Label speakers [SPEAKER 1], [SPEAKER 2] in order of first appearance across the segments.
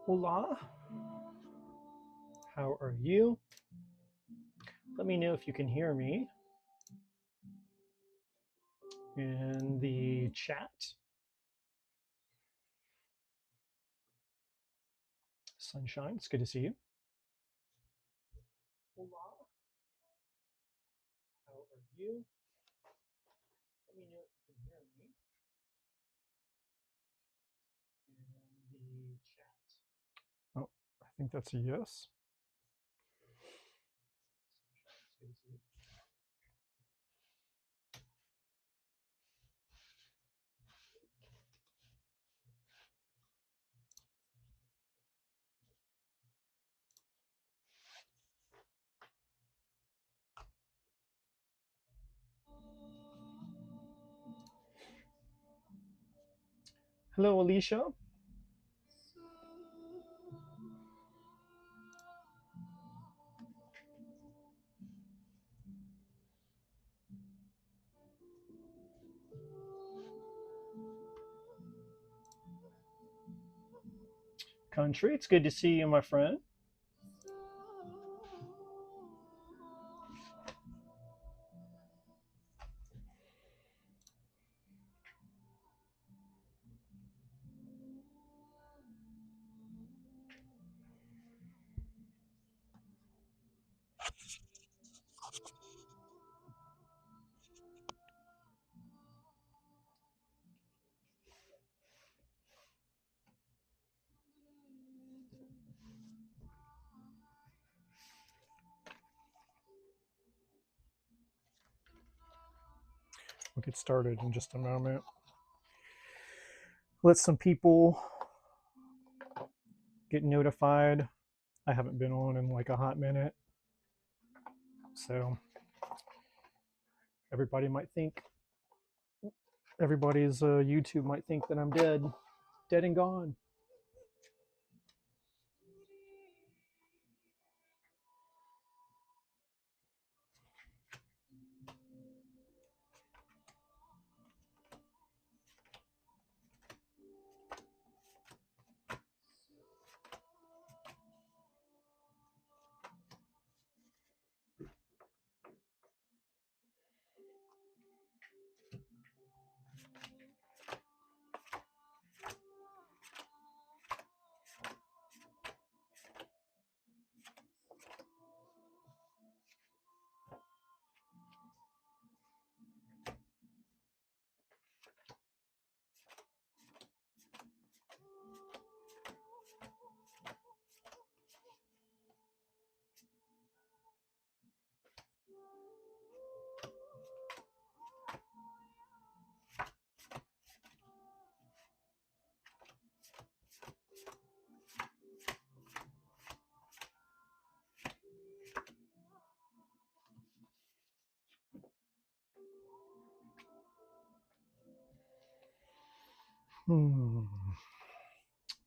[SPEAKER 1] Hola. How are you? Let me know if you can hear me in the chat. Sunshine, it's good to see you. Hola. How are you? Let me know if you can hear me in the chat. Oh, I think that's a yes. Sunshine, it's good to see you. Hello, Alicia. Country, it's good to see you, my friend. We'll get started in just a moment. Let some people get notified. I haven't been on in like a hot minute, so everybody might think, everybody's YouTube might think that I'm dead and gone.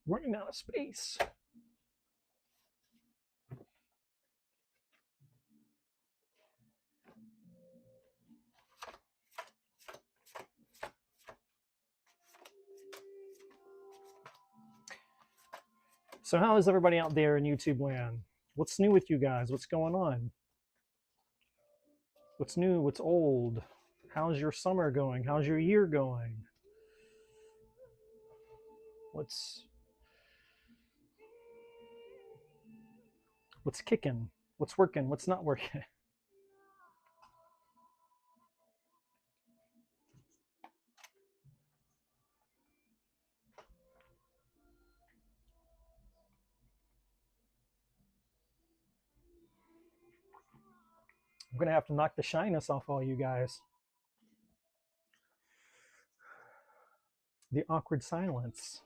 [SPEAKER 1] Running out of space. So how is everybody out there in YouTube land? What's new with you guys? What's going on? What's new? What's old? How's your summer going? How's your year going? What's kicking? What's working? What's not working? I'm gonna have to knock the shyness off all you guys. The awkward silence.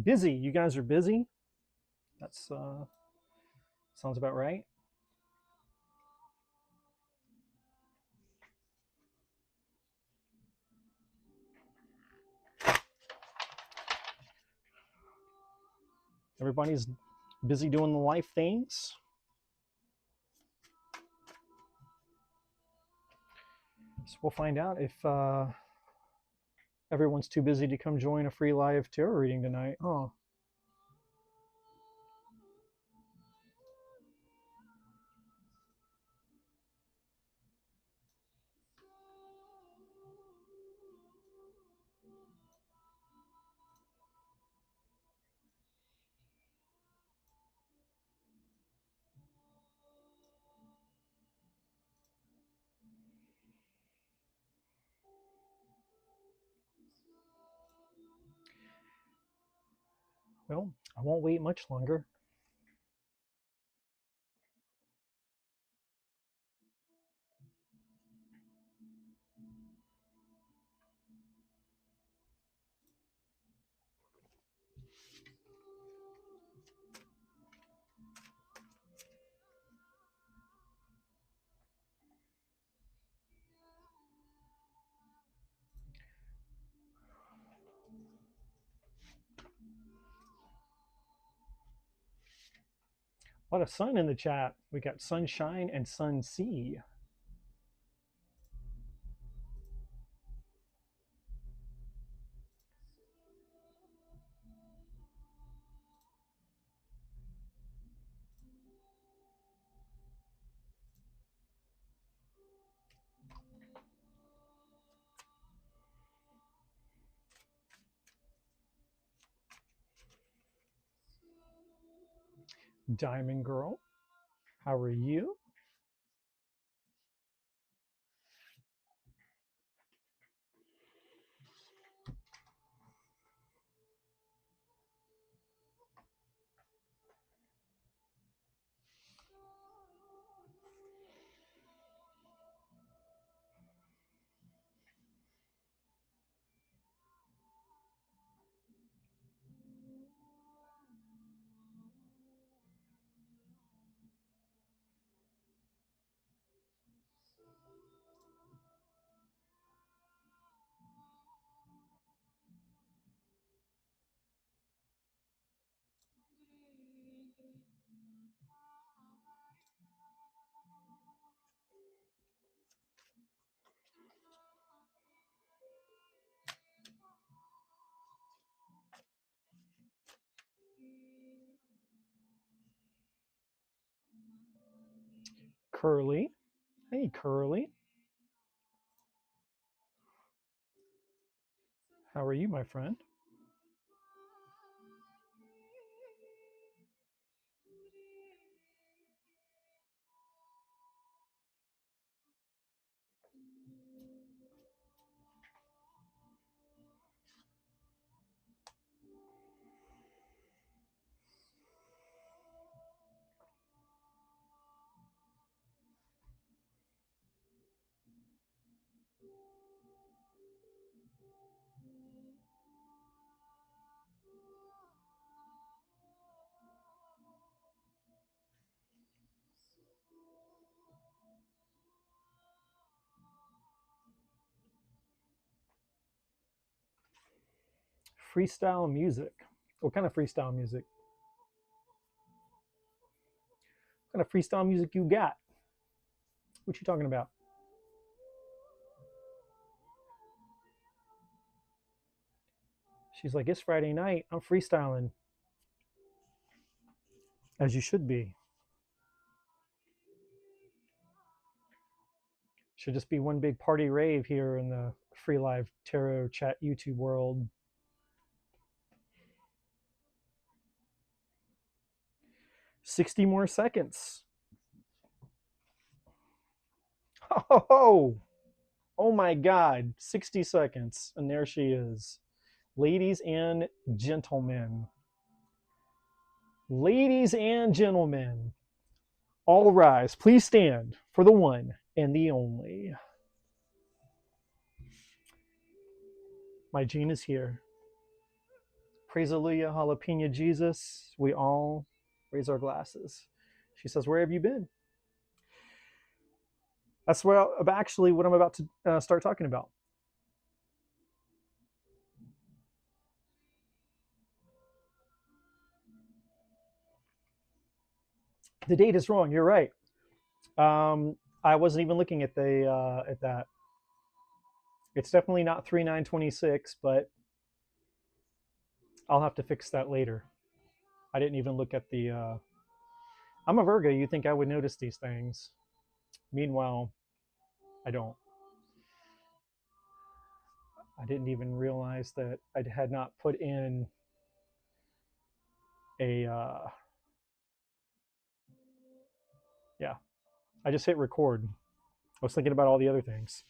[SPEAKER 1] Busy. You guys are busy? That's sounds about right. Everybody's busy doing the life things. So we'll find out if everyone's too busy to come join a free live tarot reading tonight. Oh. Well, I won't wait much longer. A lot of sun in the chat. We got sunshine and sun sea. Diamond Girl, how are you? Curly. Hey, Curly. How are you, my friend? Freestyle music. What kind of freestyle music? What kind of freestyle music you got? What you talking about? She's like, it's Friday night. I'm freestyling. As you should be. Should just be one big party rave here in the free live tarot chat YouTube world. $60 more seconds. Oh my God, 60 seconds. And there she is. Ladies and gentlemen. Ladies and gentlemen, all rise. Please stand for the one and the only. My Jean is here. Praise Alleluia, jalapeno Jesus. We all raise our glasses. She says, where have you been? That's what I'm about to start talking about. The date is wrong. You're right. I wasn't even looking at the at that. It's definitely not 3/9/26, but I'll have to fix that later. I didn't even look at the. I'm a Virgo. You think I would notice these things? Meanwhile, I don't. I didn't even realize that I had not put in a. Yeah, I just hit record. I was thinking about all the other things.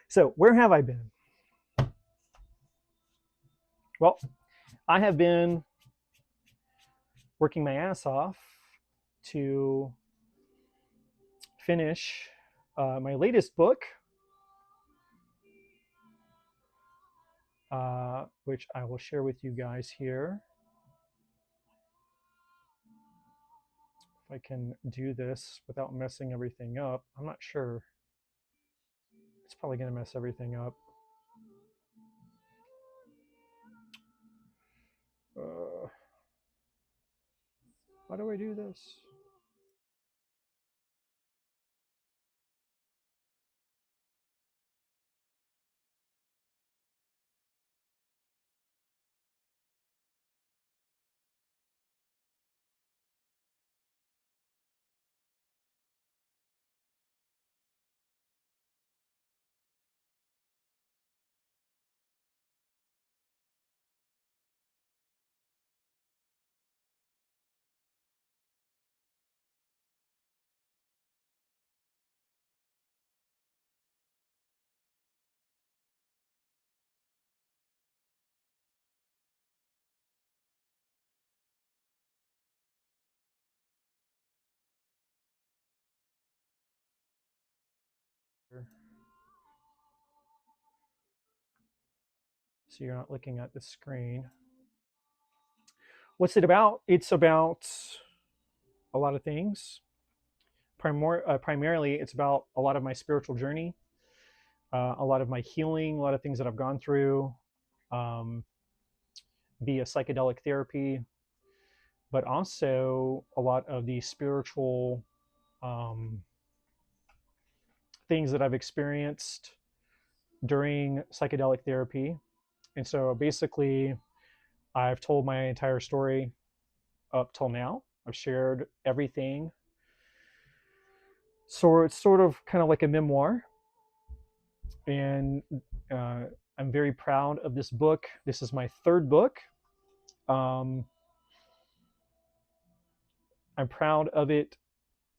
[SPEAKER 1] So where have I been? Well, I have been working my ass off to finish my latest book, which I will share with you guys here. If I can do this without messing everything up. I'm not sure. It's probably going to mess everything up. Uh, how do I do this? So you're not looking at the screen. What's it about? It's about a lot of things. Primarily, it's about a lot of my spiritual journey, a lot of my healing, a lot of things that I've gone through um, via psychedelic therapy, but also a lot of the spiritual um, things that I've experienced during psychedelic therapy. And so basically, I've told my entire story up till now. I've shared everything. So it's sort of kind of like a memoir. And uh, I'm very proud of this book. This is my third book. Um, I'm proud of it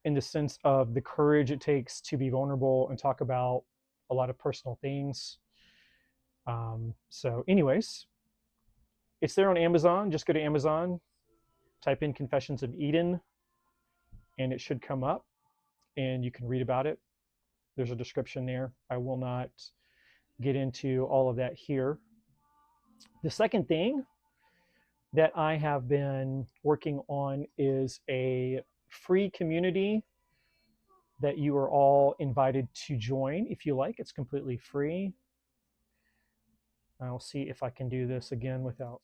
[SPEAKER 1] in the sense of the courage it takes to be vulnerable and talk about a lot of personal things. So, anyways, it's there on Amazon. Just go to Amazon, type in Confessions of Eden, and it should come up and you can read about it. There's a description there. I will not get into all of that here. The second thing that I have been working on is a free community that you are all invited to join if you like. It's completely free. I'll see if I can do this again without.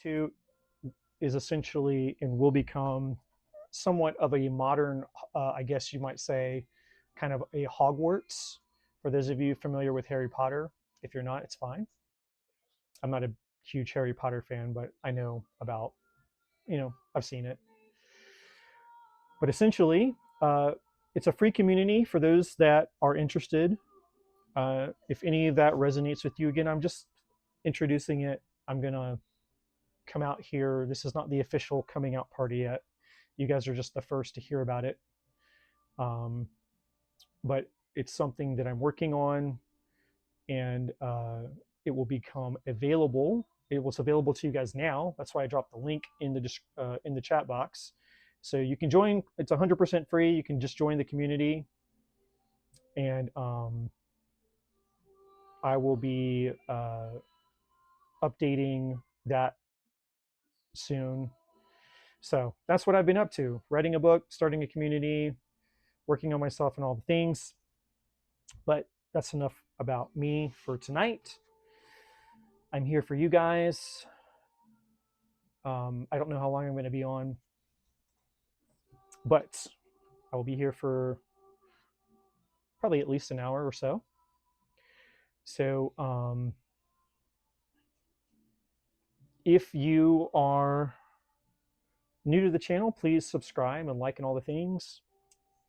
[SPEAKER 1] Institute is essentially and will become somewhat of a modern, I guess you might say, kind of a Hogwarts. For those of you familiar with Harry Potter, if you're not, it's fine. I'm not a huge Harry Potter fan, but I know about, I've seen it. But essentially, it's a free community for those that are interested. If any of that resonates with you, again, I'm just introducing it. I'm going to come out here. This is not the official coming out party yet. You guys are just the first to hear about it. But it's something that I'm working on, and it will become available. It was available to you guys now. That's why I dropped the link in the chat box. So you can join. It's 100% free. You can just join the community, and I will be updating that soon. So that's what I've been up to: writing a book, starting a community, working on myself, and all the things. But that's enough about me for tonight. I'm here for you guys. I don't know how long I'm going to be on, but I will be here for probably at least an hour or so. So if you are new to the channel, please subscribe and like and all the things.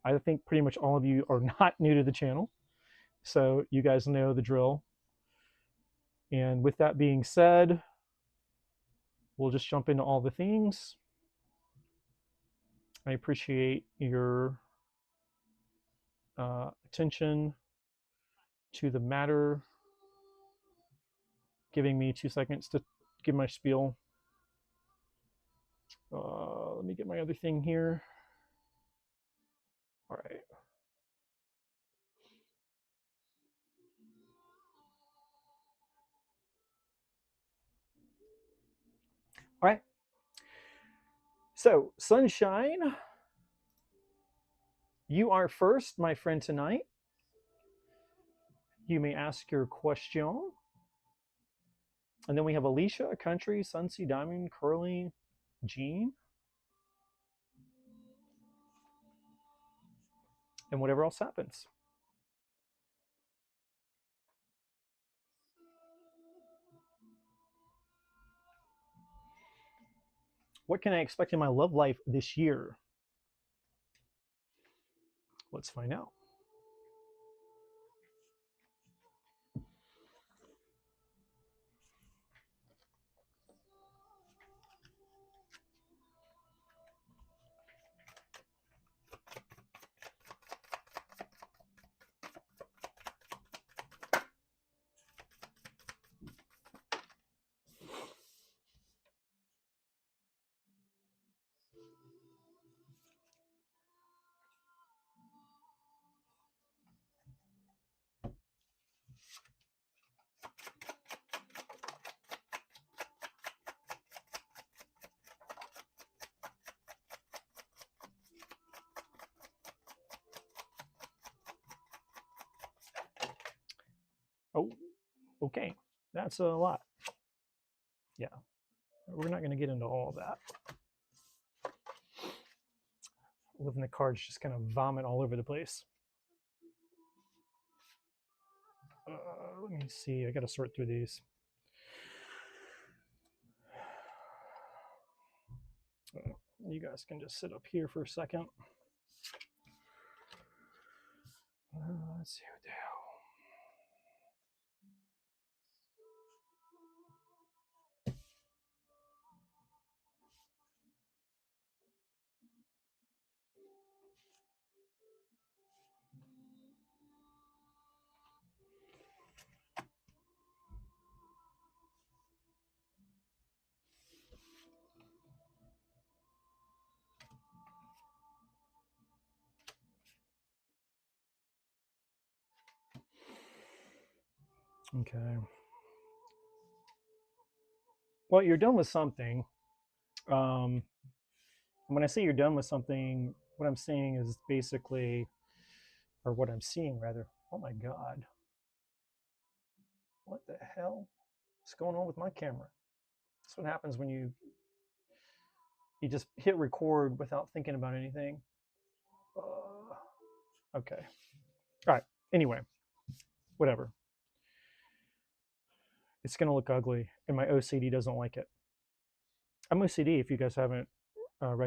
[SPEAKER 1] I think pretty much all of you are not new to the channel, so you guys know the drill. And with that being said, we'll just jump into all the things. I appreciate your attention to the matter. Giving me 2 seconds to give my spiel. Let me get my other thing here. All right. All right. So, Sunshine, you are first, my friend, tonight. You may ask your question. And then we have Alicia, Country, Sunsea, Diamond, Curly, Jean, and whatever else happens. What can I expect in my love life this year? Let's find out. Oh, okay. That's a lot. Yeah. We're not going to get into all of that. Letting the cards just kind of vomit all over the place. Let me see. I got to sort through these. You guys can just sit up here for a second. Let's see what the hell. Okay. Well, you're done with something. When I say you're done with something, what I'm saying is basically, or what I'm seeing rather. Oh my God. What the hell is going on with my camera? That's what happens when you just hit record without thinking about anything. Okay. All right. Anyway, whatever. It's going to look ugly, and my OCD doesn't like it. I'm OCD, if you guys haven't haven't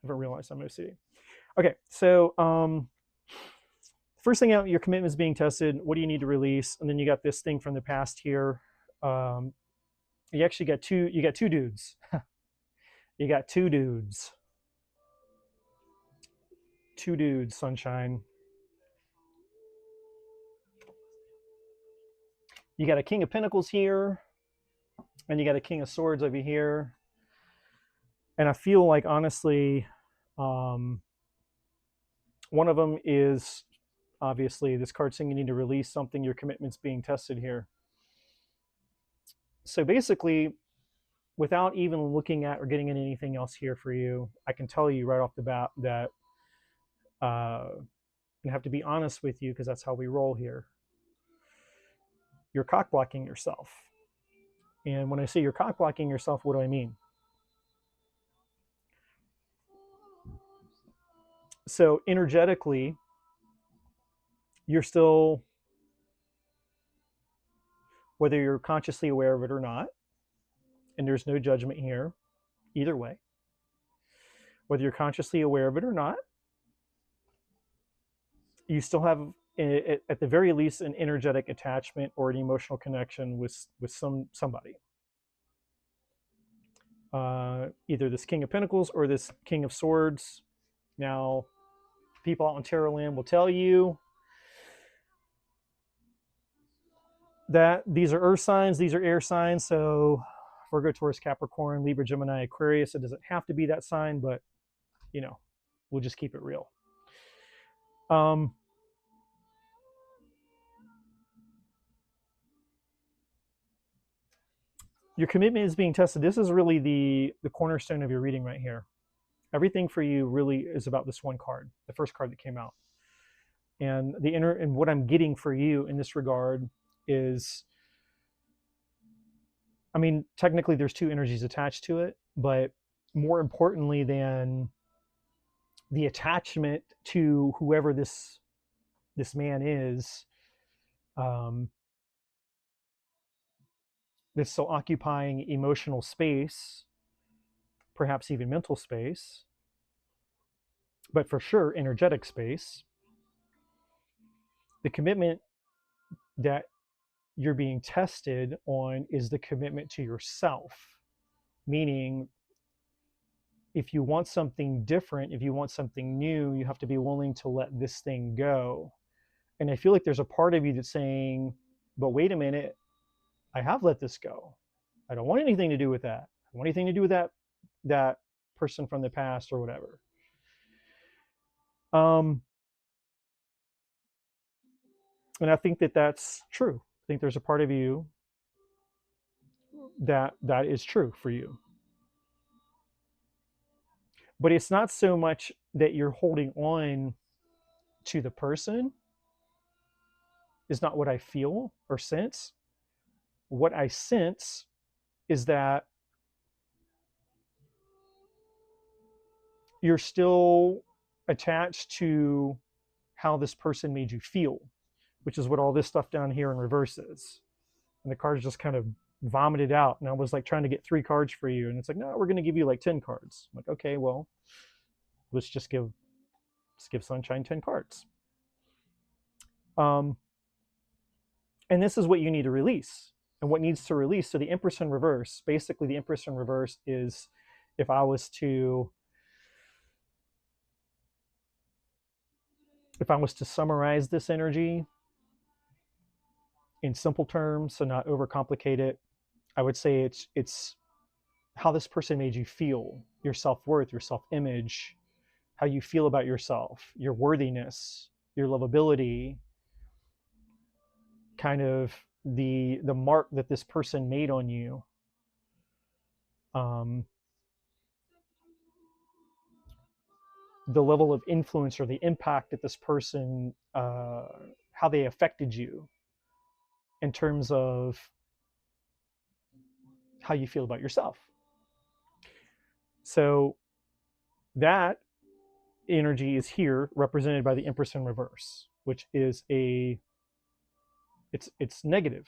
[SPEAKER 1] realized I'm OCD. Okay, so first thing out, your commitment is being tested. What do you need to release? And then you got this thing from the past here. You actually got two. You got two dudes. You got two dudes. Two dudes, sunshine. You got a King of Pentacles here, and you got a King of Swords over here. And I feel like, honestly, one of them is obviously this card saying you need to release something. Your commitment's being tested here. So basically, without even looking at or getting into anything else here for you, I can tell you right off the bat that I have to be honest with you, because that's how we roll here. You're cock blocking yourself. And when I say you're cock blocking yourself, what do I mean? So energetically, you're still, whether you're consciously aware of it or not, and there's no judgment here, either way, whether you're consciously aware of it or not, you still have, at the very least, an energetic attachment or an emotional connection with somebody. Either this King of Pentacles or this King of Swords. Now, people out in Tarot Land will tell you that these are earth signs, these are air signs. So Virgo, Taurus, Capricorn, Libra, Gemini, Aquarius, it doesn't have to be that sign, but you know, we'll just keep it real. Your commitment is being tested. This is really the cornerstone of your reading right here. Everything for you really is about this one card, the first card that came out. And and what I'm getting for you in this regard is, I mean, technically there's two energies attached to it, but more importantly than the attachment to whoever this man is, that's still occupying emotional space, perhaps even mental space, but for sure energetic space. The commitment that you're being tested on is the commitment to yourself, meaning if you want something different, if you want something new, you have to be willing to let this thing go. And I feel like there's a part of you that's saying, but wait a minute, I have let this go. I don't want anything to do with that. I don't want anything to do with that person from the past or whatever. And I think that that's true. I think there's a part of you that is true for you. But it's not so much that you're holding on to the person, is not what I feel or sense. What I sense is that you're still attached to how this person made you feel, which is what all this stuff down here in reverse is. And the cards just kind of vomited out. And I was like trying to get 3 cards for you. And it's like, no, we're going to give you like 10 cards. I'm like, okay, well, let's just give Sunshine 10 cards. And this is what you need to release. And what needs to release. So the Empress in reverse, basically the Empress in reverse is, if I was to summarize this energy in simple terms, so not overcomplicate it, I would say it's how this person made you feel, your self-worth, your self-image, how you feel about yourself, your worthiness, your lovability, kind of the mark that this person made on you. The level of influence or the impact that this person, how they affected you in terms of how you feel about yourself. So that energy is here represented by the Empress in reverse, which is it's negative.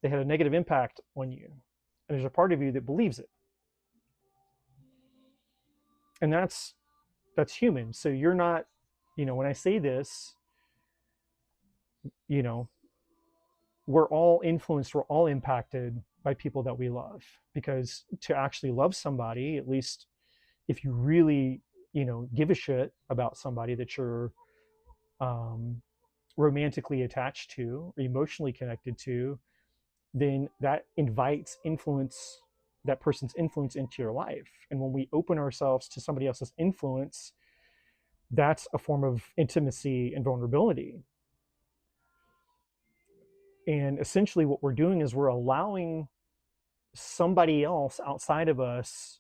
[SPEAKER 1] They had a negative impact on you. And there's a part of you that believes it. And that's human. So you're not, when I say this, you know, we're all influenced, we're all impacted by people that we love. Because to actually love somebody, at least if you really, give a shit about somebody that you're romantically attached to, or emotionally connected to, then that invites that person's influence into your life. And when we open ourselves to somebody else's influence, that's a form of intimacy and vulnerability. And essentially what we're doing is we're allowing somebody else outside of us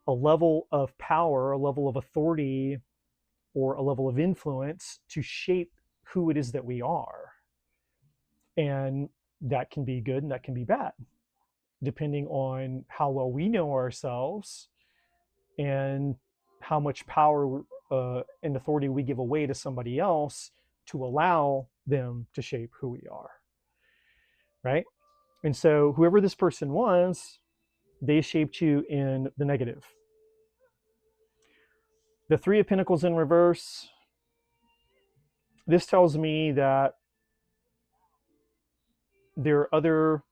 [SPEAKER 1] a level of power, a level of authority, or a level of influence to shape who it is that we are. And that can be good and that can be bad, depending on how well we know ourselves and how much power and authority we give away to somebody else to allow them to shape who we are, right? And so whoever this person was, they shaped you in the negative. The Three of Pentacles in reverse, this tells me that there are other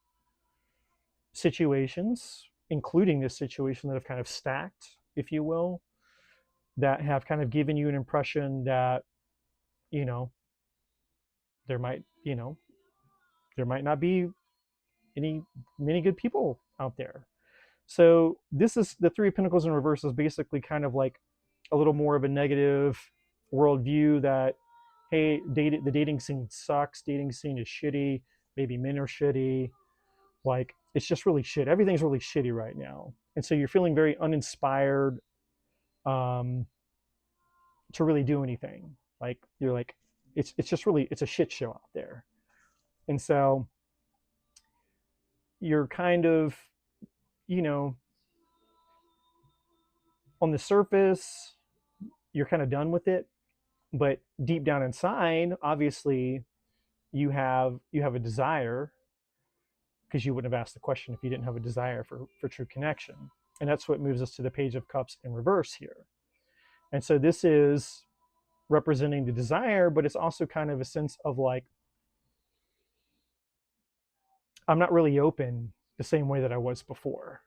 [SPEAKER 1] situations, including this situation, that have kind of stacked, if you will, that have kind of given you an impression that, there might, there might not be many good people out there. So this is the Three of Pentacles in reverse is basically kind of like a little more of a negative worldview that, hey, the dating scene sucks, dating scene is shitty, maybe men are shitty, like it's just really shit. Everything's really shitty right now. And so you're feeling very uninspired to really do anything. Like you're like, it's just really, it's a shit show out there. And so you're kind of, on the surface, you're kind of done with it. But deep down inside, obviously, you have a desire, because you wouldn't have asked the question if you didn't have a desire for true connection. And that's what moves us to the Page of Cups in reverse here. And so this is representing the desire, but it's also kind of a sense of like, I'm not really open the same way that I was before.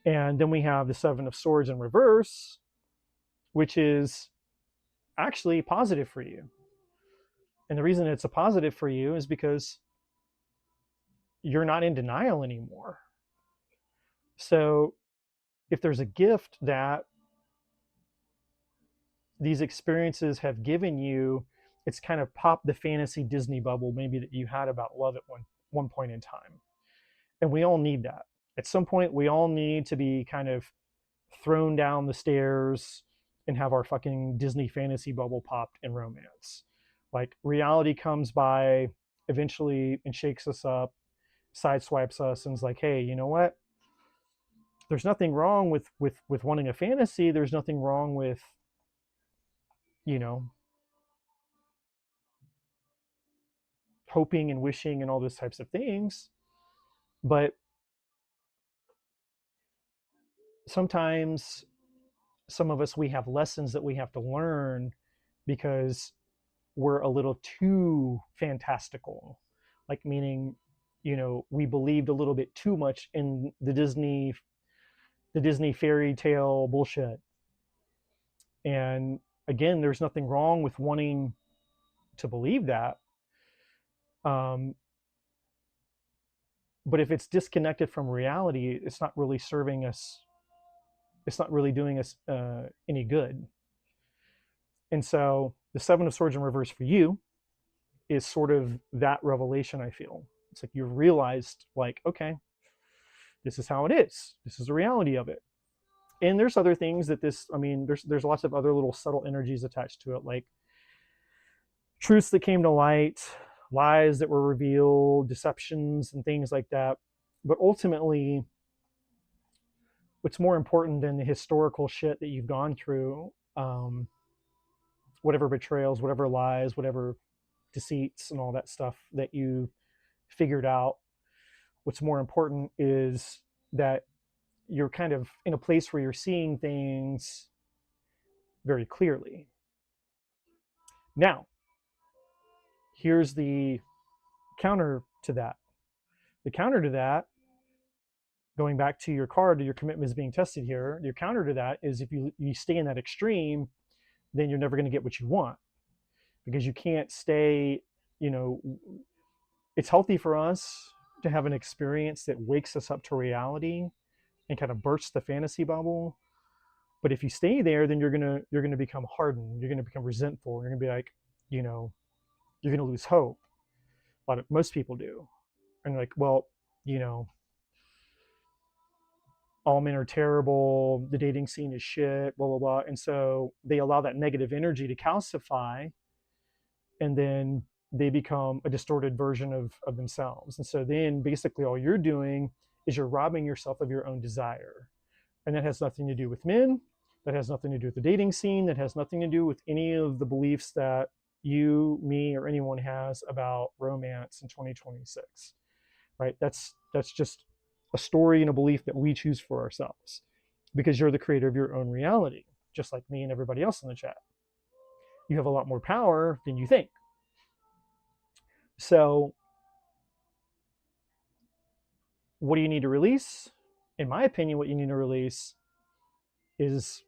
[SPEAKER 1] And then we have the Seven of Swords in reverse, which is actually positive for you. And the reason it's a positive for you is because you're not in denial anymore. So if there's a gift that these experiences have given you, it's kind of popped the fantasy Disney bubble maybe that you had about love at one point in time. And we all need that. At some point, we all need to be kind of thrown down the stairs and have our fucking Disney fantasy bubble popped in romance. Like reality comes by eventually and shakes us up, sideswipes us, and is like, hey, you know what? There's nothing wrong with wanting a fantasy. There's nothing wrong with, hoping and wishing and all those types of things. But sometimes some of us, we have lessons that we have to learn because we're a little too fantastical, like meaning, we believed a little bit too much in the Disney fairy tale bullshit. And again, there's nothing wrong with wanting to believe that. But if it's disconnected from reality, it's not really serving us. It's not really doing us any good. And so the Seven of Swords in reverse for you is sort of that revelation, I feel. It's like you've realized, like, okay, this is how it is. This is the reality of it. And there's other things that there's lots of other little subtle energies attached to it, like truths that came to light, lies that were revealed, deceptions and things like that. But ultimately, what's more important than the historical shit that you've gone through, whatever betrayals, whatever lies, whatever deceits and all that stuff that you figured out, what's more important is that you're kind of in a place where you're seeing things very clearly. Now, here's the counter to that. The counter to that, going back to your card, your commitment is being tested here. Your counter to that is if you stay in that extreme, then you're never going to get what you want, because you can't stay, you know, it's healthy for us to have an experience that wakes us up to reality and kind of bursts the fantasy bubble. But if you stay there, then you're gonna become hardened. You're gonna become resentful. You're gonna be like, you know, you're gonna lose hope. Most people do, and like, well, you know, all men are terrible. The dating scene is shit. Blah blah blah. And so they allow that negative energy to calcify, and then they become a distorted version of themselves. And so then basically all you're doing is you're robbing yourself of your own desire. And that has nothing to do with men. That has nothing to do with the dating scene. That has nothing to do with any of the beliefs that you, me, or anyone has about romance in 2026, right? That's just a story and a belief that we choose for ourselves, because you're the creator of your own reality, just like me and everybody else in the chat. You have a lot more power than you think. So what do you need to release? In my opinion, what you need to release is,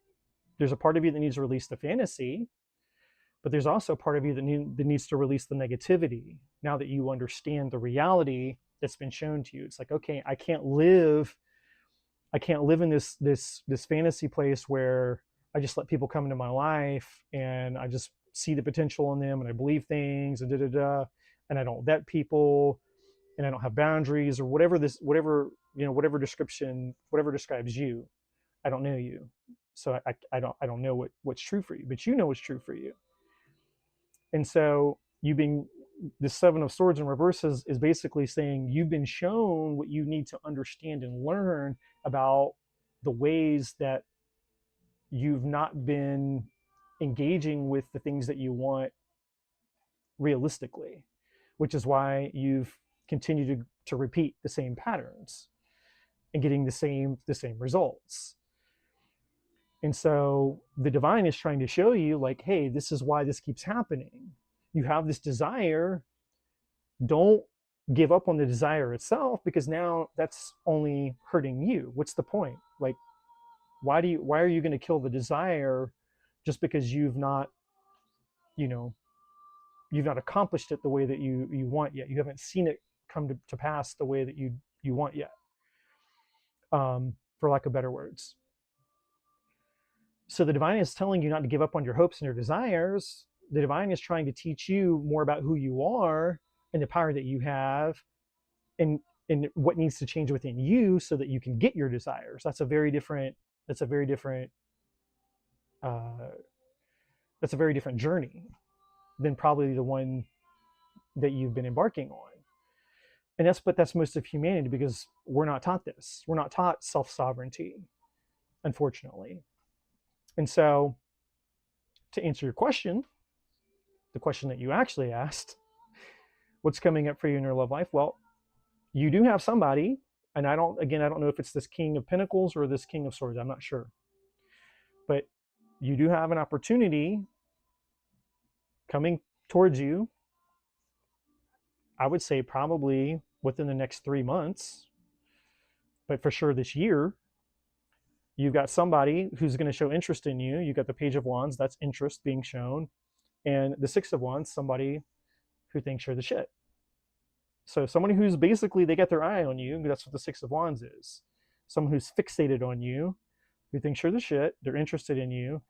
[SPEAKER 1] there's a part of you that needs to release the fantasy, but there's also a part of you that needs to release the negativity. Now that you understand the reality that's been shown to you, it's like, okay, I can't live in this fantasy place where I just let people come into my life and I just see the potential in them and I believe things and da da da, and I don't vet people and I don't have boundaries, or whatever whatever description, whatever describes you. I don't know you, so I don't know what's true for you, but you know what's true for you. And so the Seven of Swords in reverse is basically saying you've been shown what you need to understand and learn about the ways that you've not been engaging with the things that you want realistically, which is why you've continued to repeat the same patterns and getting the same results. And so the divine is trying to show you, like, hey, this is why this keeps happening. You have this desire. Don't give up on the desire itself, because now that's only hurting you. What's the point? Like, why are you going to kill the desire just because you've not accomplished it the way that you want yet? You haven't seen it come to pass the way that you want yet, for lack of better words. So the divine is telling you not to give up on your hopes and your desires. The divine is trying to teach you more about who you are and the power that you have, and what needs to change within you so that you can get your desires. That's a very different journey than probably the one that you've been embarking on. And that's most of humanity, because we're not taught this. We're not taught self-sovereignty, unfortunately. And so, to answer your question, the question that you actually asked, what's coming up for you in your love life? Well, you do have somebody, and I don't know if it's this King of Pentacles or this King of Swords. I'm not sure. But you do have an opportunity coming towards you. I would say probably within the next 3 months, but for sure this year. You've got somebody who's going to show interest in you. You've got the Page of Wands, that's interest being shown. And the Six of Wands, somebody who thinks you're the shit. So somebody who's basically, they got their eye on you. That's what the Six of Wands is. Someone who's fixated on you, who thinks you're the shit. They're interested in you.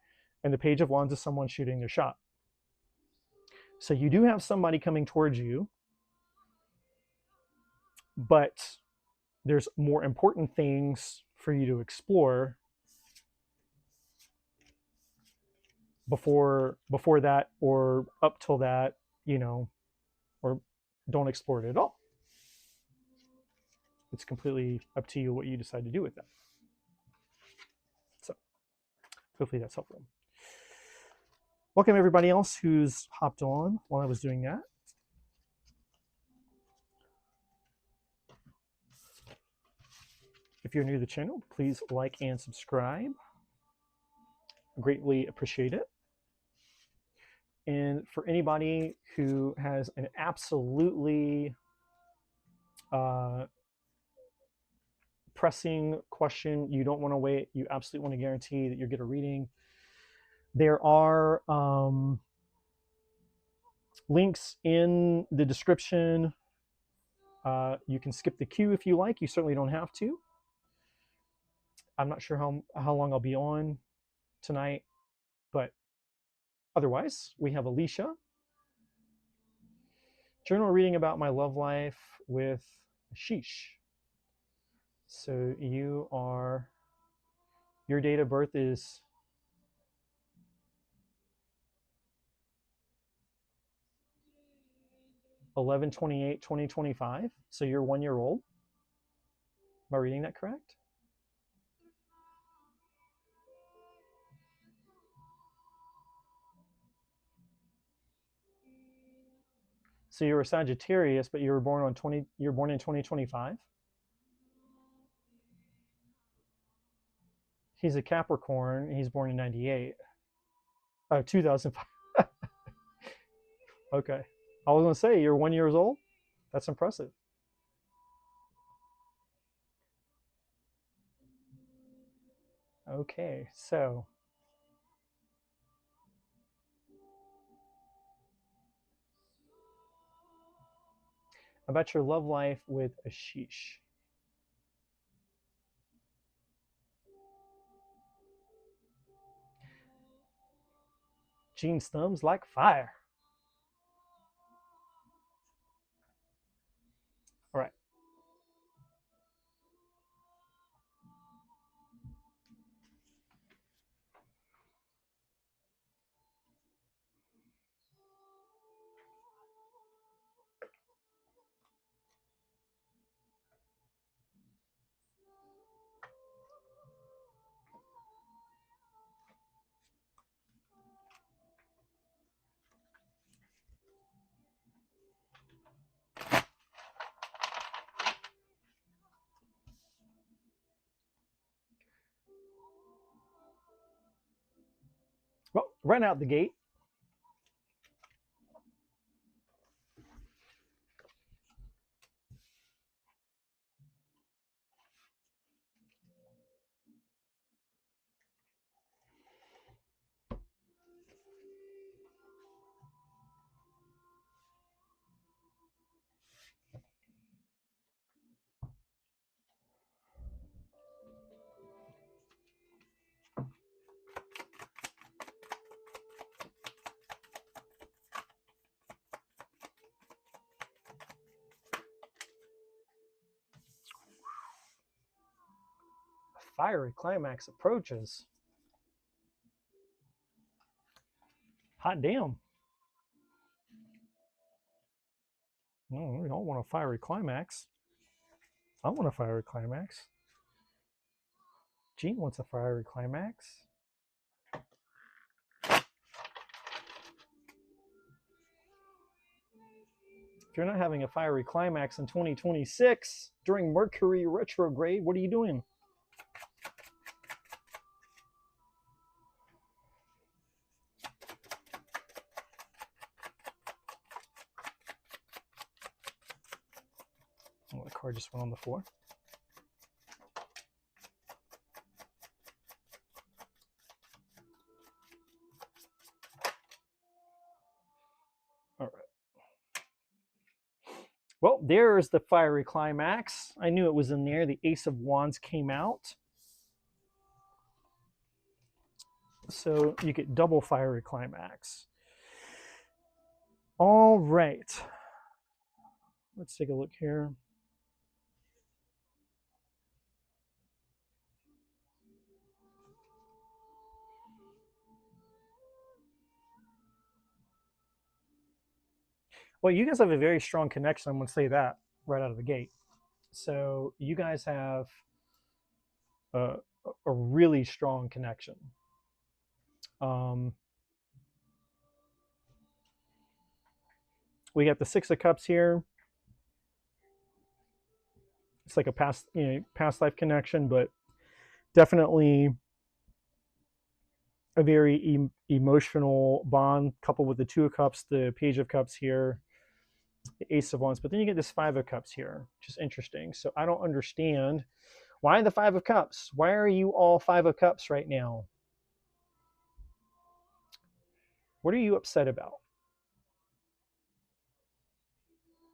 [SPEAKER 1] And the Page of Wands is someone shooting their shot. So you do have somebody coming towards you, but there's more important things for you to explore before that, or up till that, or don't explore it at all. It's completely up to you what you decide to do with that. So hopefully that's helpful. Welcome everybody else who's hopped on while I was doing that. If you're new to the channel, please like and subscribe. Greatly appreciate it. And for anybody who has an absolutely pressing question, you don't want to wait, you absolutely want to guarantee that you get a reading, there are links in the description. You can skip the queue if you like. You certainly don't have to. I'm not sure how long I'll be on tonight, but otherwise, we have Alicia. Journal reading about my love life with Ashish. So your date of birth is 11/28/2025. So you're 1 year old. Am I reading that correct? So you're a Sagittarius, but you were born in 2025. He's a Capricorn. He's born in 98. Oh, 2005. Okay. I was going to say, you're 1 year old? That's impressive. Okay, so about your love life with Ashish. Gene's thumbs like fire. All right. Well, right out the gate, a fiery climax approaches. Hot damn. No, we don't want a fiery climax. I want a fiery climax. Gene wants a fiery climax. If you're not having a fiery climax in 2026 during Mercury retrograde, what are you doing? Oh, the card just went on the floor. All right. Well, there's the fiery climax. I knew it was in there. The Ace of Wands came out. So you get double fiery climax. All right. Let's take a look here. Well, you guys have a very strong connection. I'm going to say that right out of the gate. So you guys have a, a really strong connection. Um, we got the Six of Cups here. It's like a past, past life connection, but definitely a very emotional bond coupled with the Two of Cups, the Page of Cups here, the Ace of Wands. But then you get this Five of Cups here, which is interesting. So I don't understand why the Five of Cups. Why are you all Five of Cups right now? What are you upset about?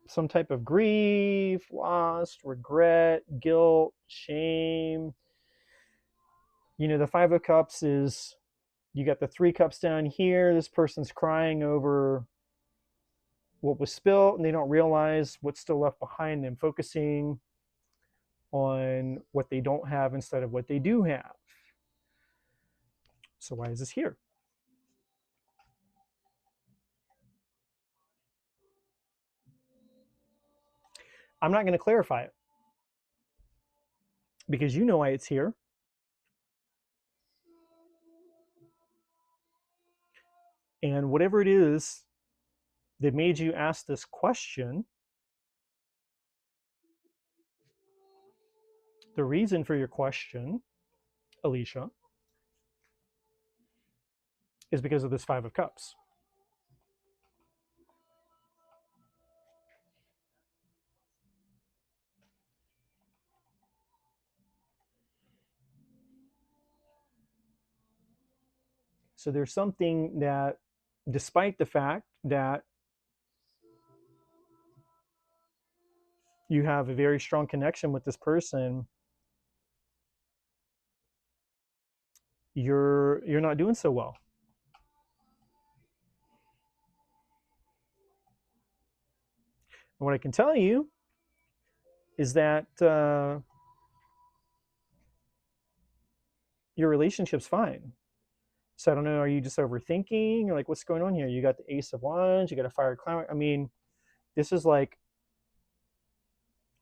[SPEAKER 1] Some type of grief, loss, regret, guilt, shame. The Five of Cups is, you got the Three Cups down here. This person's crying over what was spilt and they don't realize what's still left behind them, focusing on what they don't have instead of what they do have. So why is this here? I'm not going to clarify it because you know why it's here. And whatever it is that made you ask this question, the reason for your question, Alicia, is because of this Five of Cups. So there's something that, despite the fact that you have a very strong connection with this person, you're not doing so well. And what I can tell you is that your relationship's fine. So I don't know, are you just overthinking? Or like, what's going on here? You got the Ace of Wands, you got a fire cloud. I mean, this is like,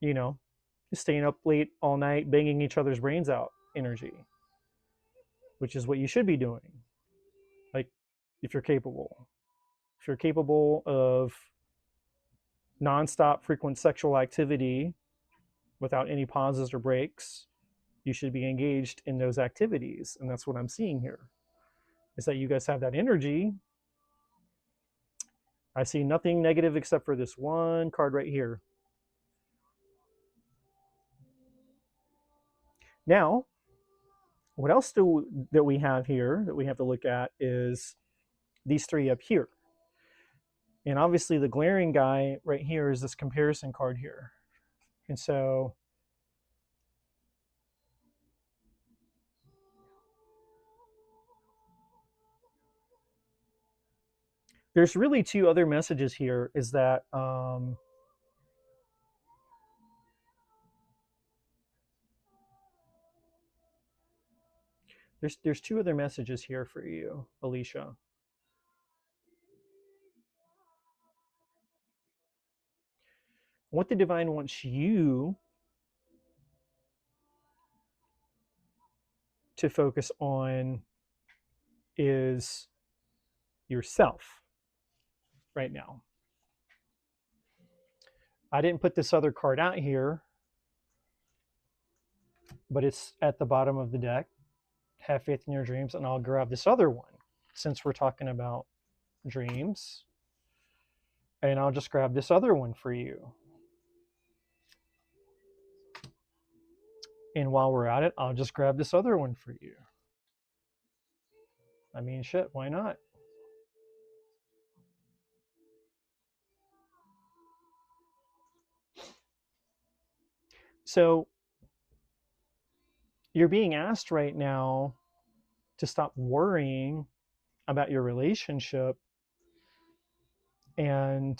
[SPEAKER 1] you know, staying up late all night, banging each other's brains out energy, which is what you should be doing. Like, if you're capable. If you're capable of nonstop frequent sexual activity without any pauses or breaks, you should be engaged in those activities. And that's what I'm seeing here, is that you guys have that energy. I see nothing negative except for this one card right here. Now, what else that we have here that we have to look at is these three up here. And obviously the glaring guy right here is this comparison card here. And so there's really two other messages here, is that there's two other messages here for you, Alicia. What the divine wants you to focus on is yourself right now. I didn't put this other card out here, but it's at the bottom of the deck. Have faith in your dreams, and I'll grab this other one since we're talking about dreams. And I'll just grab this other one for you. And while we're at it, I'll just grab this other one for you. I mean, shit, why not? So you're being asked right now to stop worrying about your relationship, and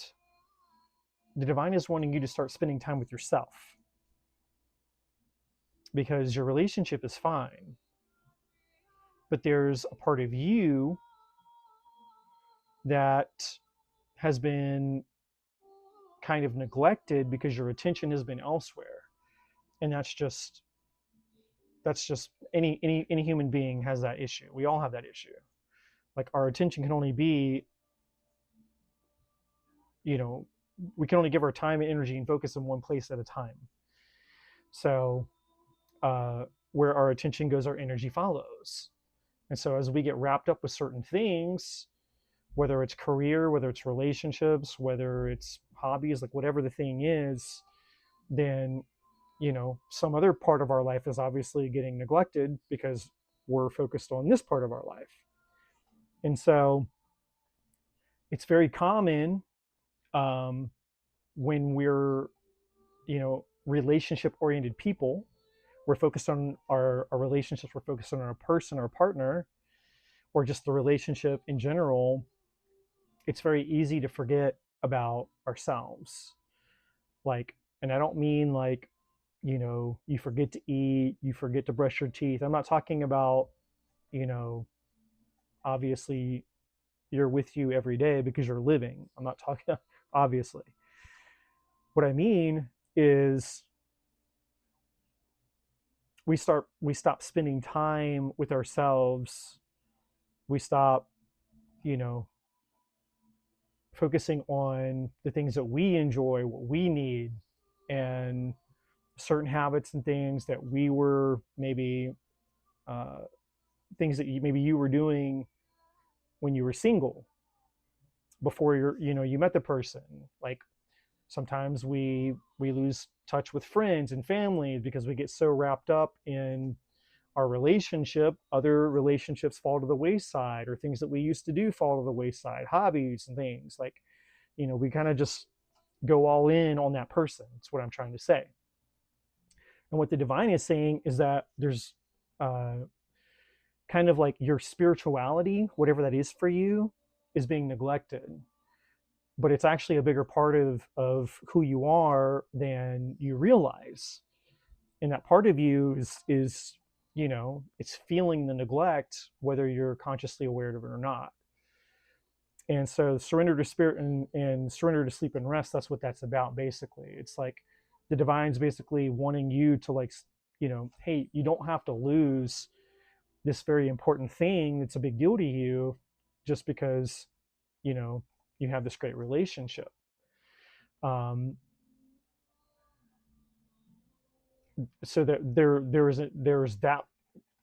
[SPEAKER 1] the divine is wanting you to start spending time with yourself, because your relationship is fine, but there's a part of you that has been kind of neglected because your attention has been elsewhere. And that's just any human being has that issue. We all have that issue. Like our attention can only be, you know, we can only give our time and energy and focus in one place at a time. So where our attention goes, our energy follows. And so as we get wrapped up with certain things, whether it's career, whether it's relationships, whether it's hobbies, like whatever the thing is, then, you know, some other part of our life is obviously getting neglected because we're focused on this part of our life. And so it's very common when we're, you know, relationship oriented people, we're focused on our relationships, we're focused on our person, our partner, or just the relationship in general. It's very easy to forget about ourselves. Like, and I don't mean like, you know, you forget to eat, you forget to brush your teeth. I'm not talking about, you know, obviously you're with you every day because you're living. I'm not talking, obviously. What I mean is we stop spending time with ourselves. We stop, you know, focusing on the things that we enjoy, what we need, and certain habits and things that we were maybe things that maybe you were doing when you were single before you met the person. Like sometimes we lose touch with friends and family because we get so wrapped up in our relationship. Other relationships fall to the wayside, or things that we used to do fall to the wayside, hobbies and things. Like, you know, we kind of just go all in on that person. That's what I'm trying to say. And what the divine is saying is that there's kind of like your spirituality, whatever that is for you, is being neglected. But it's actually a bigger part of who you are than you realize. And that part of you is, you know, it's feeling the neglect, whether you're consciously aware of it or not. And so surrender to spirit and surrender to sleep and rest, that's what that's about, basically. It's like the divine's basically wanting you to, like, you know, hey, you don't have to lose this very important thing that's a big deal to you just because, you know, you have this great relationship. So that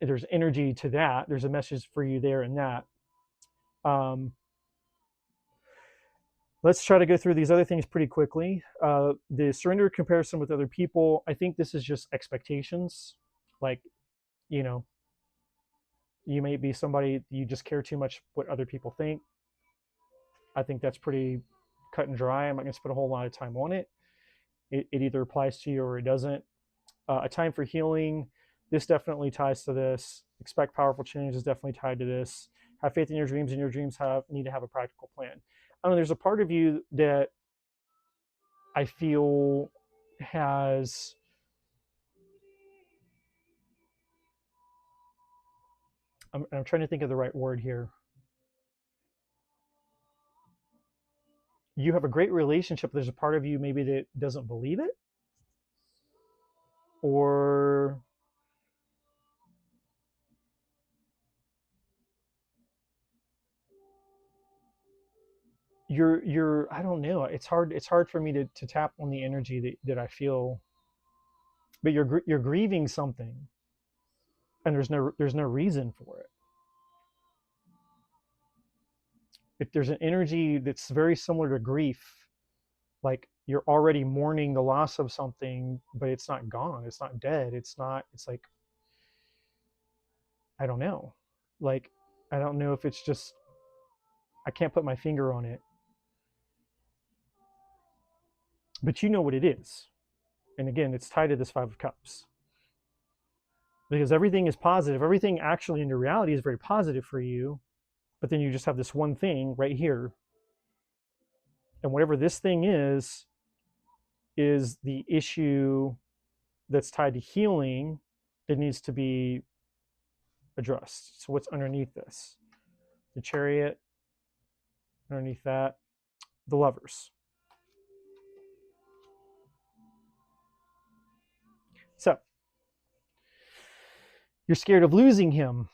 [SPEAKER 1] there's energy to that. There's a message for you there in that. Let's try to go through these other things pretty quickly. The surrender comparison with other people, I think this is just expectations. Like, you know, you may be somebody, you just care too much what other people think. I think that's pretty cut and dry. I'm not going to spend a whole lot of time on it. It either applies to you or it doesn't. A time for healing, this definitely ties to this. Expect powerful change is definitely tied to this. Have faith in your dreams, and your dreams need to have a practical plan. I don't know, there's a part of you that I feel has I'm trying to think of the right word here. You have a great relationship. There's a part of you maybe that doesn't believe it, or you're I don't know. It's hard for me to tap on the energy that I feel, but you're grieving something, and there's no reason for it. If there's an energy that's very similar to grief, like you're already mourning the loss of something, but it's not gone, it's not dead, it's like, I don't know, like, I don't know if it's just, I can't put my finger on it, but you know what it is. And again, it's tied to this Five of Cups, because everything is positive, everything actually in your reality is very positive for you, but then you just have this one thing right here, and whatever this thing is the issue that's tied to healing that needs to be addressed. So what's underneath this? The Chariot, underneath that, the Lovers. You're scared of losing him.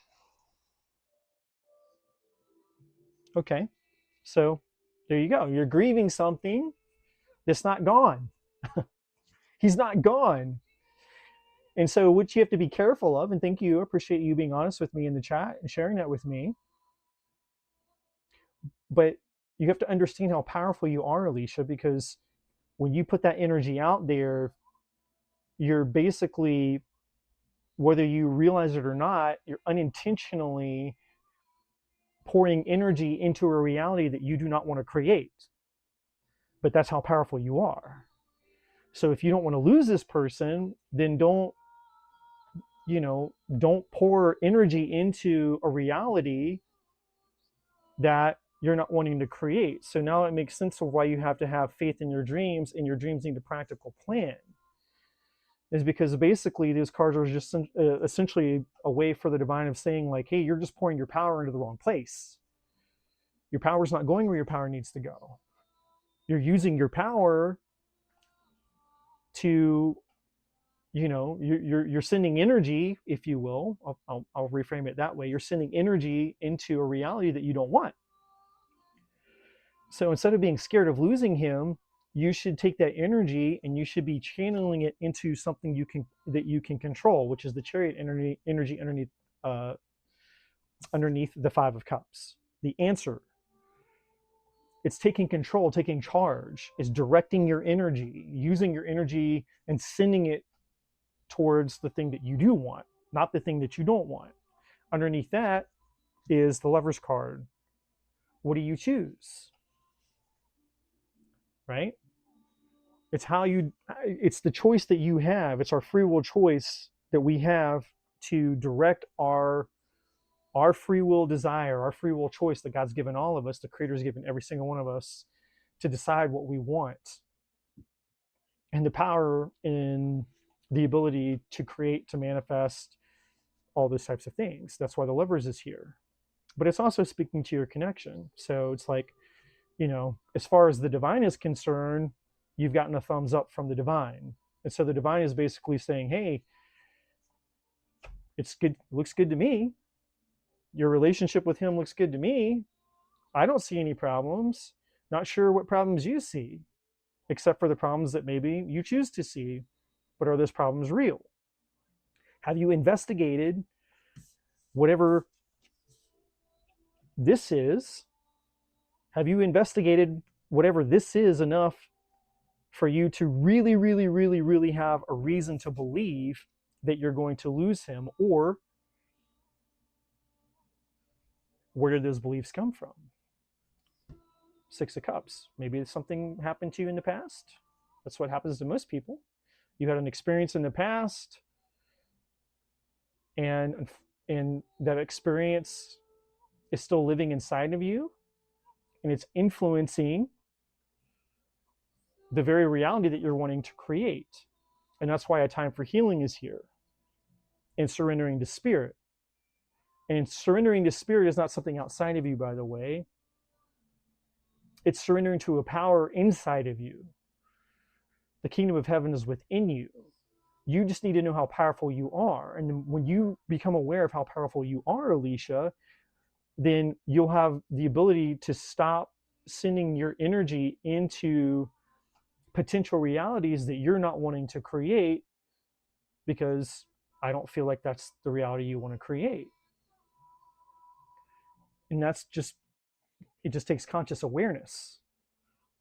[SPEAKER 1] Okay, so there you go. You're grieving something that's not gone. He's not gone. And so what you have to be careful of, and thank you, I appreciate you being honest with me in the chat and sharing that with me, but you have to understand how powerful you are, Alicia, because when you put that energy out there, you're basically, whether you realize it or not, you're unintentionally pouring energy into a reality that you do not want to create. But that's how powerful you are. So if you don't want to lose this person, then don't pour energy into a reality that you're not wanting to create. So now it makes sense of why you have to have faith in your dreams, and your dreams need a practical plan. Is because basically these cards are just essentially a way for the divine of saying, like, hey, you're just pouring your power into the wrong place. Your power's not going where your power needs to go. You're using your power to, you're sending energy, if you will. I'll reframe it that way. You're sending energy into a reality that you don't want. So instead of being scared of losing him, you should take that energy and you should be channeling it into something that you can control, which is the Chariot energy underneath the Five of Cups. The answer. It's taking control, taking charge. It's directing your energy, using your energy and sending it towards the thing that you do want, not the thing that you don't want. Underneath that is the Lover's card. What do you choose? Right? It's the choice that you have. It's our free will choice that we have to direct our free will desire, our free will choice that God's given all of us, the Creator's given every single one of us, to decide what we want. And the power in the ability to create, to manifest, all those types of things. That's why the Lovers is here. But it's also speaking to your connection. So it's like, as far as the divine is concerned, you've gotten a thumbs up from the divine. And so the divine is basically saying, hey, it's good, looks good to me. Your relationship with him looks good to me. I don't see any problems. Not sure what problems you see, except for the problems that maybe you choose to see. But are those problems real? Have you investigated whatever this is? Have you investigated whatever this is enough for you to really, really, really, really have a reason to believe that you're going to lose him? Or where did those beliefs come from? Six of Cups. Maybe something happened to you in the past. That's what happens to most people. You had an experience in the past, and that experience is still living inside of you, and it's influencing the very reality that you're wanting to create. And that's why a time for healing is here, and surrendering to spirit. And surrendering to spirit is not something outside of you, by the way. It's surrendering to a power inside of you. The kingdom of heaven is within you. You just need to know how powerful you are. And when you become aware of how powerful you are, Alicia, then you'll have the ability to stop sending your energy into potential realities that you're not wanting to create, because I don't feel like that's the reality you want to create. And it just takes conscious awareness,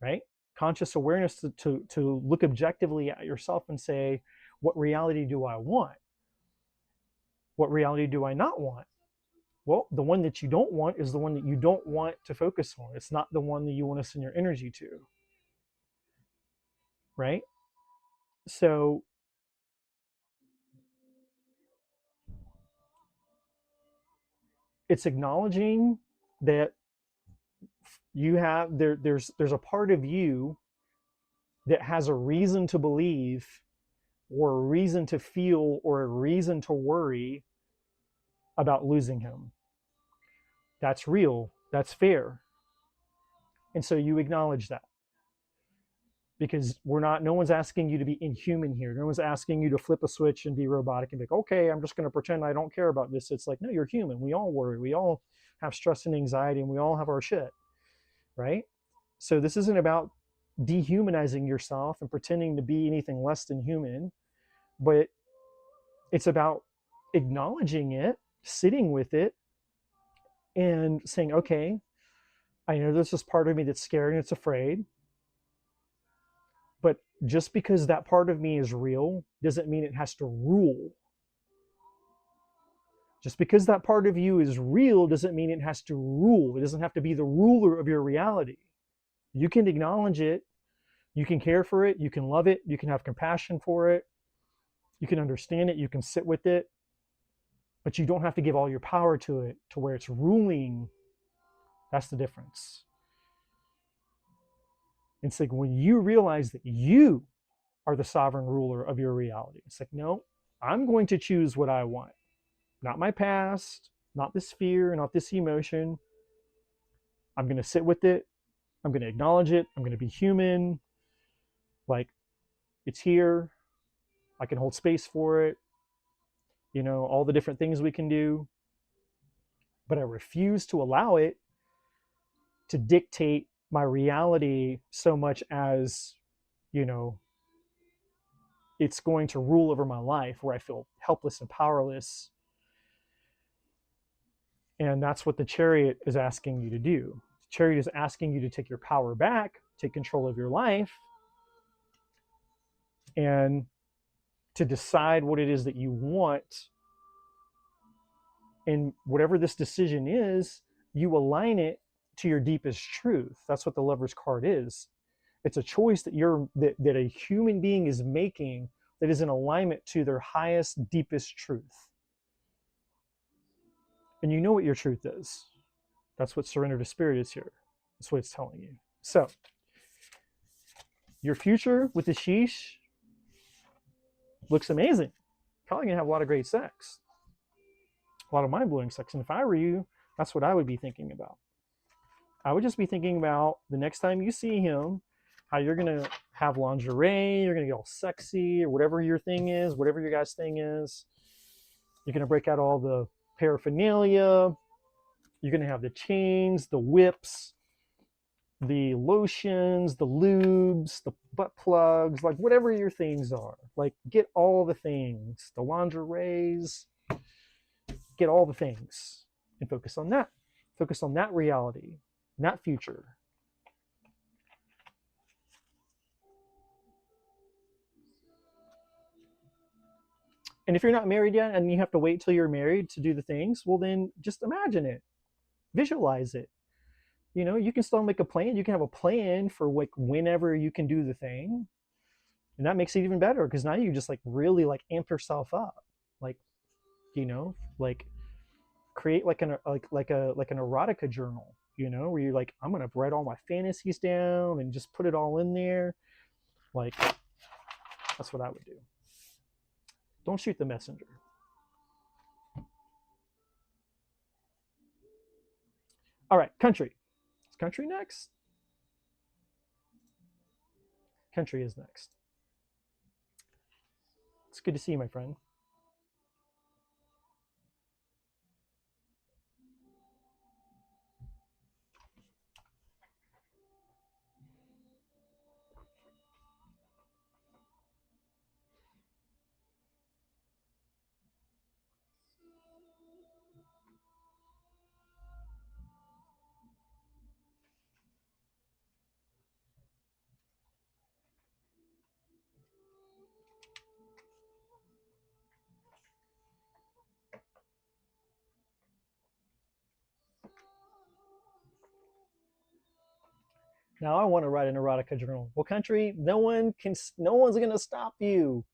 [SPEAKER 1] right? Conscious awareness to look objectively at yourself and say, what reality do I want? What reality do I not want? Well, the one that you don't want is the one that you don't want to focus on. It's not the one that you want to send your energy to, right? So it's acknowledging that there's a part of you that has a reason to believe, or a reason to feel, or a reason to worry about losing him. That's real. That's fair. And so you acknowledge that. because no one's asking you to be inhuman here. No one's asking you to flip a switch and be robotic and be like, okay, I'm just going to pretend I don't care about this. It's like, no, you're human. We all worry. We all have stress and anxiety, and we all have our shit, right? So this isn't about dehumanizing yourself and pretending to be anything less than human, but it's about acknowledging it, sitting with it, and saying, okay, I know there's this part of me that's scared and it's afraid, but just because that part of me is real doesn't mean it has to rule. Just because that part of you is real doesn't mean it has to rule. It doesn't have to be the ruler of your reality. You can acknowledge it. You can care for it. You can love it. You can have compassion for it. You can understand it. You can sit with it. But you don't have to give all your power to it to where it's ruling. That's the difference. It's like when you realize that you are the sovereign ruler of your reality. It's like, no, I'm going to choose what I want. Not my past, not this fear, not this emotion. I'm going to sit with it. I'm going to acknowledge it. I'm going to be human. Like, it's here. I can hold space for it. You know, all the different things we can do. But I refuse to allow it to dictate my reality so much as, you know, it's going to rule over my life where I feel helpless and powerless. And that's what the Chariot is asking you to do. The Chariot is asking you to take your power back, take control of your life, and to decide what it is that you want. And whatever this decision is, you align it to your deepest truth. That's what the Lover's card is. It's a choice that that a human being is making that is in alignment to their highest, deepest truth. And you know what your truth is. That's what surrender to spirit is here. That's what it's telling you. So, your future with the sheesh looks amazing. Probably gonna have a lot of great sex. A lot of mind-blowing sex. And if I were you, that's what I would be thinking about. I would just be thinking about the next time you see him, how you're gonna have lingerie, you're gonna get all sexy, or whatever your thing is, whatever your guys' thing is. You're gonna break out all the paraphernalia. You're gonna have the chains, the whips, the lotions, the lubes, the butt plugs, like whatever your things are. Like, get all the things, the lingeries, get all the things, and focus on that. Focus on that reality, that future. And if you're not married yet and you have to wait till you're married to do the things, well, then just imagine it, visualize it. You know, you can still make a plan. You can have a plan for like whenever you can do the thing, and that makes it even better because now you just like really like amp yourself up, like, you know, like create like an erotica journal, you know, where you're like, I'm gonna write all my fantasies down and just put it all in there. Like, that's what I would do. Don't shoot the messenger. All right, country. Is country next? Country is next. It's good to see you, my friend. Now I want to write an erotica journal. Well, country, no one's gonna stop you.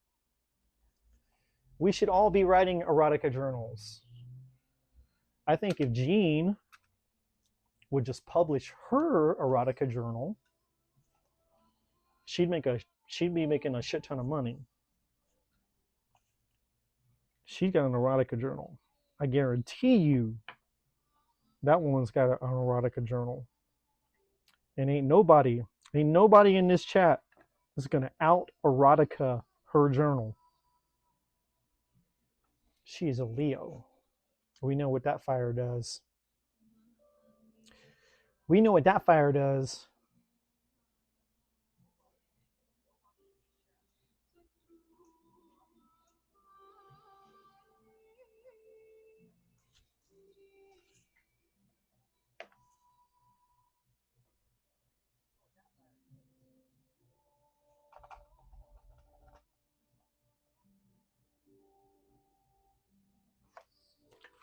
[SPEAKER 1] We should all be writing erotica journals. I think if Jean would just publish her erotica journal, she'd be making a shit ton of money. She's got an erotica journal. I guarantee you that woman's got an erotica journal. And ain't nobody in this chat is going to out erotica her journal. She's a Leo. We know what that fire does. We know what that fire does.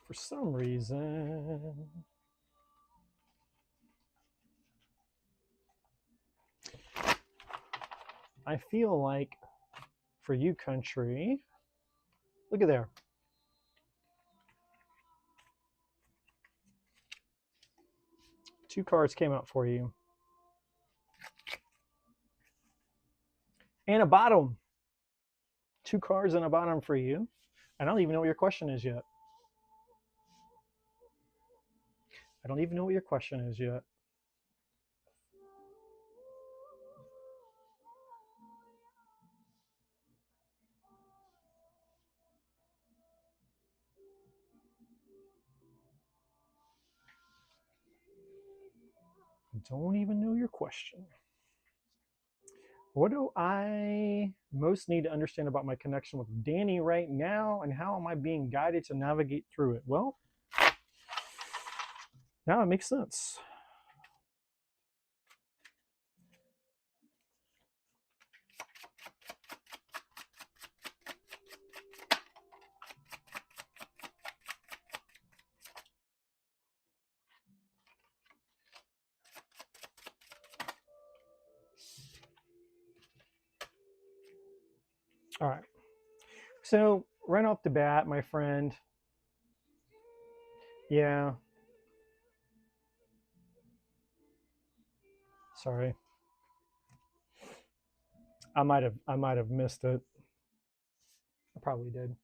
[SPEAKER 1] For some reason, I feel like for you, country, look at there. Two cards came out for you. And a bottom. Two cards and a bottom for you. I don't even know what your question is yet. I don't even know what your question is yet. I don't even know your question. What do I most need to understand about my connection with Danny right now, and how am I being guided to navigate through it? Well, now it makes sense. All right. So right off the bat, my friend, yeah. Sorry. I might have missed it. I probably did.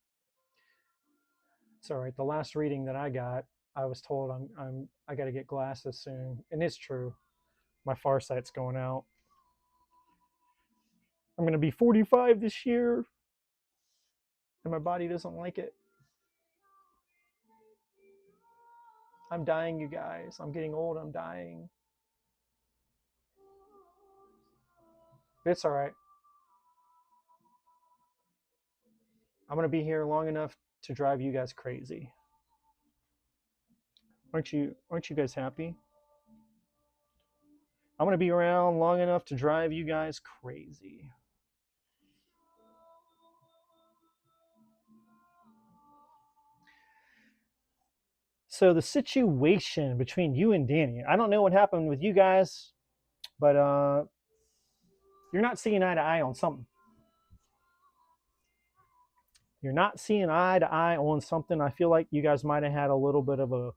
[SPEAKER 1] It's all right. The last reading that I got, I was told I got to get glasses soon, and it's true. My far sight's going out. I'm going to be 45 this year, and my body doesn't like it. I'm dying, you guys. I'm getting old. I'm dying. It's all right. I'm going to be here long enough to drive you guys crazy. Aren't you guys happy? I'm going to be around long enough to drive you guys crazy. So the situation between you and Danny, I don't know what happened with you guys, but you're not seeing eye to eye on something. You're not seeing eye to eye on something. I feel like you guys might have had a little bit of a,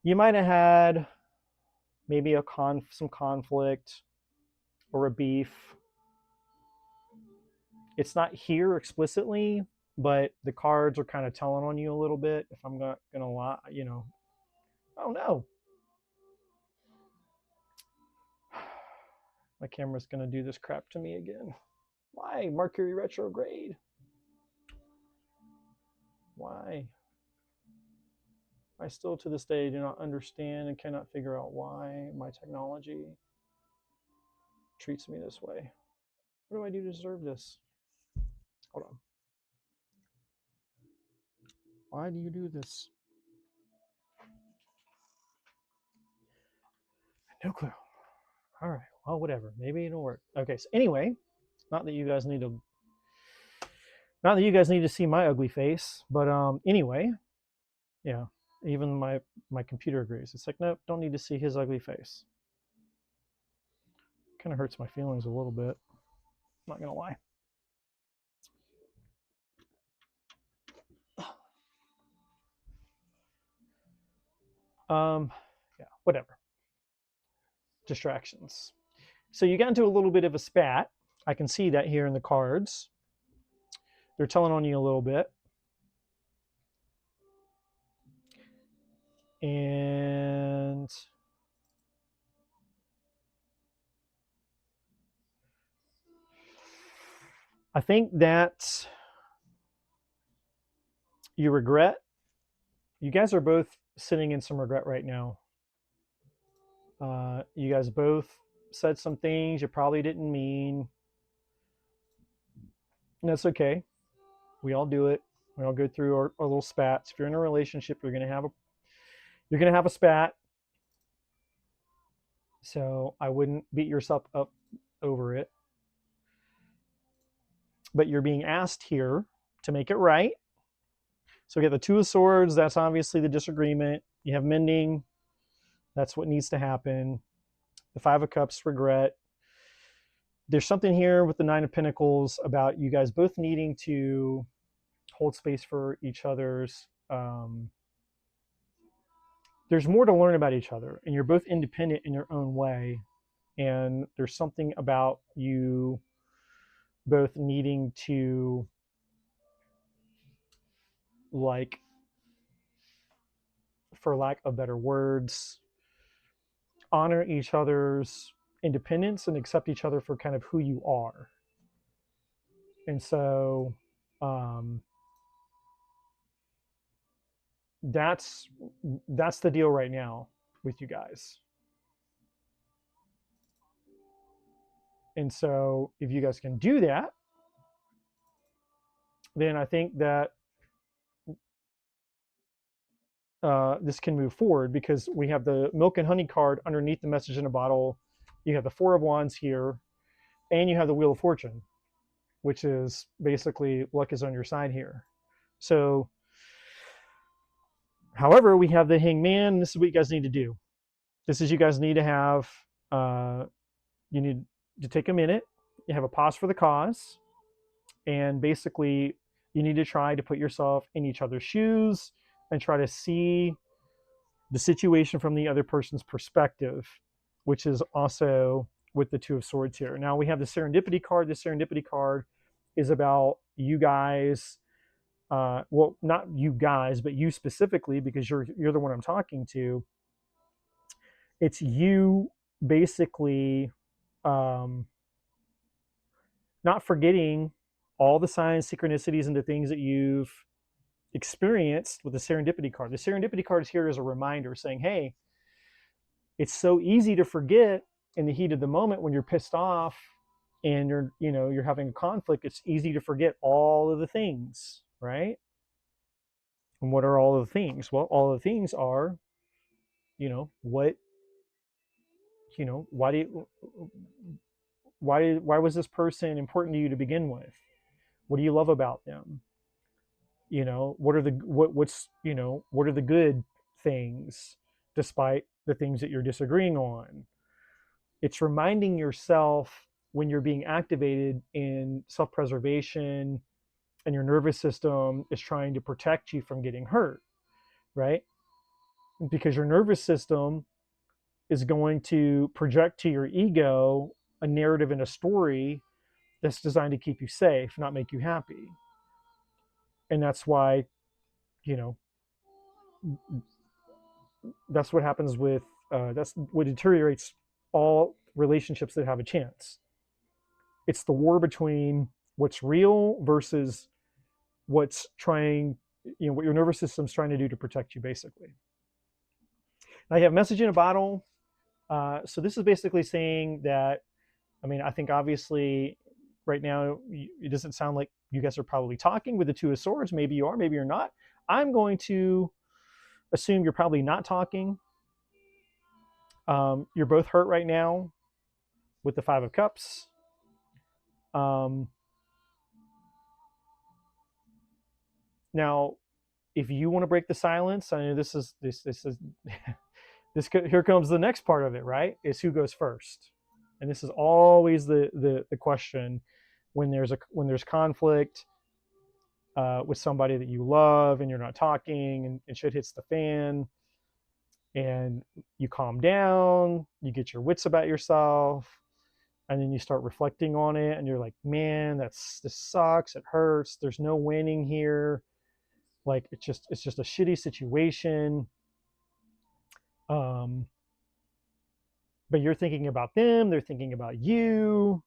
[SPEAKER 1] you might have had maybe some conflict or a beef. It's not here explicitly, but the cards are kind of telling on you a little bit. If I'm not gonna lie, you know, I don't know. My camera's gonna do this crap to me again. Why? Mercury retrograde. Why? I still to this day do not understand and cannot figure out why my technology treats me this way. What do I do to deserve this? Hold on. Why do you do this? No clue. All right. Well, whatever. Maybe it'll work. Okay. So anyway, not that you guys need to see my ugly face, but anyway, yeah. Even my computer agrees. It's like, nope, don't need to see his ugly face. Kind of hurts my feelings a little bit. I'm not gonna lie. Yeah, whatever. Distractions. So you got into a little bit of a spat. I can see that here in the cards. They're telling on you a little bit. And I think that you regret. You guys are both sitting in some regret right now. You guys both said some things you probably didn't mean. And that's okay. We all do it. We all go through our little spats. If you're in a relationship, you're gonna have a spat. So I wouldn't beat yourself up over it. But you're being asked here to make it right. So we get the Two of Swords. That's obviously the disagreement. You have mending. That's what needs to happen. The Five of Cups, regret. There's something here with the Nine of Pentacles about you guys both needing to hold space for each other's. There's more to learn about each other, and you're both independent in your own way. And there's something about you both needing to, like, for lack of better words, honor each other's independence and accept each other for kind of who you are. And so that's the deal right now with you guys. And so if you guys can do that, then I think that this can move forward, because we have the Milk and Honey card underneath the Message in a Bottle. You have the Four of Wands here, and you have the Wheel of Fortune, which is basically luck is on your side here. So, however, we have the Hangman. This is what you guys need to do. This is, you guys need to have, you need to take a minute. You have a pause for the cause. And basically, you need to try to put yourself in each other's shoes and try to see the situation from the other person's perspective, which is also with the Two of Swords here. Now we have the Serendipity card. The Serendipity card is about you guys, well, not you guys, but you specifically, because you're the one I'm talking to. It's you basically not forgetting all the signs, synchronicities, and the things that you've experienced with the Serendipity card. The Serendipity card is here as a reminder saying, hey, it's so easy to forget in the heat of the moment when you're pissed off and you're having a conflict. It's easy to forget all of the things, right? And what are all of the things? Well, all of the things are, why was this person important to you to begin with? What do you love about them? What are the good things despite the things that you're disagreeing on? It's reminding yourself when you're being activated in self-preservation and your nervous system is trying to protect you from getting hurt, right? Because your nervous system is going to project to your ego a narrative and a story that's designed to keep you safe, not make you happy. And that's why, that's what happens with, that's what deteriorates all relationships that have a chance. It's the war between what's real versus what's trying, what your nervous system's trying to do to protect you, basically. Now you have Message in a Bottle. So this is basically saying that, I think obviously right now it doesn't sound like you guys are probably talking with the Two of Swords. Maybe you are, maybe you're not. I'm going to assume you're probably not talking. You're both hurt right now with the Five of Cups. Now, if you want to break the silence, I know this is here comes the next part of it, right? Is who goes first. And this is always the question when there's conflict with somebody that you love and you're not talking, and shit hits the fan, and you calm down, you get your wits about yourself, and then you start reflecting on it, and you're like, man, this sucks, it hurts, there's no winning here, like it's just a shitty situation. But you're thinking about them, they're thinking about you,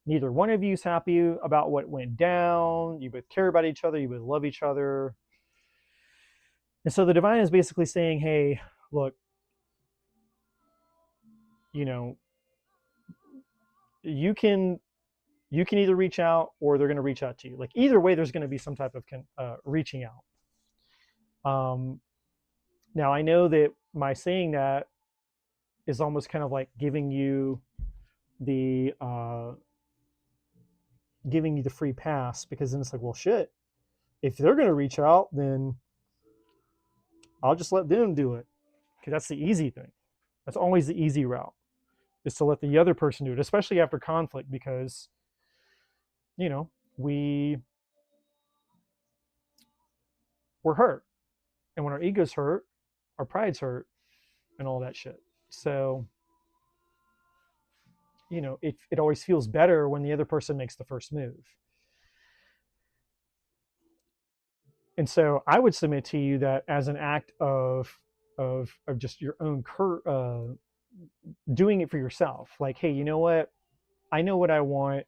[SPEAKER 1] Neither one of you is happy about what went down. You both care about each other. You both love each other. And so the divine is basically saying, hey, look, you know, you can either reach out or they're going to reach out to you. Like either way, there's going to be some type of reaching out. Now I know that my saying that is almost kind of like giving you the free pass, because then it's like, well, shit. If they're going to reach out, then I'll just let them do it, because that's the easy thing. That's always the easy route, is to let the other person do it, especially after conflict, because we're hurt, and when our ego's hurt, our pride's hurt, and all that shit. So it always feels better when the other person makes the first move. And so I would submit to you that as an act of just your own doing it for yourself, like, hey, you know what, I know what I want.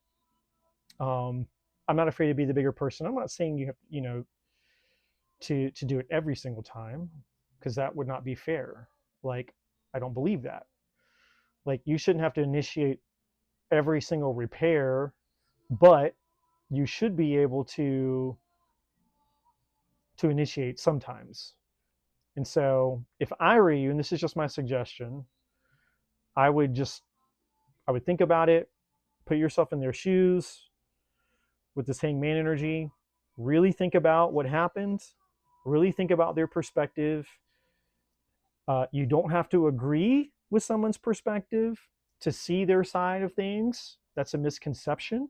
[SPEAKER 1] I'm not afraid to be the bigger person. I'm not saying you have to do it every single time, because that would not be fair. Like, I don't believe that. Like, you shouldn't have to initiate every single repair, but you should be able to initiate sometimes. And so if I were you, and this is just my suggestion, I would think about it, put yourself in their shoes with this hangman energy, really think about what happened, really think about their perspective. You don't have to agree with someone's perspective to see their side of things. That's a misconception.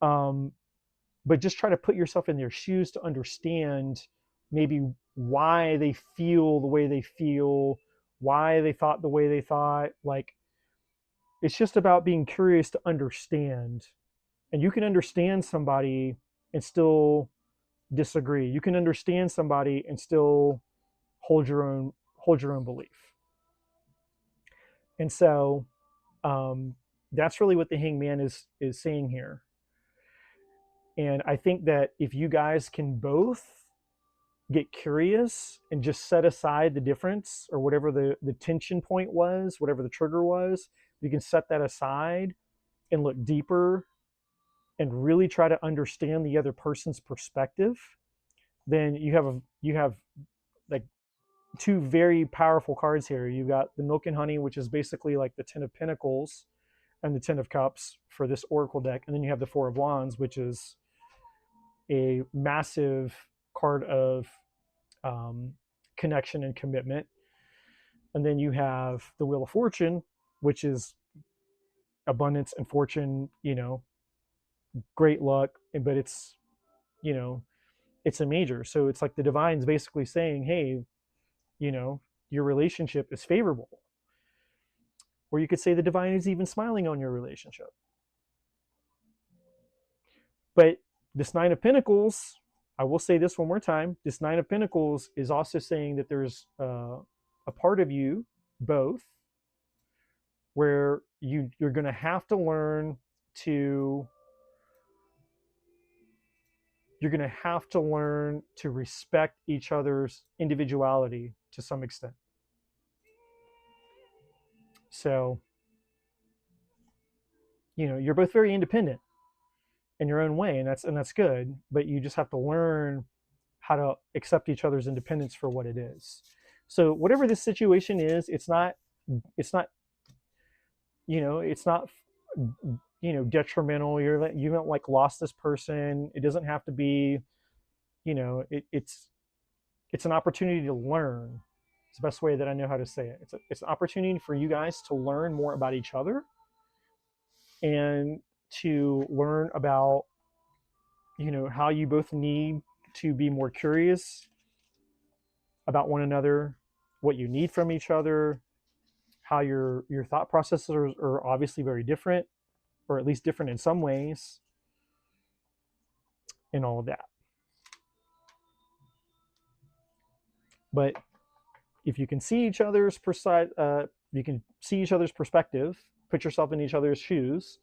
[SPEAKER 1] But just try to put yourself in their shoes to understand maybe why they feel the way they feel, why they thought the way they thought. Like, it's just about being curious to understand. And you can understand somebody and still disagree. You can understand somebody and still hold your own belief. And so that's really what the hangman is saying here. And I think that if you guys can both get curious and just set aside the difference, or whatever the tension point was, whatever the trigger was, you can set that aside and look deeper and really try to understand the other person's perspective, then you have like two very powerful cards here. You've got the Milk and Honey, which is basically like the Ten of Pentacles and the Ten of Cups for this Oracle deck. And then you have the Four of Wands, which is a massive card of connection and commitment. And then you have the Wheel of Fortune, which is abundance and fortune, great luck, but it's a major. So it's like the divine's basically saying, hey, your relationship is favorable. Or you could say the divine is even smiling on your relationship. But this Nine of Pentacles, I will say this one more time, this Nine of Pentacles is also saying that there's a part of you both where you're going to have to learn to respect each other's individuality to some extent. So, you're both very independent in your own way, and that's good, but you just have to learn how to accept each other's independence for what it is. So whatever this situation is, it's not detrimental. You haven't like lost this person. It doesn't have to be, it's an opportunity to learn. It's the best way that I know how to say it. It's an opportunity for you guys to learn more about each other, and to learn about, how you both need to be more curious about one another, what you need from each other, how your thought processes are obviously very different, or at least different in some ways, and all of that. But if you can see each other's perspective, put yourself in each other's shoes,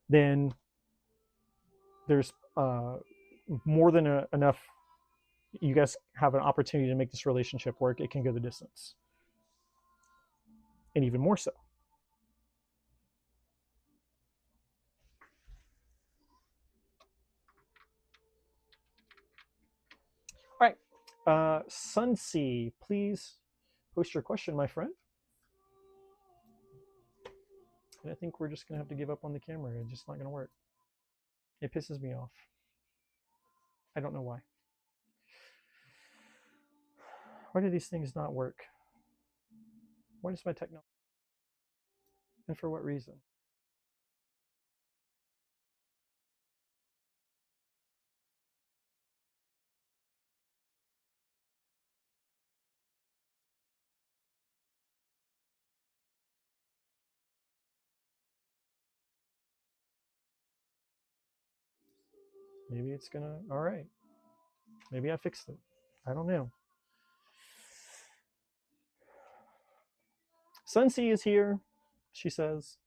[SPEAKER 1] then there's more than enough. You guys have an opportunity to make this relationship work. It can go the distance, and even more so. All right, Sunsea, please post your question, my friend. And I think we're just gonna have to give up on the camera. It's just not gonna work. It pisses me off. I don't know why. Why do these things not work? Why does my technology? And for what reason? Maybe it's gonna. All right. Maybe I fixed it. I don't know. Sunsea is here, she says.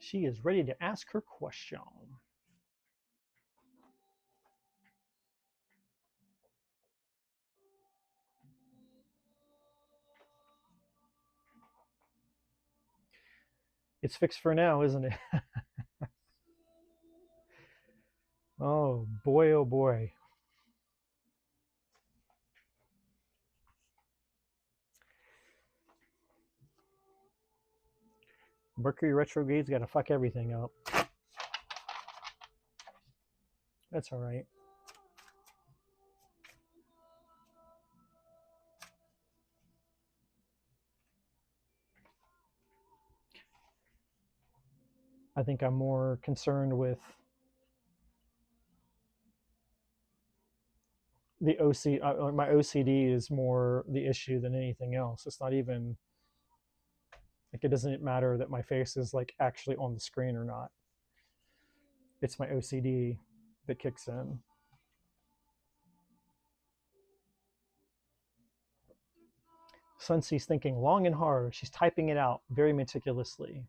[SPEAKER 1] She is ready to ask her question. It's fixed for now, isn't it? Oh boy, oh boy. Mercury retrograde's got to fuck everything up. That's all right. I think I'm more concerned with the OC. My OCD is more the issue than anything else. It's not even like it doesn't matter that my face is like actually on the screen or not. It's my OCD that kicks in. Sunsea's thinking long and hard. She's typing it out very meticulously.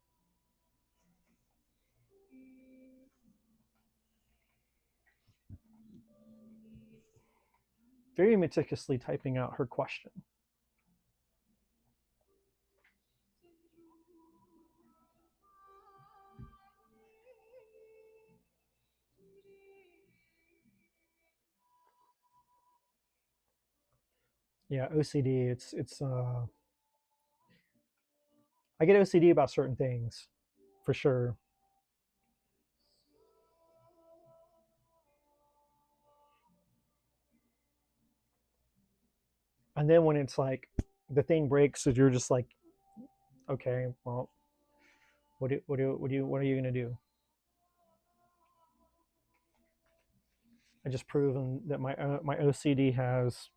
[SPEAKER 1] Very meticulously typing out her question. Yeah, OCD. It's. I get OCD about certain things, for sure. And then when it's like the thing breaks, so you're just like, okay, well, what are you gonna do? I just proven that my OCD has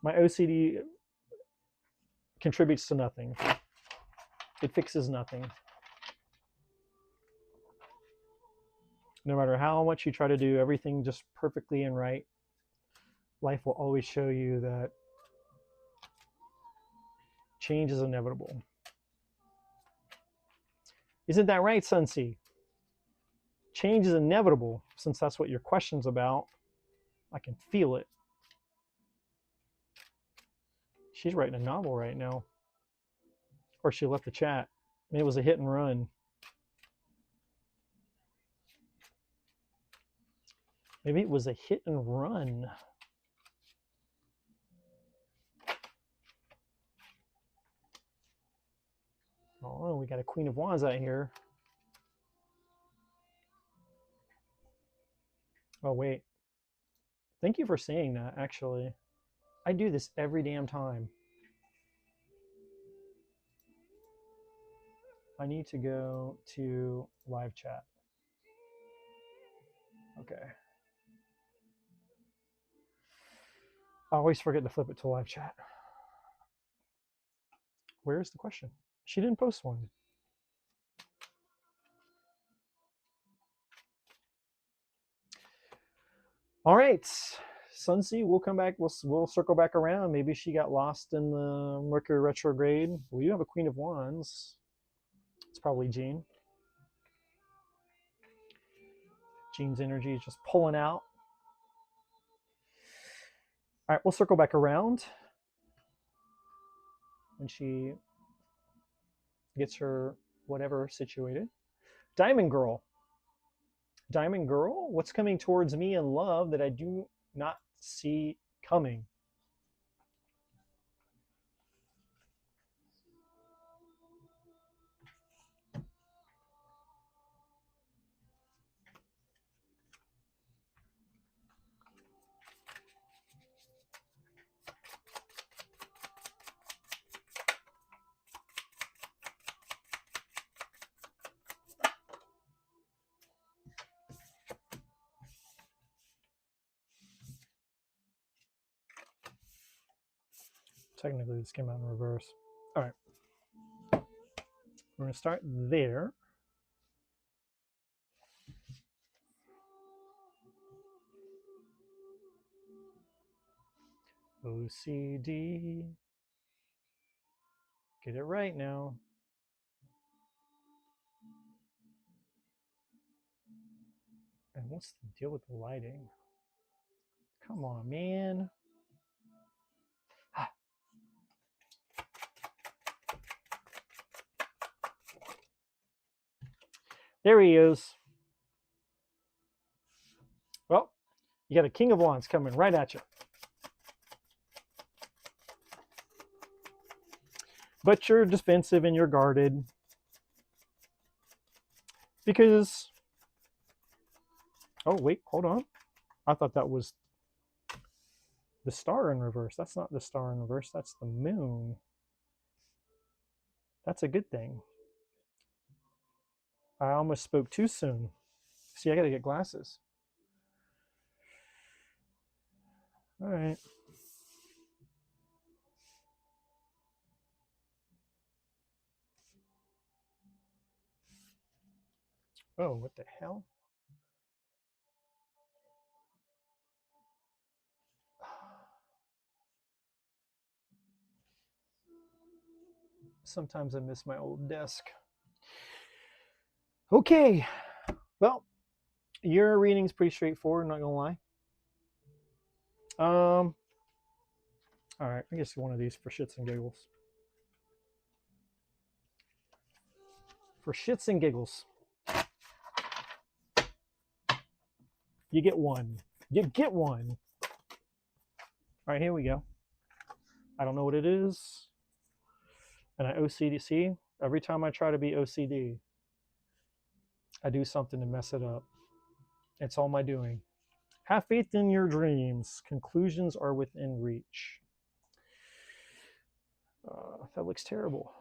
[SPEAKER 1] my OCD contributes to nothing. It fixes nothing. No matter how much you try to do everything just perfectly and right, life will always show you that change is inevitable. Isn't that right, Sunsea? Change is inevitable, since that's what your question's about. I can feel it. She's writing a novel right now. Or she left the chat. It was a hit and run. Maybe it was a hit and run. Oh, we got a Queen of Wands out here. Oh, wait. Thank you for saying that, actually. I do this every damn time. I need to go to live chat. Okay. I always forget to flip it to live chat. Where's the question? She didn't post one. All right, Sunsea, we'll come back. We'll circle back around. Maybe she got lost in the Mercury retrograde. Well, you have a Queen of Wands. It's probably Jean. Jean's energy is just pulling out. All right, we'll circle back around when she gets her whatever situated. Diamond Girl. Diamond Girl, what's coming towards me in love that I do not see coming? Technically, this came out in reverse. All right. We're going to start there. OCD. Get it right now. And what's the deal with the lighting? Come on, man. There he is. Well, you got a King of Wands coming right at you. But you're defensive and you're guarded. Because, oh wait, hold on. I thought that was the star in reverse. That's not the star in reverse. That's the moon. That's a good thing. I almost spoke too soon. See, I got to get glasses. All right. Oh, what the hell? Sometimes I miss my old desk. Okay. Well, your reading's pretty straightforward, not gonna lie. All right, I guess one of these for shits and giggles. For shits and giggles. You get one. You get one. All right, here we go. I don't know what it is. And I OCD. Every time I try to be OCD, I do something to mess it up. It's all my doing. Have faith in your dreams. Conclusions are within reach. That looks terrible.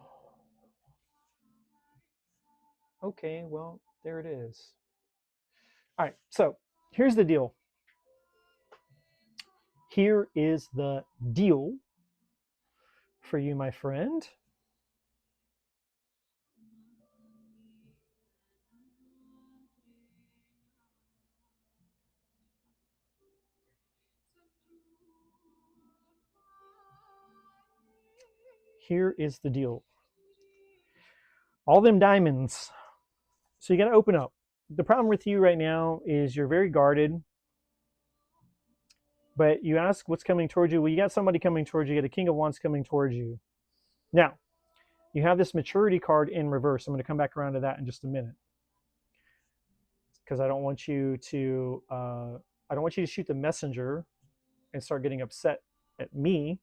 [SPEAKER 1] Okay, well, there it is. All right, so here's the deal. Here is the deal for you, my friend. Here is the deal. All them diamonds. So you got to open up. The problem with you right now is you're very guarded. But you ask what's coming towards you. Well, you got somebody coming towards you. You got a King of Wands coming towards you. Now, you have this maturity card in reverse. I'm going to come back around to that in just a minute. Because I don't want you to shoot the messenger and start getting upset at me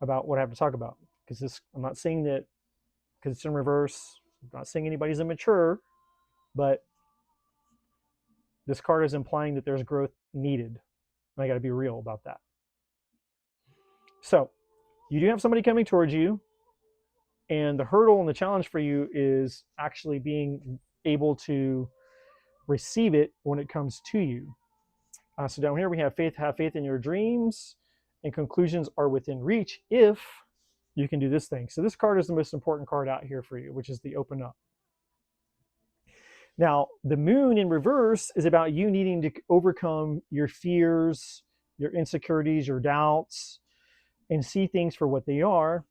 [SPEAKER 1] about what I have to talk about. Because I'm not saying that because it's in reverse. I'm not saying anybody's immature, but this card is implying that there's growth needed. And I got to be real about that. So you do have somebody coming towards you, and the hurdle and the challenge for you is actually being able to receive it when it comes to you. So down here we have faith in your dreams, and conclusions are within reach if you can do this thing. So this card is the most important card out here for you, which is the open up. Now, the moon in reverse is about you needing to overcome your fears, your insecurities, your doubts, and see things for what they are.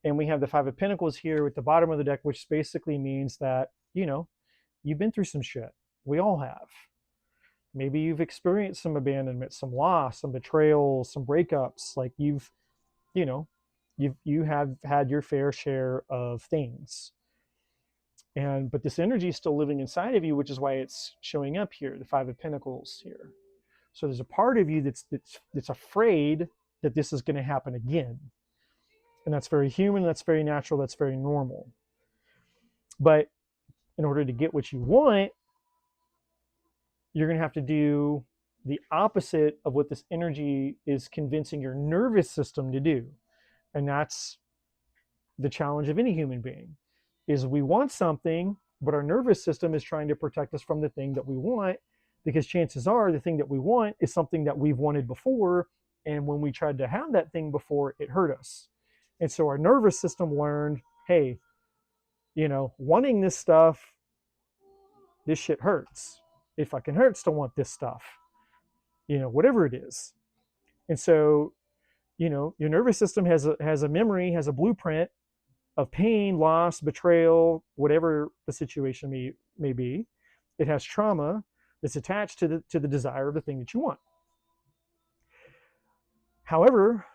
[SPEAKER 1] And we have the Five of Pentacles here at the bottom of the deck, which basically means that, you know, you've been through some shit. We all have. Maybe you've experienced some abandonment, some loss, some betrayal, some breakups. Like you have had your fair share of things. But this energy is still living inside of you, which is why it's showing up here, the Five of Pentacles here. So there's a part of you that's afraid that this is going to happen again. And that's very human, that's very natural, that's very normal. But in order to get what you want, you're going to have to do the opposite of what this energy is convincing your nervous system to do. And that's the challenge of any human being, is we want something, but our nervous system is trying to protect us from the thing that we want, because chances are the thing that we want is something that we've wanted before. And when we tried to have that thing before, it hurt us. And so our nervous system learned, hey, wanting this stuff, this shit hurts. It fucking hurts to want this stuff, whatever it is. And so, your nervous system has a memory, has a blueprint of pain, loss, betrayal, whatever the situation may be. It has trauma that's attached to the desire of the thing that you want. However,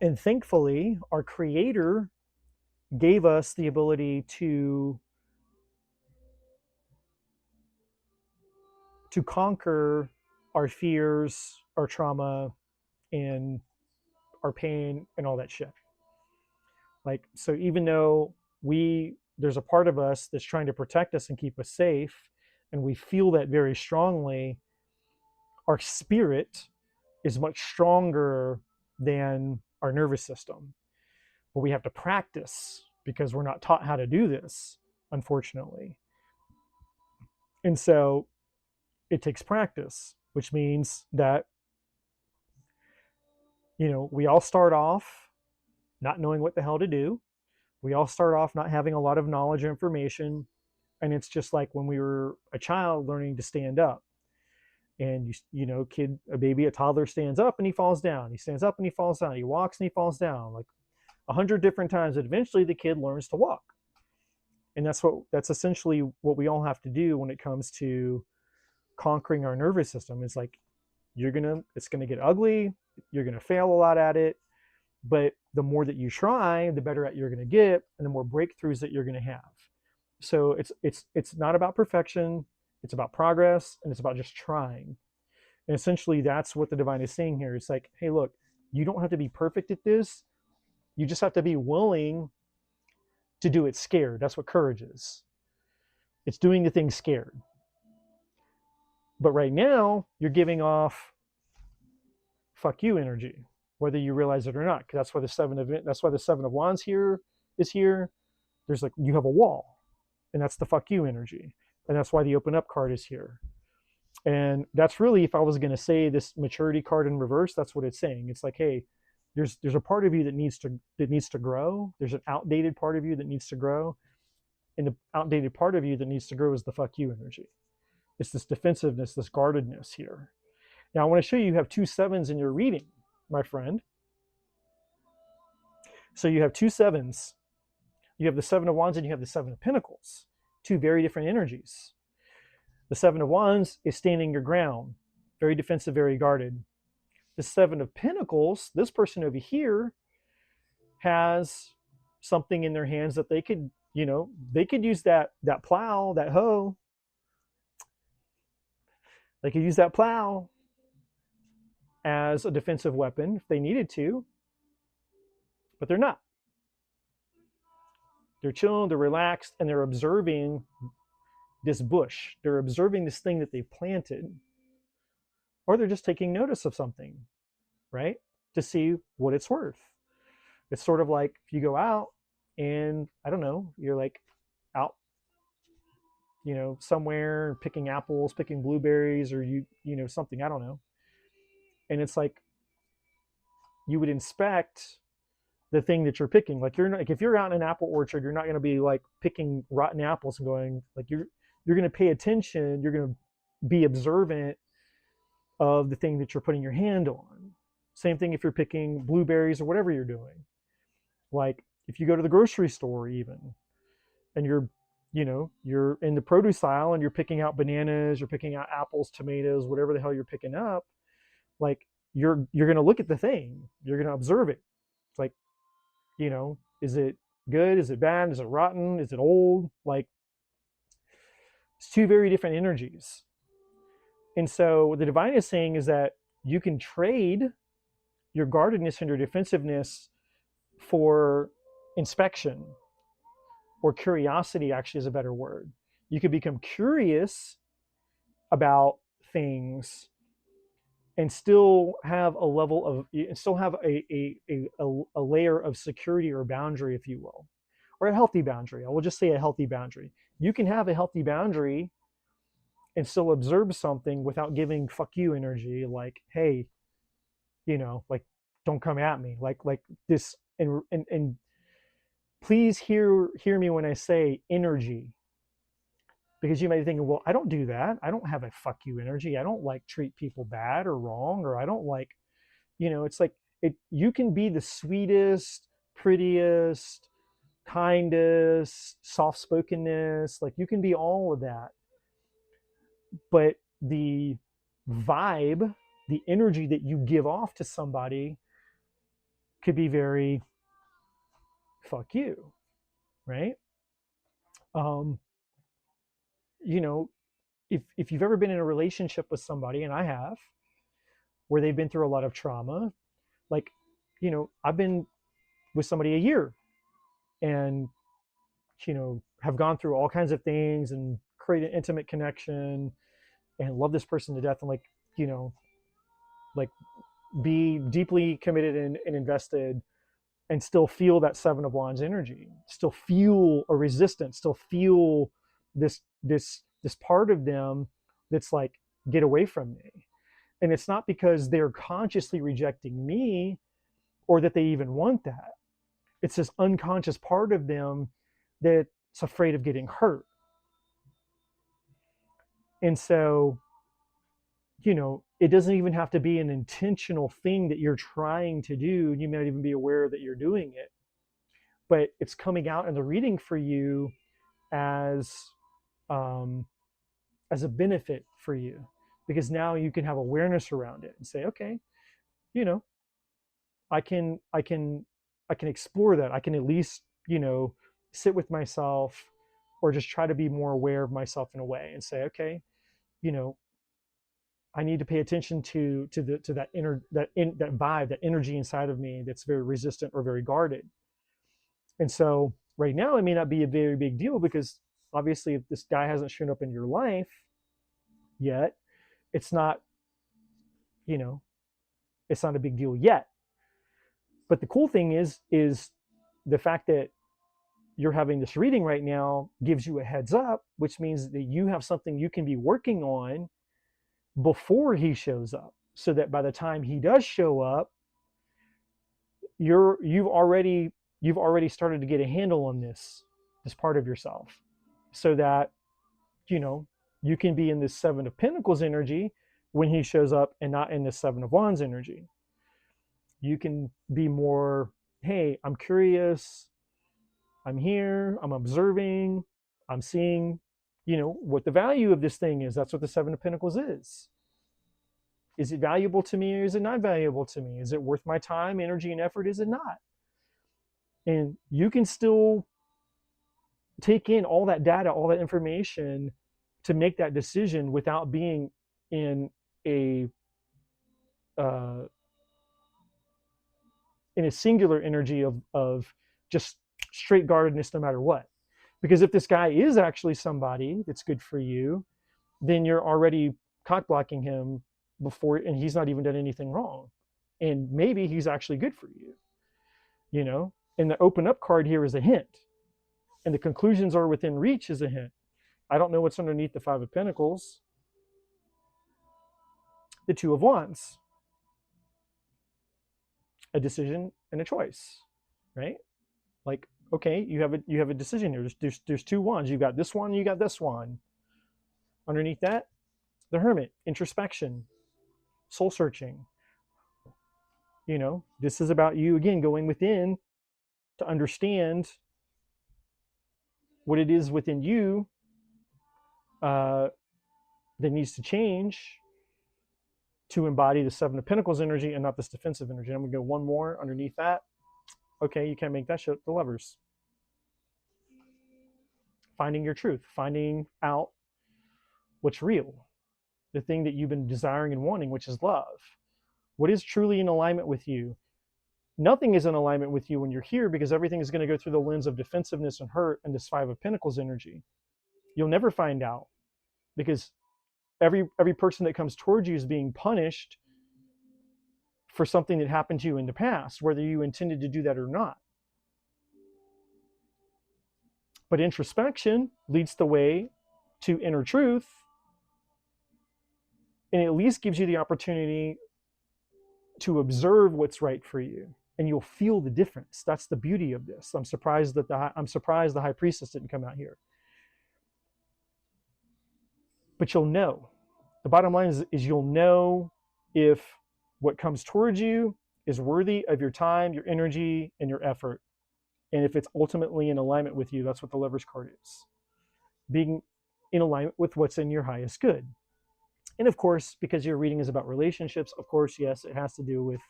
[SPEAKER 1] and thankfully, our Creator gave us the ability to conquer our fears, our trauma, and our pain, and all that shit. Like, so even though there's a part of us that's trying to protect us and keep us safe, and we feel that very strongly, our spirit is much stronger than our nervous system. But we have to practice, because we're not taught how to do this, unfortunately. And so it takes practice, which means that, we all start off not knowing what the hell to do. We all start off not having a lot of knowledge or information. And it's just like when we were a child learning to stand up. And a baby, a toddler stands up and he falls down. He stands up and he falls down. He walks and he falls down, like 100 different times. And eventually the kid learns to walk. And that's essentially what we all have to do when it comes to conquering our nervous system. It's like, it's gonna get ugly. You're gonna fail a lot at it. But the more that you try, the better at you're gonna get, and the more breakthroughs that you're gonna have. So it's not about perfection. It's about progress, and it's about just trying. And essentially, that's what the divine is saying here. It's like, hey, look, you don't have to be perfect at this. You just have to be willing to do it scared. That's what courage is. It's doing the thing scared. But right now, you're giving off fuck you energy, whether you realize it or not. Because that's why the Seven of Wands is here. There's like, you have a wall, and that's the fuck you energy. And that's why the open up card is here. And that's really, if I was going to say this maturity card in reverse, that's what it's saying. It's like, hey, there's a part of you that needs to grow. There's an outdated part of you that needs to grow. And the outdated part of you that needs to grow is the fuck you energy. It's this defensiveness, this guardedness here. Now, I want to show you have 2 sevens in your reading, my friend. So you have 2 sevens. You have the Seven of Wands and you have the Seven of Pentacles. 2 very different energies. The Seven of Wands is standing your ground, very defensive, very guarded. The Seven of Pentacles, this person over here, has something in their hands that they could use that plow, that hoe. They could use that plow as a defensive weapon if they needed to, but they're not. They're chilling, they're relaxed, and they're observing this bush. They're observing this thing that they've planted. Or they're just taking notice of something, right? To see what it's worth. It's sort of like if you go out and, I don't know, you're like out, somewhere picking apples, picking blueberries, or something, I don't know. And it's like, you would inspect the thing that you're picking. Like you're not, like if you're out in an apple orchard, you're not going to be like picking rotten apples and going like you're going to pay attention. You're going to be observant of the thing that you're putting your hand on. Same thing if you're picking blueberries or whatever you're doing. Like if you go to the grocery store even, and you're in the produce aisle and you're picking out bananas, you're picking out apples, tomatoes, whatever the hell you're picking up, like you're going to look at the thing, you're going to observe it. It's like, is it good? Is it bad? Is it rotten? Is it old? Like it's two very different energies. And so what the divine is saying is that you can trade your guardedness and your defensiveness for inspection, or curiosity actually is a better word. You could become curious about things and still have a level of, still have a layer of security or boundary, if you will, or a healthy boundary. I will just say a healthy boundary. You can have a healthy boundary and still observe something without giving fuck you energy, like, hey, like, don't come at me, like this. And please hear me when I say energy, because you may be thinking, well, I don't do that. I don't have a fuck you energy. I don't like treat people bad or wrong, or I don't like, it's like you can be the sweetest, prettiest, kindest, soft-spokenness, like you can be all of that. But the vibe, the energy that you give off to somebody could be very fuck you, right? If you've ever been in a relationship with somebody, and I have, where they've been through a lot of trauma, like, I've been with somebody a year and, have gone through all kinds of things and create an intimate connection and love this person to death, and like be deeply committed and invested, and still feel that Seven of Wands energy, still feel a resistance, still feel this part of them that's like, get away from me. And it's not because they're consciously rejecting me or that they even want that. It's this unconscious part of them that's afraid of getting hurt. And so, it doesn't even have to be an intentional thing that you're trying to do. You might even be aware that you're doing it, but it's coming out in the reading for you as a benefit for you, because now you can have awareness around it and say, okay, I can explore that. I can at least, sit with myself, or just try to be more aware of myself in a way and say, okay, I need to pay attention to that that vibe, that energy inside of me that's very resistant or very guarded. And so right now it may not be a very big deal, because obviously if this guy hasn't shown up in your life yet, it's not, it's not a big deal yet. But the cool thing is the fact that you're having this reading right now gives you a heads up, which means that you have something you can be working on before he shows up, so that by the time he does show up, you've already started to get a handle on this part of yourself, so that you can be in this Seven of Pentacles energy when he shows up, and not in the Seven of Wands energy. You can be more, hey, I'm curious, I'm here, I'm observing, I'm seeing, what the value of this thing is. That's what the Seven of Pentacles is. Is it valuable to me, or is it not valuable to me? Is it worth my time, energy, and effort? Is it not? And you can still take in all that data, all that information, to make that decision without being in a singular energy of just straight guardedness no matter what. Because if this guy is actually somebody that's good for you, then you're already cock blocking him before, and he's not even done anything wrong. And maybe he's actually good for you, And the open up card here is a hint. And the conclusions are within reach is a hint. I don't know what's underneath the Five of Pentacles. The Two of Wands. A decision and a choice. right? Like, okay, you have a decision here. There's two ones. You've got this one, you got this one. Underneath that, the hermit, introspection, soul searching. You know, this is about you again going within to understand what it is within you that needs to change to embody the Seven of Pentacles energy and not this defensive energy. I'm gonna go one more underneath that. Okay, you can't make that shit. The Lovers. Finding your truth, finding out what's real, the thing that you've been desiring and wanting, which is love. What is truly in alignment with you? Nothing is in alignment with you when you're here because everything is going to go through the lens of defensiveness and hurt and this Five of Pentacles energy. You'll never find out because every person that comes towards you is being punished for something that happened to you in the past, whether you intended to do that or not. But introspection leads the way to inner truth, and it at least gives you the opportunity to observe what's right for you, and you'll feel the difference. That's the beauty of this. I'm surprised the High Priestess didn't come out here, but you'll know. The bottom line is you'll know if what comes towards you is worthy of your time, your energy, and your effort, and if it's ultimately in alignment with you. That's what the Lovers card is, being in alignment with what's in your highest good. And of course, because your reading is about relationships, of course, yes, it has to do with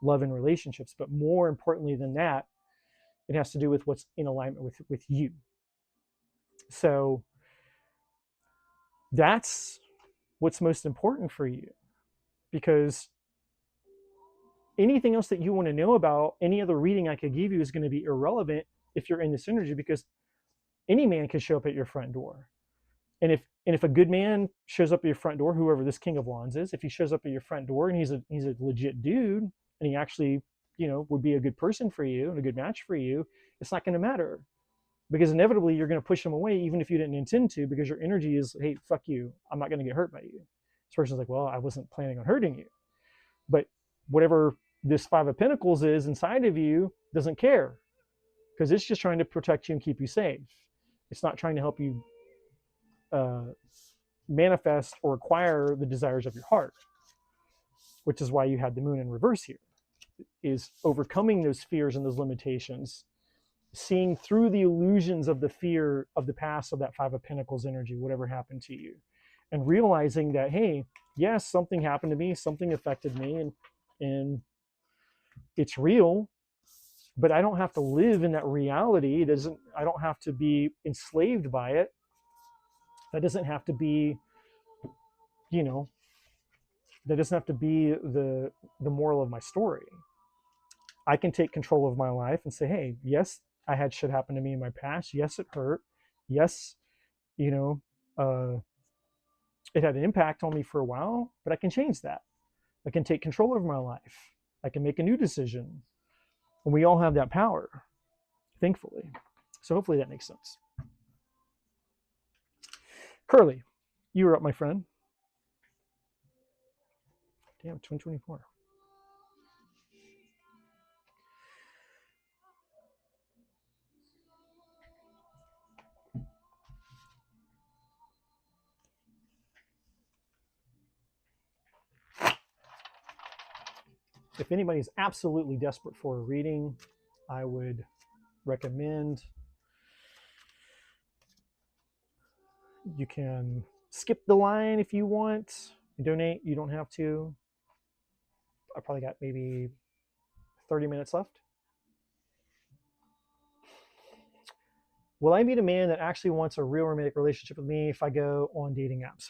[SPEAKER 1] love and relationships. But more importantly than that, it has to do with what's in alignment with you. So that's what's most important for you. Because anything else that you want to know about, any other reading I could give you is going to be irrelevant if you're in this energy, because any man can show up at your front door. And if a good man shows up at your front door, whoever this King of Wands is, if he shows up at your front door and he's a legit dude and he actually, you know, would be a good person for you and a good match for you, it's not going to matter, because inevitably you're going to push him away even if you didn't intend to, because your energy is, hey, fuck you, I'm not going to get hurt by you. This person's like, well, I wasn't planning on hurting you. But whatever this Five of Pentacles is inside of you doesn't care, because it's just trying to protect you and keep you safe. It's not trying to help you manifest or acquire the desires of your heart, which is why you had the Moon in reverse here, is overcoming those fears and those limitations, seeing through the illusions of the fear of the past, of that Five of Pentacles energy, whatever happened to you, and realizing that, hey, yes, something happened to me, something affected me, and it's real, but I don't have to live in that reality. I don't have to be enslaved by it. That doesn't have to be, you know, that doesn't have to be the moral of my story. I can take control of my life and say, hey, yes, I had shit happen to me in my past. Yes, it hurt. Yes, you know, it had an impact on me for a while, but I can change that. I can take control of my life. I can make a new decision. And we all have that power, thankfully. So hopefully that makes sense. Curly, you were up, my friend. Damn, 2024. If anybody's absolutely desperate for a reading, I would recommend you can skip the line if you want. Donate, you don't have to. I probably got maybe 30 minutes left. Will I meet a man that actually wants a real romantic relationship with me if I go on dating apps?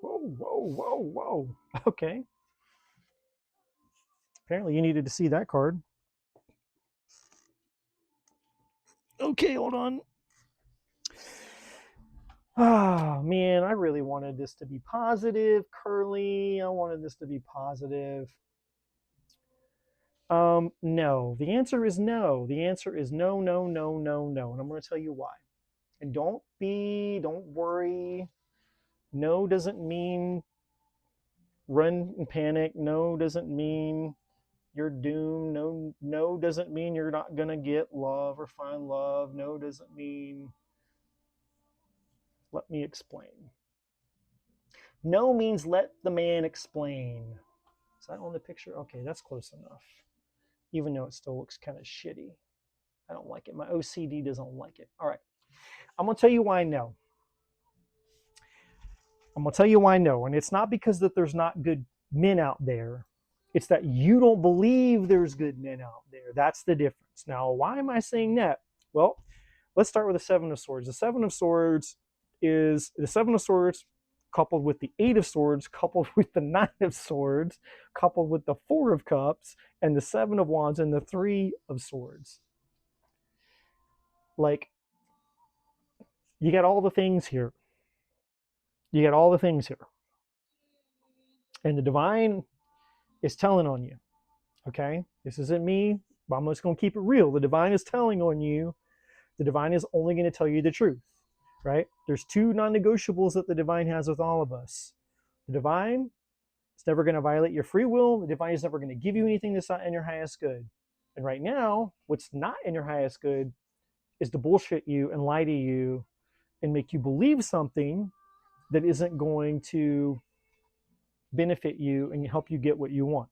[SPEAKER 1] Whoa, whoa, whoa, whoa. Okay. Apparently you needed to see that card. Okay, hold on. Oh man, I really wanted this to be positive, Curly. I wanted this to be positive. No. The answer is no. The answer is no, no, no, no, no. And I'm going to tell you why. And don't worry. No doesn't mean run and panic. No doesn't mean you're doomed. No, no doesn't mean you're not going to get love or find love. No doesn't mean, let me explain. No means let the man explain. Is that on the picture? Okay, that's close enough. Even though it still looks kind of shitty. I don't like it. My OCD doesn't like it. All right. I'm going to tell you why no. I'm going to tell you why no. And it's not because that there's not good men out there. It's that you don't believe there's good men out there. That's the difference. Now, why am I saying that? Well, let's start with the Seven of Swords. The Seven of Swords is the Seven of Swords coupled with the Eight of Swords, coupled with the Nine of Swords, coupled with the Four of Cups, and the Seven of Wands, and the Three of Swords. Like, you got all the things here. You got all the things here. And the divine is telling on you. Okay? This isn't me, but I'm just going to keep it real. The divine is telling on you. The divine is only going to tell you the truth. Right? There's two non-negotiables that the divine has with all of us. The divine is never going to violate your free will. The divine is never going to give you anything that's not in your highest good. And right now, what's not in your highest good is to bullshit you and lie to you and make you believe something that isn't going to benefit you and help you get what you want.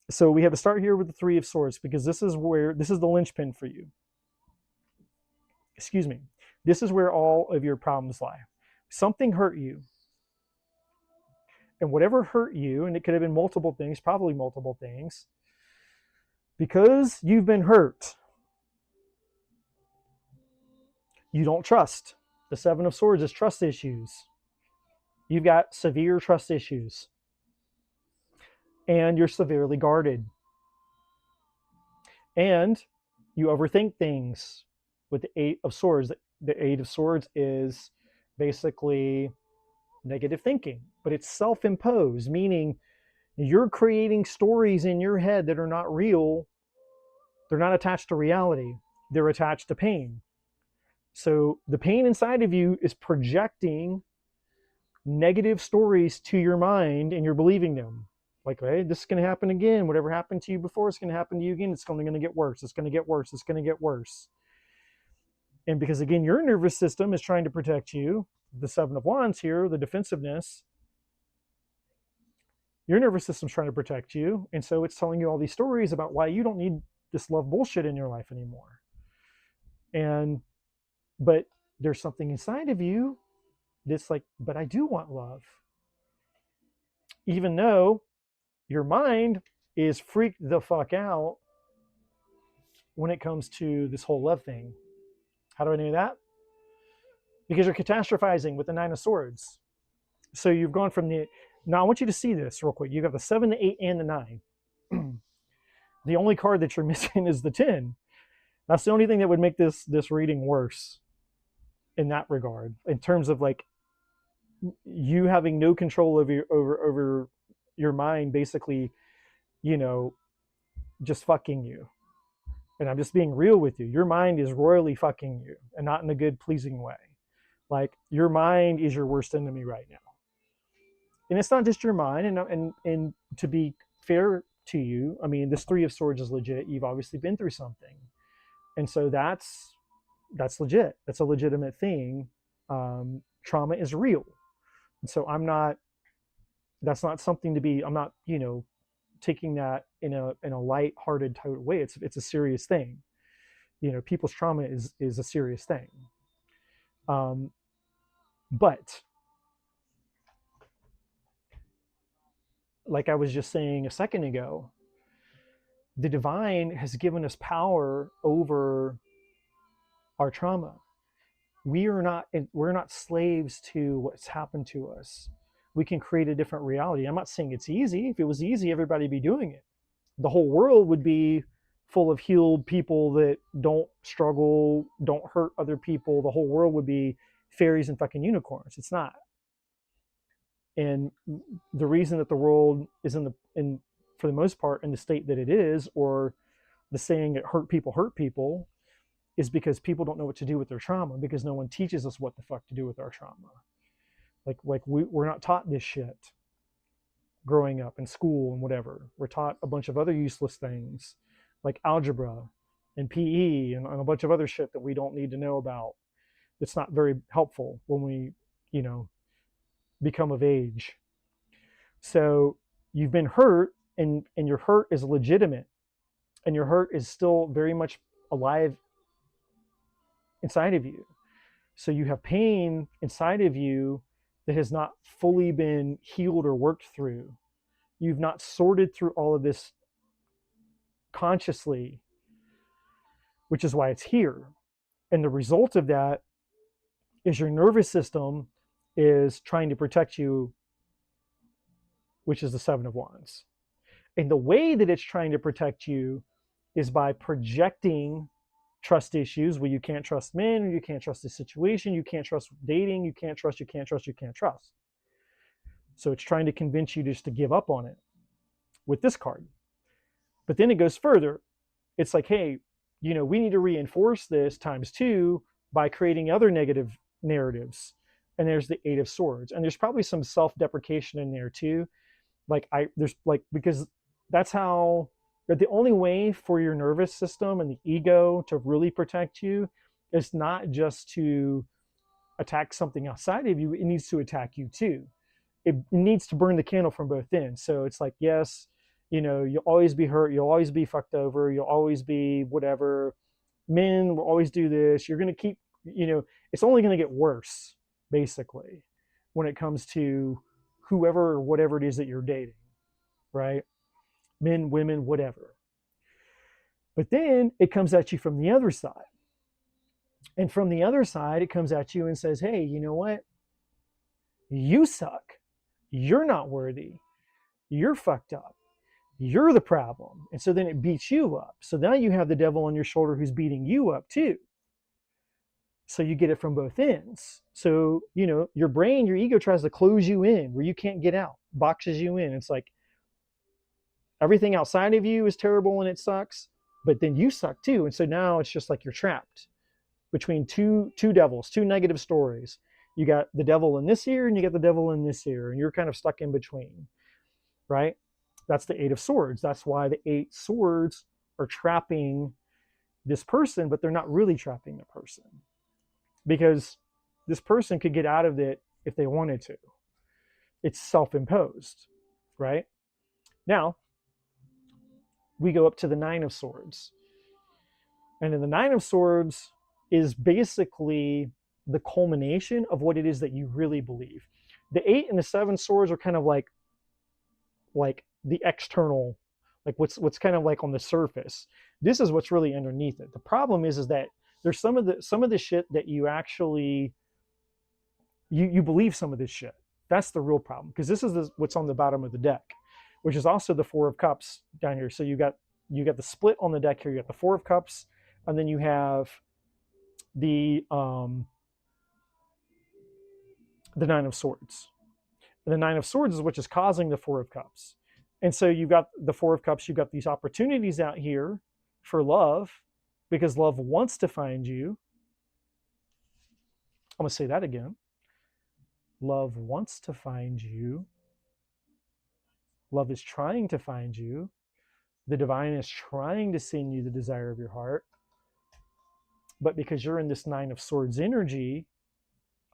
[SPEAKER 1] So we have to start here with the Three of Swords because this is the linchpin for you. Excuse me. This is where all of your problems lie. Something hurt you. And whatever hurt you, and it could have been multiple things, probably multiple things, because you've been hurt, you don't trust. The Seven of Swords is trust issues. You've got severe trust issues. And you're severely guarded. And you overthink things with the Eight of Swords. The Eight of Swords is basically negative thinking, but it's self-imposed, meaning you're creating stories in your head that are not real. They're not attached to reality. They're attached to pain. So the pain inside of you is projecting negative stories to your mind and you're believing them. Like, hey, this is going to happen again. Whatever happened to you before, it's going to happen to you again. It's only going to get worse. It's going to get worse. It's going to get worse. And because, again, your nervous system is trying to protect you, the Seven of Wands here, the defensiveness, your nervous system's trying to protect you. And so it's telling you all these stories about why you don't need this love bullshit in your life anymore. But there's something inside of you that's like, but I do want love. Even though your mind is freaked the fuck out when it comes to this whole love thing. How do I know that? Because you're catastrophizing with the Nine of Swords. So you've gone from now I want you to see this real quick. You got the 7, the 8, and the 9. The only card that you're missing is the 10. That's the only thing that would make this reading worse in that regard, in terms of like you having no control over your mind, basically, just fucking you. And I'm just being real with you. Your mind is royally fucking you, and not in a good, pleasing way. Like, your mind is your worst enemy right now. And it's not just your mind. And to be fair to you, I mean, this Three of Swords is legit. You've obviously been through something. And so that's legit. That's a legitimate thing. Trauma is real. And so that's not something to be, I'm not, taking that in a light-hearted type of way. It's a serious thing. People's trauma is a serious thing. But like I was just saying a second ago, the divine has given us power over our trauma. We're not slaves to what's happened to us. We can create a different reality. I'm not saying it's easy. If it was easy, everybody would be doing it. The whole world would be full of healed people that don't struggle, don't hurt other people, the whole world would be fairies and fucking unicorns. It's not. And the reason that the world is in for the most part in the state that it is, or the saying that hurt people, is because people don't know what to do with their trauma, because no one teaches us what the fuck to do with our trauma. Like we're not taught this shit growing up in school and whatever. We're taught a bunch of other useless things like algebra and PE and a bunch of other shit that we don't need to know about. It's not very helpful when we, become of age. So you've been hurt, and your hurt is legitimate, and your hurt is still very much alive inside of you. So you have pain inside of you that has not fully been healed or worked through. You've not sorted through all of this consciously, which is why it's here. And the result of that is your nervous system is trying to protect you, which is the Seven of Wands. And the way that it's trying to protect you is by projecting trust issues where you can't trust men, or you can't trust the situation, you can't trust dating, you can't trust. So it's trying to convince you just to give up on it with this card. But then it goes further. It's like, hey, we need to reinforce this times 2 by creating other negative narratives. And there's the Eight of Swords. And there's probably some self-deprecation in there too. Because that's how, the only way for your nervous system and the ego to really protect you is not just to attack something outside of you, it needs to attack you too. It needs to burn the candle from both ends. So it's like, yes, you'll always be hurt, you'll always be fucked over, you'll always be whatever. Men will always do this. You're going to keep, it's only going to get worse, basically, when it comes to whoever or whatever it is that you're dating, right? Men, women, whatever. But then it comes at you from the other side. And from the other side, it comes at you and says, hey, you know what? You suck. You're not worthy. You're fucked up. You're the problem. And so then it beats you up. So now you have the devil on your shoulder who's beating you up too. So you get it from both ends. So, your brain, your ego tries to close you in where you can't get out, boxes you in. It's like everything outside of you is terrible and it sucks, but then you suck too. And so now it's just like you're trapped between two devils, two negative stories. You got the devil in this ear and you got the devil in this ear, and you're kind of stuck in between, right? That's the Eight of Swords. That's why the 8 swords are trapping this person, but they're not really trapping the person, because this person could get out of it if they wanted to. It's self-imposed, right? Now, we go up to the Nine of Swords. And then the Nine of Swords is basically the culmination of what it is that you really believe. The 8 and the 7 swords are kind of like the external, like what's kind of like on the surface. This is what's really underneath it. The problem is that there's some of the shit that you actually you believe some of this shit. That's the real problem, because this is what's on the bottom of the deck, which is also the Four of Cups down here. So you got the split on the deck here. You got the Four of Cups, and then you have the Nine of Swords. And the Nine of Swords is which is causing the Four of Cups. And so you've got the Four of Cups. You've got these opportunities out here for love, because love wants to find you. I'm going to say that again. Love wants to find you. Love is trying to find you. The divine is trying to send you the desire of your heart. But because you're in this Nine of Swords energy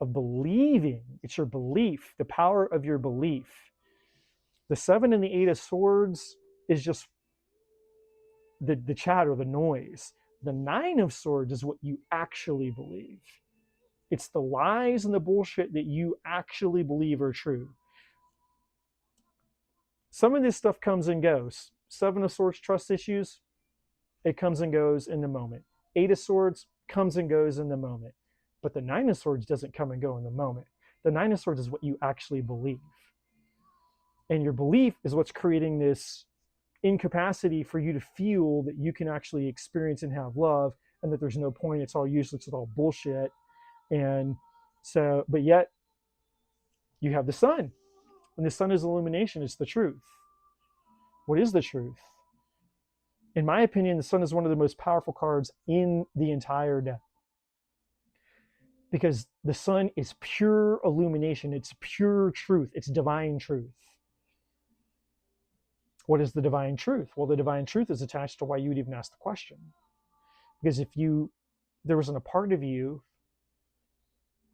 [SPEAKER 1] of believing, it's your belief, the power of your belief. The 7 and the 8 of Swords is just the chatter, the noise. The Nine of Swords is what you actually believe. It's the lies and the bullshit that you actually believe are true. Some of this stuff comes and goes. 7 of Swords, trust issues, it comes and goes in the moment. 8 of Swords comes and goes in the moment. But the 9 of Swords doesn't come and go in the moment. The 9 of Swords is what you actually believe. And your belief is what's creating this incapacity for you to feel that you can actually experience and have love, and that there's no point, it's all useless, it's all bullshit. And so, but yet you have the sun, and the sun is illumination, it's the truth. What is the truth? In my opinion, the sun is one of the most powerful cards in the entire deck, because the sun is pure illumination, it's pure truth, it's divine truth. What is the divine truth? Well, the divine truth is attached to why you would even ask the question. Because if there wasn't a part of you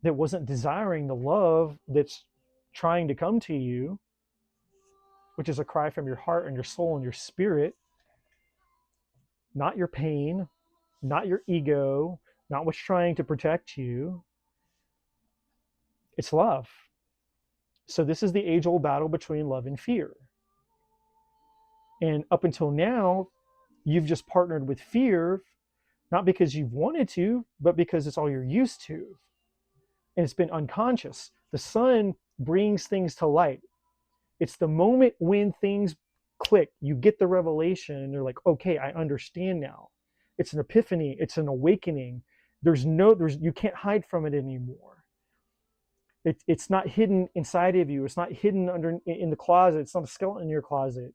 [SPEAKER 1] that wasn't desiring the love that's trying to come to you, which is a cry from your heart and your soul and your spirit, not your pain, not your ego, not what's trying to protect you, it's love. So this is the age-old battle between love and fear. And up until now, you've just partnered with fear, not because you've wanted to, but because it's all you're used to. And it's been unconscious. The sun brings things to light. It's the moment when things click, you get the revelation, and they're like, okay, I understand now. It's an epiphany, it's an awakening. You can't hide from it anymore. It's not hidden inside of you. It's not hidden in the closet. It's not a skeleton in your closet.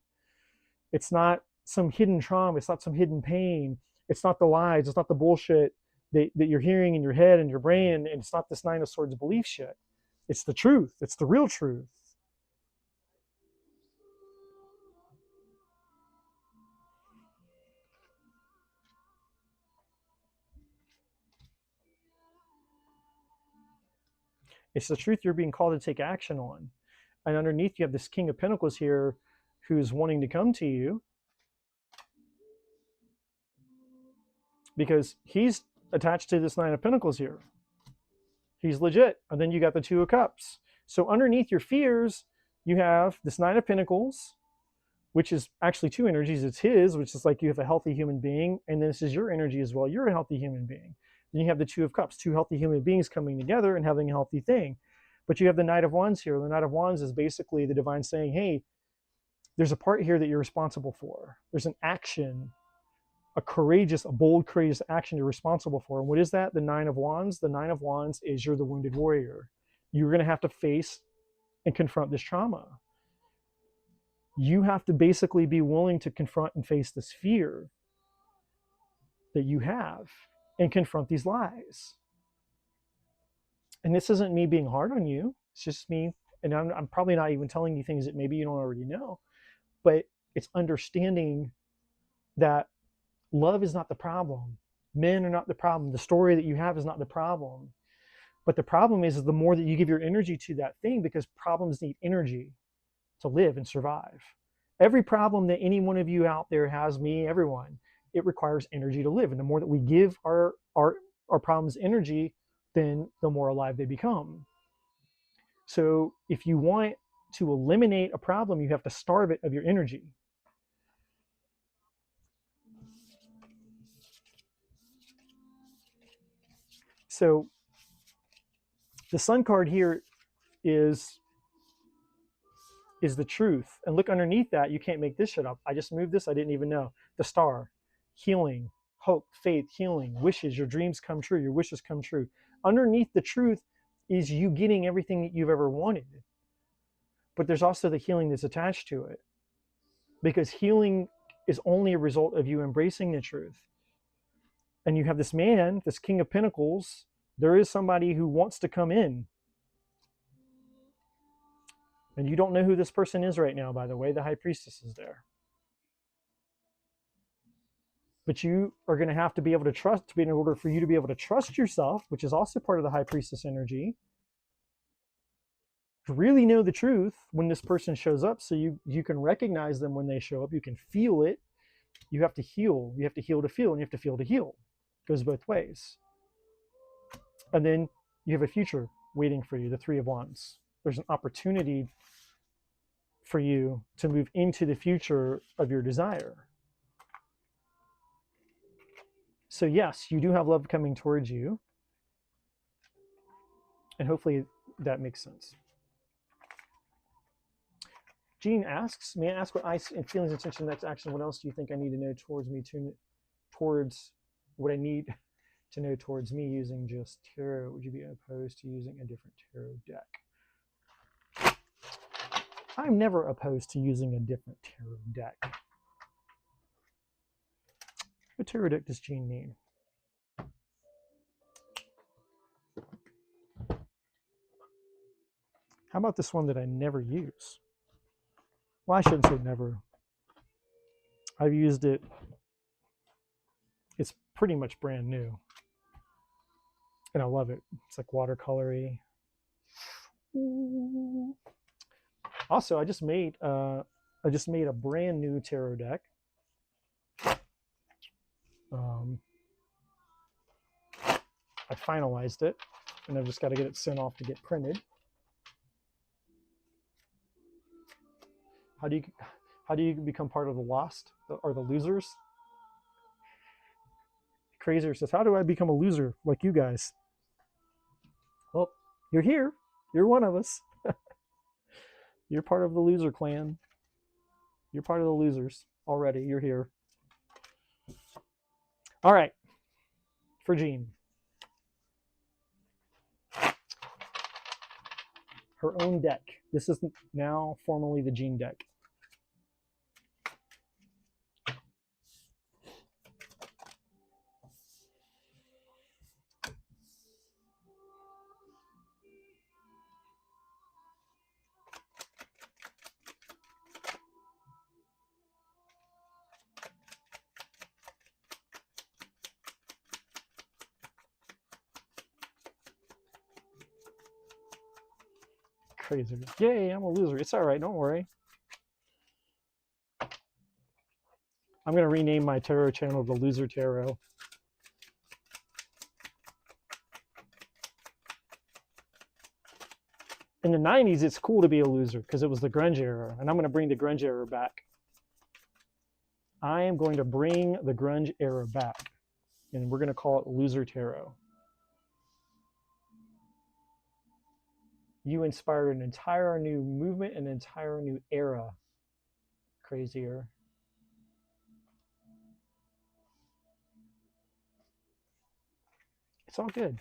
[SPEAKER 1] It's not some hidden trauma. It's not some hidden pain. It's not the lies. It's not the bullshit that you're hearing in your head and your brain. And it's not this Nine of Swords belief shit. It's the truth. It's the real truth. It's the truth you're being called to take action on. And underneath, you have this King of Pentacles here who's wanting to come to you because he's attached to this Nine of Pentacles here. He's legit. And then you got the Two of Cups. So underneath your fears, you have this Nine of Pentacles, which is actually two energies. It's his, which is like you have a healthy human being, and then this is your energy as well. You're a healthy human being. Then you have the Two of Cups, two healthy human beings coming together and having a healthy thing. But you have the Knight of Wands here. The Knight of Wands is basically the divine saying, hey, there's a part here that you're responsible for. There's an action, a bold, courageous action you're responsible for. And what is that? The Nine of Wands. The Nine of Wands is you're the wounded warrior. You're going to have to face and confront this trauma. You have to basically be willing to confront and face this fear that you have and confront these lies. And this isn't me being hard on you. It's just me. And I'm probably not even telling you things that maybe you don't already know, but it's understanding that love is not the problem. Men are not the problem. The story that you have is not the problem. But the problem is the more that you give your energy to that thing, because problems need energy to live and survive. Every problem that any one of you out there has, me, everyone, it requires energy to live. And the more that we give our problems energy, then the more alive they become. So if you want to eliminate a problem, you have to starve it of your energy. So the Sun card here is the truth. And look underneath that, you can't make this shit up. I just moved this, I didn't even know. The Star, healing, hope, faith, healing, wishes, your dreams come true, your wishes come true. Underneath the truth is you getting everything that you've ever wanted. But there's also the healing that's attached to it. Because healing is only a result of you embracing the truth. And you have this man, this King of Pentacles, there is somebody who wants to come in. And you don't know who this person is right now, by the way. The High Priestess is there. But you are going to have to be able to trust, in order for you to be able to trust yourself, which is also part of the High Priestess energy, to really know the truth when this person shows up, so you can recognize them when they show up. You can feel it. You have to heal. You have to heal to feel, and you have to feel to heal. It goes both ways. And then you have a future waiting for you, the Three of Wands. There's an opportunity for you to move into the future of your desire. So yes, you do have love coming towards you. And hopefully that makes sense. Jean asks, may I ask what I and feelings, intention, next action, what else do you think I need to know towards what I need to know towards me using just tarot? Would you be opposed to using a different tarot deck? I'm never opposed to using a different tarot deck. What tarot deck does Jean need? How about this one that I never use? Well, I shouldn't say never. I've used it. It's pretty much brand new. And I love it. It's like watercolory. Also, I just made a brand new tarot deck. I finalized it, and I've just got to get it sent off to get printed. How do you become part of the lost or the losers? Crazier says, how do I become a loser like you guys? Well, you're here. You're one of us. You're part of the loser clan. You're part of the losers already. You're here. All right. For Jean. Her own deck. This is now formally the Jean deck. Crazy. Yay, I'm a loser. It's all right. Don't worry. I'm going to rename my tarot channel the Loser Tarot. In the 90s, it's cool to be a loser because it was the grunge era, and I'm going to bring the grunge era back. I am going to bring the grunge era back, and we're going to call it Loser Tarot. You inspired an entire new movement, an entire new era. Crazier. It's all good.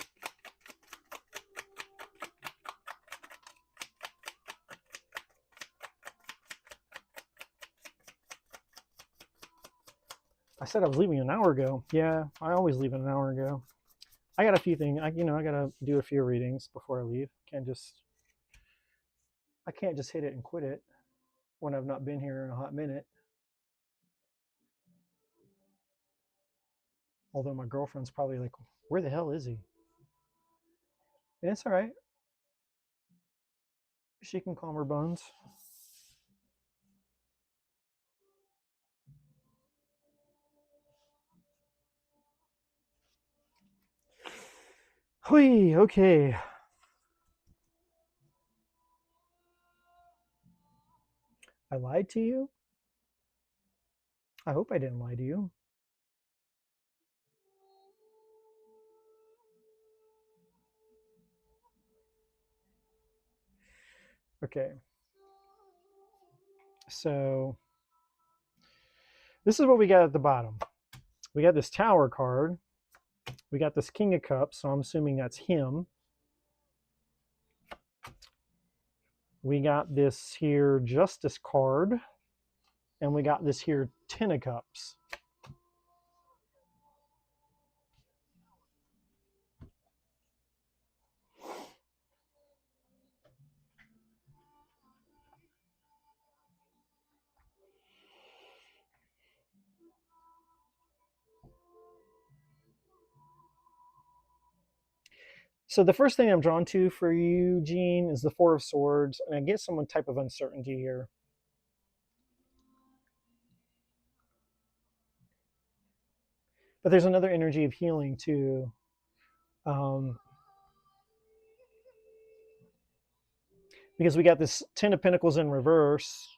[SPEAKER 1] I said I was leaving an hour ago. Yeah, I always leave an hour ago. I got a few things. I got to do a few readings before I leave. I can't just hit it and quit it when I've not been here in a hot minute. Although my girlfriend's probably like, where the hell is he? And it's all right. She can calm her bones. Hui, okay. I lied to you? I hope I didn't lie to you. Okay. So this is what we got at the bottom. We got this Tower card. We got this King of Cups, so I'm assuming that's him. We got this here Justice card. And we got this here Ten of Cups. So the first thing I'm drawn to for you, Jean, is the Four of Swords, and I get some type of uncertainty here. But there's another energy of healing too. Because we got this Ten of Pentacles in reverse.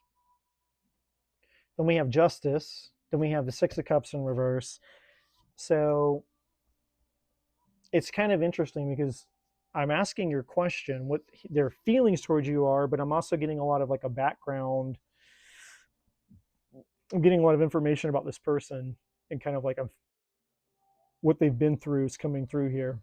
[SPEAKER 1] Then we have Justice. Then we have the Six of Cups in reverse. So it's kind of interesting because I'm asking your question, what their feelings towards you are, but I'm also getting a lot of like a background I'm getting a lot of information about this person, and kind of like what they've been through is coming through here.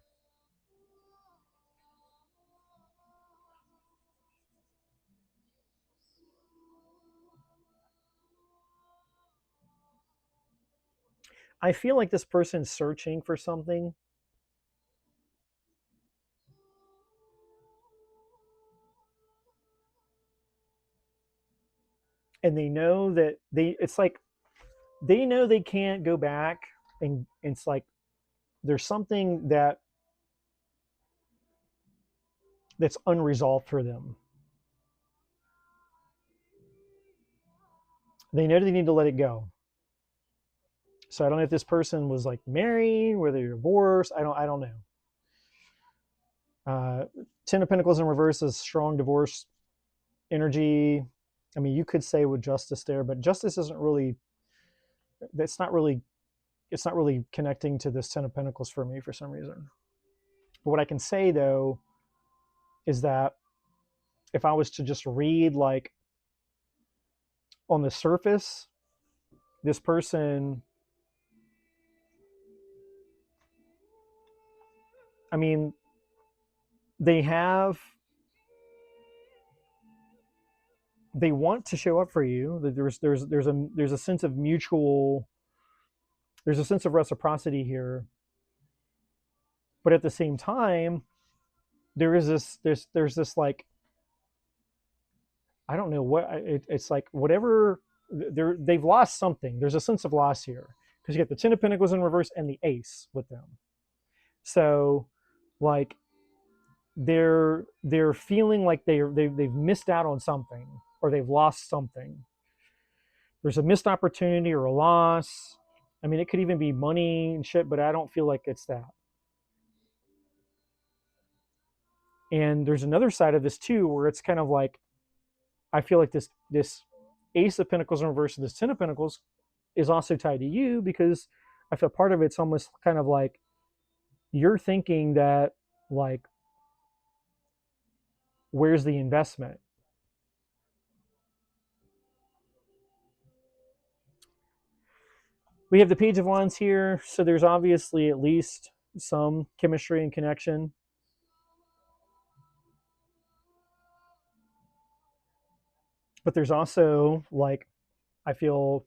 [SPEAKER 1] I feel like this person's searching for something, and they know that it's like they know they can't go back, and it's like there's something that's unresolved for them. They know they need to let it go. So I don't know if this person was like married, whether they're divorced. I don't know. Ten of Pentacles in reverse is strong divorce energy. I mean, you could say with Justice there, but Justice isn't really. That's not really. It's not really connecting to this Ten of Pentacles for me for some reason. But what I can say though is that if I was to just read like on the surface, this person, I mean, they want to show up for you. There's a sense of mutual, there's a sense of reciprocity here, but at the same time, there's this like, I don't know what it's like, whatever they've lost something. There's a sense of loss here because you get the Ten of Pentacles in reverse and the Ace with them. So like they're feeling like they've missed out on something, or they've lost something. There's a missed opportunity or a loss. I mean, it could even be money and shit, but I don't feel like it's that. And there's another side of this too, where it's kind of like, I feel like this Ace of Pentacles in reverse and this Ten of Pentacles is also tied to you, because I feel part of it's almost kind of like you're thinking that, like, where's the investment? We have the Page of Wands here, so there's obviously at least some chemistry and connection. But there's also, like, I feel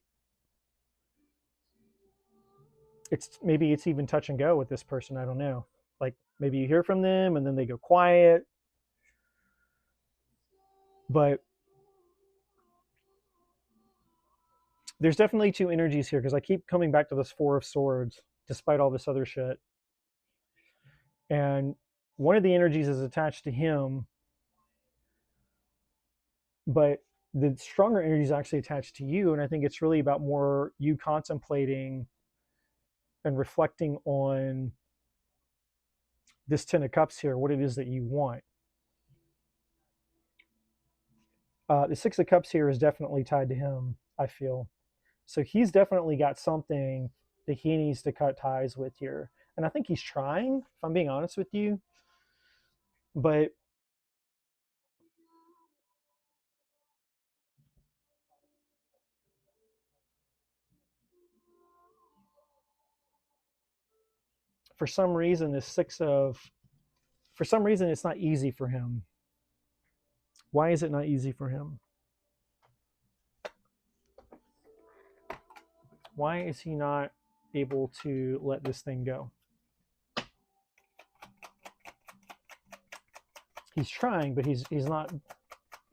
[SPEAKER 1] maybe it's even touch and go with this person. I don't know. Like, maybe you hear from them and then they go quiet. But there's definitely two energies here, because I keep coming back to this Four of Swords despite all this other shit. And one of the energies is attached to him, but the stronger energy is actually attached to you. And I think it's really about more you contemplating and reflecting on this Ten of Cups here, what it is that you want. The Six of Cups here is definitely tied to him, I feel. So he's definitely got something that he needs to cut ties with here. And I think he's trying, if I'm being honest with you. But for some reason, for some reason, it's not easy for him. Why is it not easy for him? Why is he not able to let this thing go? He's trying, but he's not.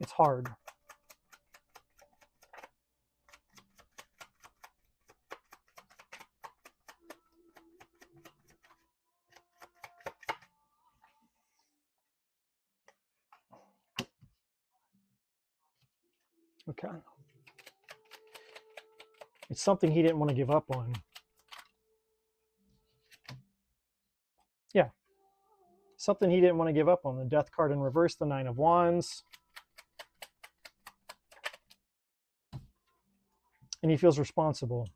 [SPEAKER 1] It's hard. Okay. It's something he didn't want to give up on. Yeah. Something he didn't want to give up on. The Death card in reverse, the Nine of Wands. And he feels responsible.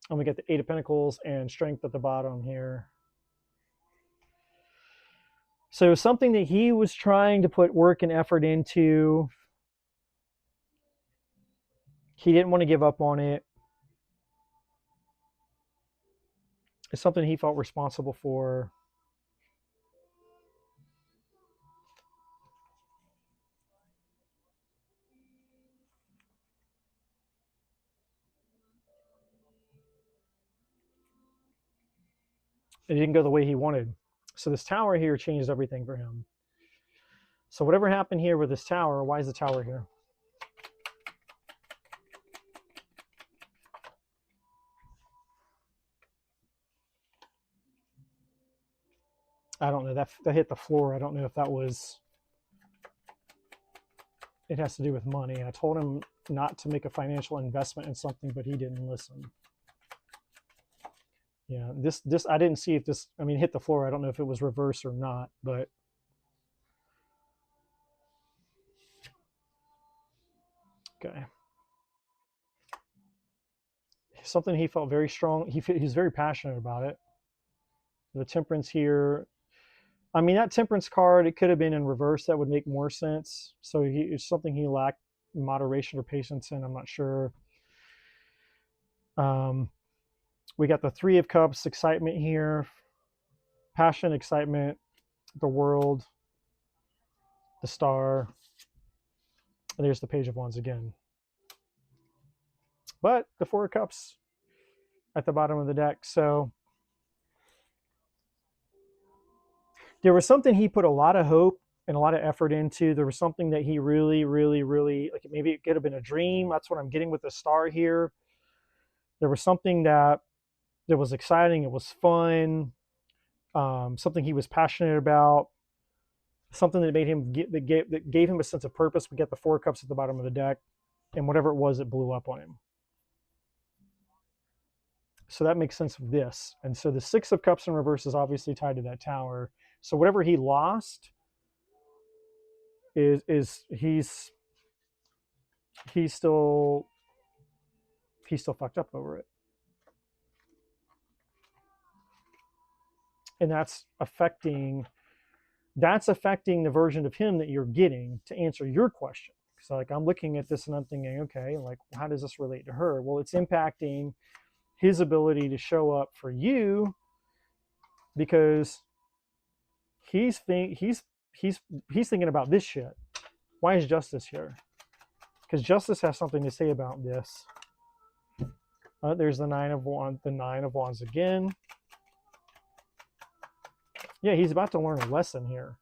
[SPEAKER 1] And we get the Eight of Pentacles and Strength at the bottom here. So something that he was trying to put work and effort into, he didn't want to give up on it. It's something he felt responsible for. It didn't go the way he wanted. So this tower here changed everything for him. So whatever happened here with this tower, why is the tower here? I don't know. That hit the floor. I don't know if that was... It has to do with money. I told him not to make a financial investment in something, but he didn't listen. Yeah, this I didn't see if this, I mean, hit the floor. I don't know if it was reverse or not, but okay. Something he felt very strong. He's very passionate about it. The temperance here. I mean, that temperance card, it could have been in reverse. That would make more sense. So it's something he lacked moderation or patience in. I'm not sure. We got the Three of Cups, excitement here, passion, excitement, the world, the star. And there's the Page of Wands again. But the Four of Cups at the bottom of the deck. So there was something he put a lot of hope and a lot of effort into. There was something that he really, really, really, like, maybe it could have been a dream. That's what I'm getting with the star here. There was something that was exciting. It was fun. Something he was passionate about. Something that made him that gave him a sense of purpose. We get the Four of Cups at the bottom of the deck, and whatever it was, it blew up on him. So that makes sense of this. And so the Six of Cups in reverse is obviously tied to that tower. So whatever he lost is he's still fucked up over it. And that's affecting the version of him that you're getting to answer your question. So like, I'm looking at this and I'm thinking, okay, like, how does this relate to her? Well, it's impacting his ability to show up for you, because he's thinking about this shit. Why is Justice here? Because Justice has something to say about this. There's the Nine of Wands again. Yeah, he's about to learn a lesson here.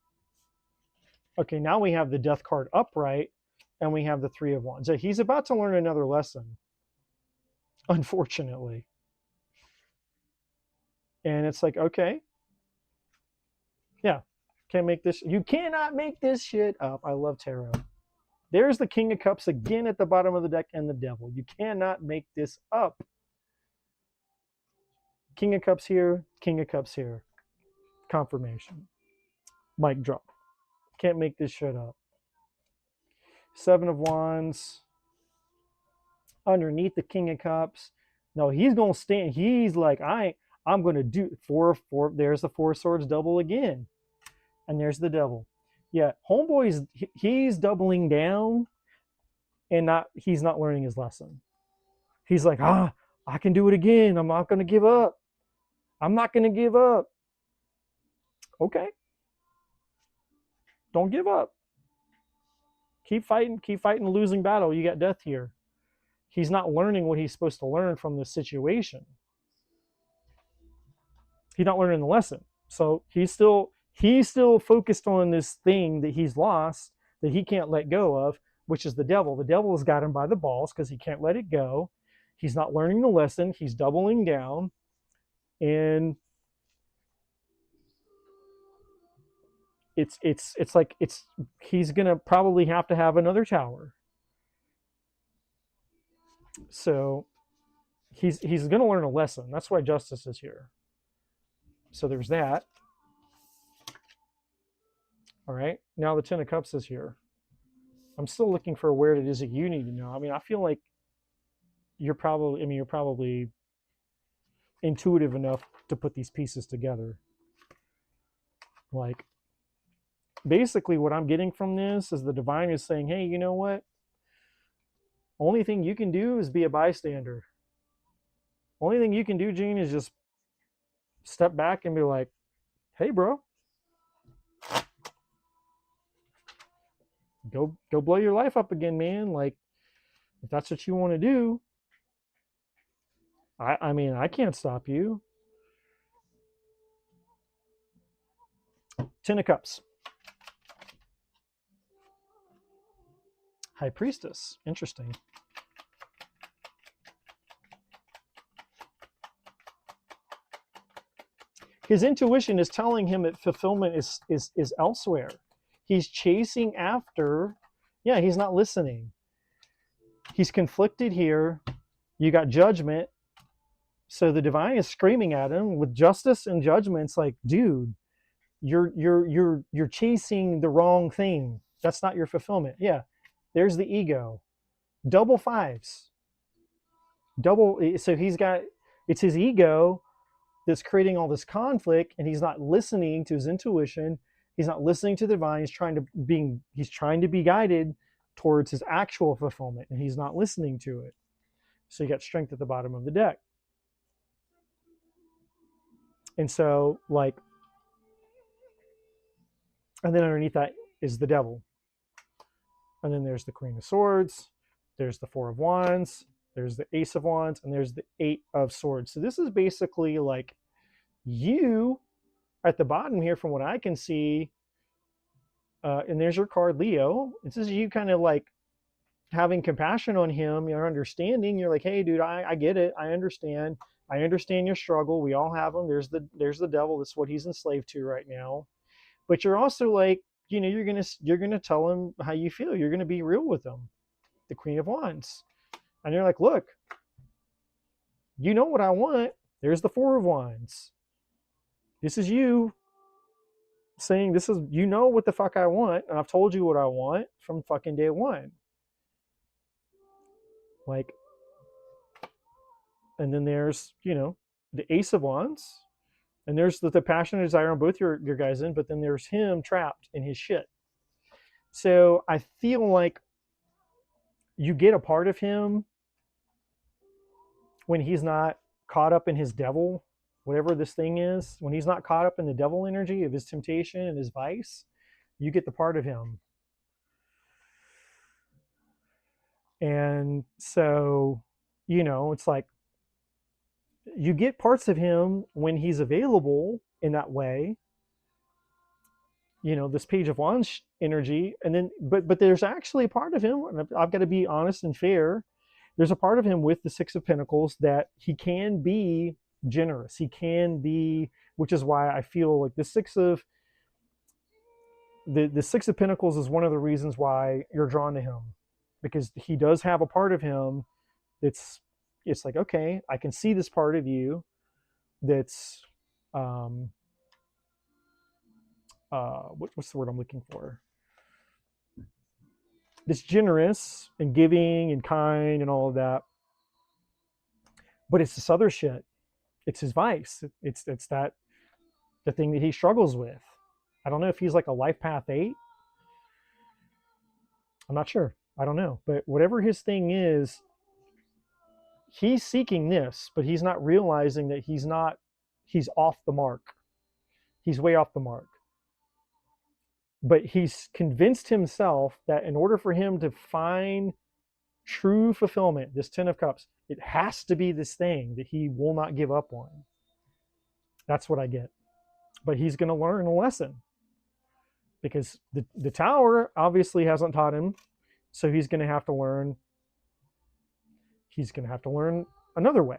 [SPEAKER 1] Okay, now we have the Death card upright, and we have the Three of Wands. So he's about to learn another lesson, unfortunately. And it's like, okay, yeah, you cannot make this shit up. I love tarot. There's the King of Cups again at the bottom of the deck, and the Devil. You cannot make this up. King of Cups here, King of Cups here. Confirmation. Mic drop. Can't make this shit up. Seven of Wands. Underneath the King of Cups. No, he's going to stand. He's like, I'm going to do four. There's the Four Swords double again. And there's the Devil. Yeah, homeboy's, he's doubling down, and he's not learning his lesson. He's like, I can do it again. I'm not going to give up. I'm not going to give up. Okay. Don't give up. Keep fighting the losing battle. You got Death here. He's not learning what he's supposed to learn from this situation. He's not learning the lesson. So he's still focused on this thing that he's lost, that he can't let go of, which is the Devil. The Devil has got him by the balls because he can't let it go. He's not learning the lesson. He's doubling down. And it's like he's gonna probably have to have another tower. So he's gonna learn a lesson. That's why Justice is here. So there's that. All right, now the Ten of Cups is here. I'm still looking for where it is that you need to know. I mean, I feel like you're probably intuitive enough to put these pieces together. Like, basically what I'm getting from this is the divine is saying, hey, you know what? Only thing you can do is be a bystander. Only thing you can do, Gene, is just step back and be like, hey, bro, go blow your life up again, man. Like, if that's what you want to do, I mean, I can't stop you. Ten of Cups. High Priestess. Interesting. His intuition is telling him that fulfillment is elsewhere. He's chasing after, yeah, he's not listening. He's conflicted here. You got judgment. So the divine is screaming at him with justice and judgment. It's like, dude, you're chasing the wrong thing. That's not your fulfillment. Yeah, there's the ego. Double fives. So it's his ego that's creating all this conflict, and he's not listening to his intuition. He's not listening to the divine. He's trying to be guided towards his actual fulfillment, and he's not listening to it. So you got strength at the bottom of the deck. And so, like, and then underneath that is the devil. And then there's the Queen of Swords, there's the Four of Wands, there's the Ace of Wands, and there's the Eight of Swords. So this is basically like you at the bottom here, from what I can see, and there's your card, Leo. This is you kind of like having compassion on him, you're understanding. You're like, hey, dude, I get it. I understand your struggle. We all have them. There's the devil. That's what he's enslaved to right now. But you're also like, you know, you're gonna tell him how you feel. You're gonna be real with him. The Queen of Wands. And you're like, look, you know what I want. There's the Four of Wands. This is you saying, this is, you know what the fuck I want, and I've told you what I want from fucking day one. Like, and then there's, you know, the Ace of Wands, and there's the passion and desire on both your guys in, but then there's him trapped in his shit. So I feel like you get a part of him when he's not caught up in his devil, whatever this thing is, when he's not caught up in the devil energy of his temptation and his vice, you get the part of him. And so, you know, it's like you get parts of him when he's available in that way. You know, this Page of Wands energy, and then but there's actually a part of him, and I've got to be honest and fair, there's a part of him with the Six of Pentacles that he can be generous. He can be, which is why I feel like the Six of Pentacles is one of the reasons why you're drawn to him, because he does have a part of him that's, it's like, okay, I can see this part of you that's what's the word I'm looking for? This generous and giving and kind and all of that. But it's this other shit. It's his vice. It's that, the thing that he struggles with. I don't know if he's like a life path 8. I'm not sure. I don't know. But whatever his thing is, he's seeking this, but he's not realizing that he's off the mark. He's way off the mark. But he's convinced himself that in order for him to find true fulfillment, this Ten of Cups, it has to be this thing that he will not give up on. That's what I get. But he's going to learn a lesson, because the Tower obviously hasn't taught him. So he's going to have to learn. He's going to have to learn another way,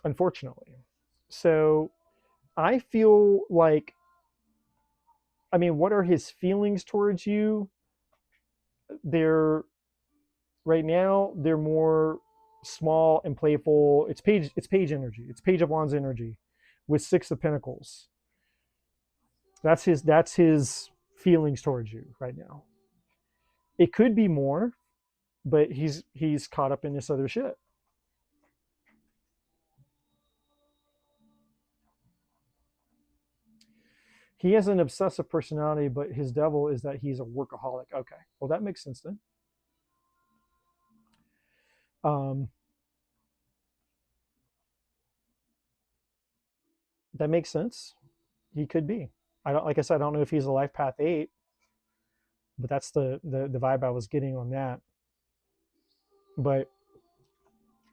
[SPEAKER 1] unfortunately. So I feel like, I mean, what are his feelings towards you? Right now, they're more small and playful. It's page energy. It's Page of Wands energy with Six of Pentacles. That's his feelings towards you right now. It could be more, but he's caught up in this other shit. He has an obsessive personality, but his devil is that he's a workaholic. Okay, well, that makes sense then. Um, that makes sense. He could be. I don't, like I said, I don't know if he's a life path 8, but that's the vibe I was getting on that. But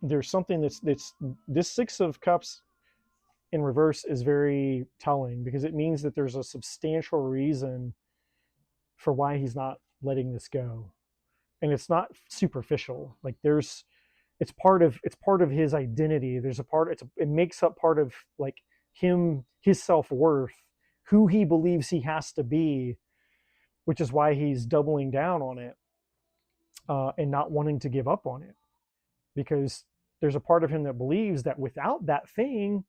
[SPEAKER 1] there's something that's this 6 of Cups in reverse is very telling, because it means that there's a substantial reason for why he's not letting this go, and it's not superficial. Like there's, it's part of his identity. There's a part, it makes up part of like him, his self-worth, who he believes he has to be, which is why he's doubling down on it, and not wanting to give up on it, because there's a part of him that believes that without that thing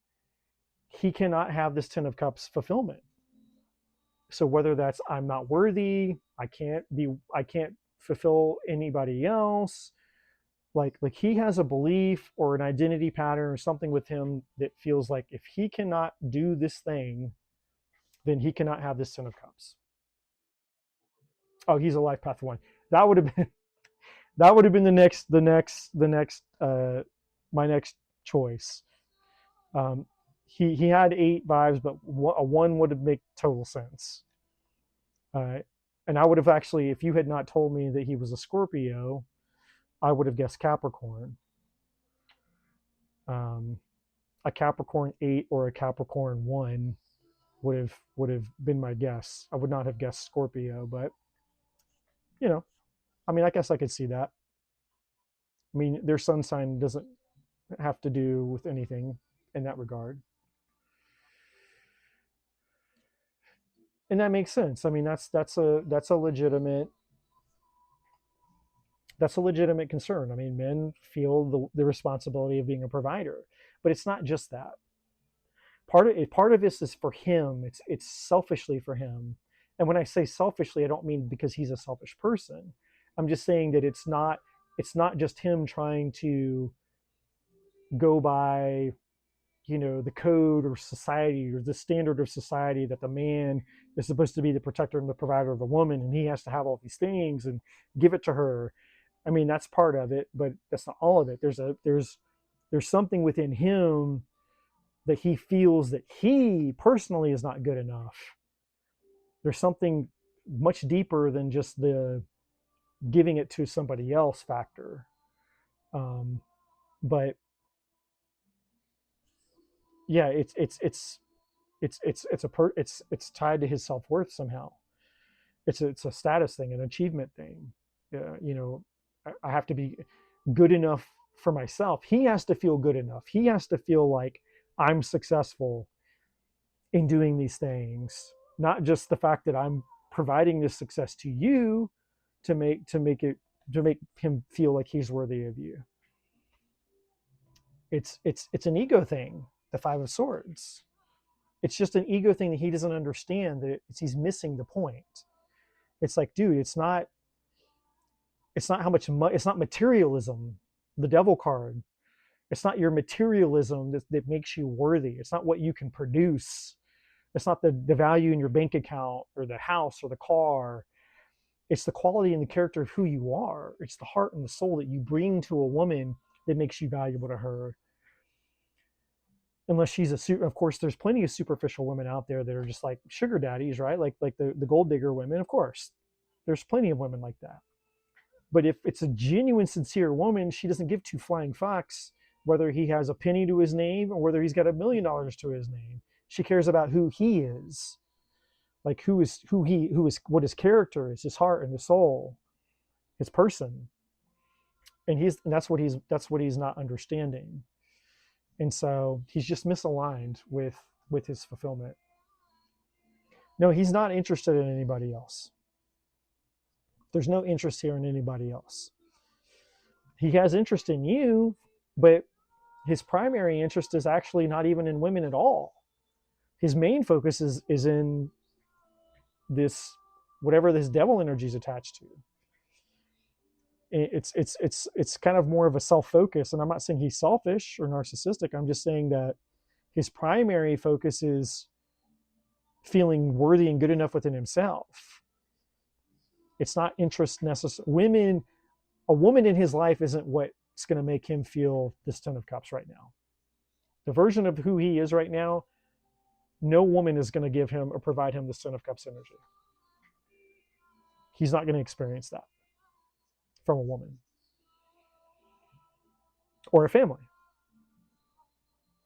[SPEAKER 1] he cannot have this 10 of Cups fulfillment. So whether that's I'm not worthy, I can't fulfill anybody else, like he has a belief or an identity pattern or something with him that feels like if he cannot do this thing, then he cannot have this 10 of Cups. Oh, he's a life path 1. That would have been that would have been the next my next choice. He had 8 vibes, but a 1 would have make total sense. And I would have actually, if you had not told me that he was a Scorpio, I would have guessed Capricorn. A Capricorn 8 or a Capricorn 1 would have been my guess. I would not have guessed Scorpio, but you know, I mean, I guess I could see that. I mean, their sun sign doesn't have to do with anything in that regard, and that makes sense. I mean, that's a legitimate concern. I mean, men feel the responsibility of being a provider, but it's not just that. Part of this is for him. It's selfishly for him, and when I say selfishly, I don't mean because he's a selfish person. I'm just saying that it's not just him trying to go by, the code or society or the standard of society that the man is supposed to be the protector and the provider of the woman, and he has to have all these things and give it to her. I mean, that's part of it, but that's not all of it. There's something within him that he feels that he personally is not good enough. There's something much deeper than just the giving it to somebody else factor. But yeah, it's tied to his self-worth somehow. It's a status thing, an achievement thing. I have to be good enough for myself. He has to feel good enough. He has to feel like I'm successful in doing these things, not just the fact that I'm providing this success to you to make him feel like he's worthy of you. It's an ego thing, the 5 of Swords. It's just an ego thing that he doesn't understand, that he's missing the point. It's like, dude, it's not how much it's not materialism, the devil card. It's not your materialism that makes you worthy. It's not what you can produce. It's not the value in your bank account or the house or the car. It's the quality and the character of who you are. It's the heart and the soul that you bring to a woman that makes you valuable to her. Unless she's of course, there's plenty of superficial women out there that are just like sugar daddies, right? Like the gold digger women. Of course, there's plenty of women like that. But if it's a genuine, sincere woman, she doesn't give 2 flying fucks whether he has a penny to his name or whether he's got $1 million to his name. She cares about who he is, like what his character is, his heart and his soul, his person. And that's what he's not understanding. And so he's just misaligned with his fulfillment. No, he's not interested in anybody else. There's no interest here in anybody else. He has interest in you, but his primary interest is actually not even in women at all. His main focus is in this, whatever this devil energy is attached to. It's kind of more of a self-focus, and I'm not saying he's selfish or narcissistic. I'm just saying that his primary focus is feeling worthy and good enough within himself. It's not interest necessary. A woman in his life isn't what's going to make him feel this Ten of Cups right now. The version of who he is right now, no woman is going to give him or provide him this Ten of Cups energy. He's not going to experience that from a woman or a family.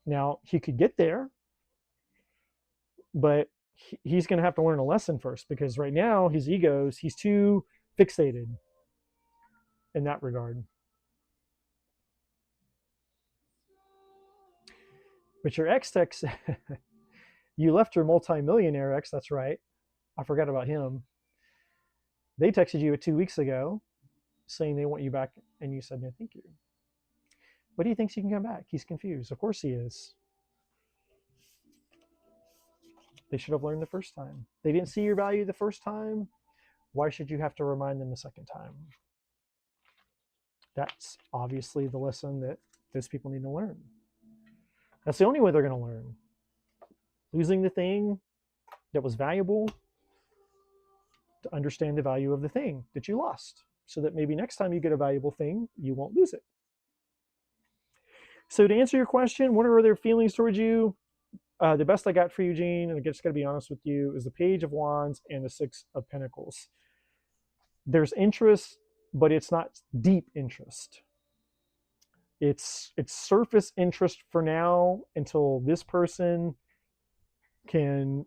[SPEAKER 1] Now, he could get there, but he's going to have to learn a lesson first, because right now he's too fixated in that regard. But your ex text, you left your multi-millionaire ex, that's right. I forgot about him. They texted you 2 weeks ago saying they want you back, and you said no, thank you. But he thinks he can come back. He's confused. Of course he is. They should have learned the first time. They didn't see your value the first time. Why should you have to remind them the second time? That's obviously the lesson that those people need to learn. That's the only way they're going to learn. Losing the thing that was valuable, to understand the value of the thing that you lost, so that maybe next time you get a valuable thing, you won't lose it. So to answer your question, what are their feelings towards you? The best I got for you, Gene, and I just got to be honest with you, is the Page of Wands and the Six of Pentacles. There's interest, but it's not deep interest. It's surface interest for now, until this person can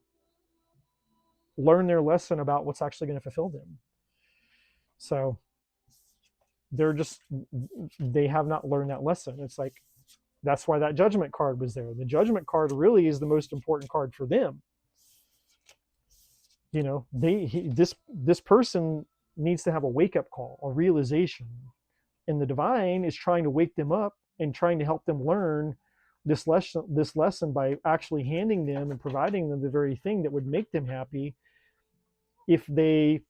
[SPEAKER 1] learn their lesson about what's actually going to fulfill them. So they have not learned that lesson. It's like, that's why that Judgment card was there. The Judgment card really is the most important card for them. You know, this person needs to have a wake-up call, a realization. And the divine is trying to wake them up and trying to help them learn this lesson by actually handing them and providing them the very thing that would make them happy if they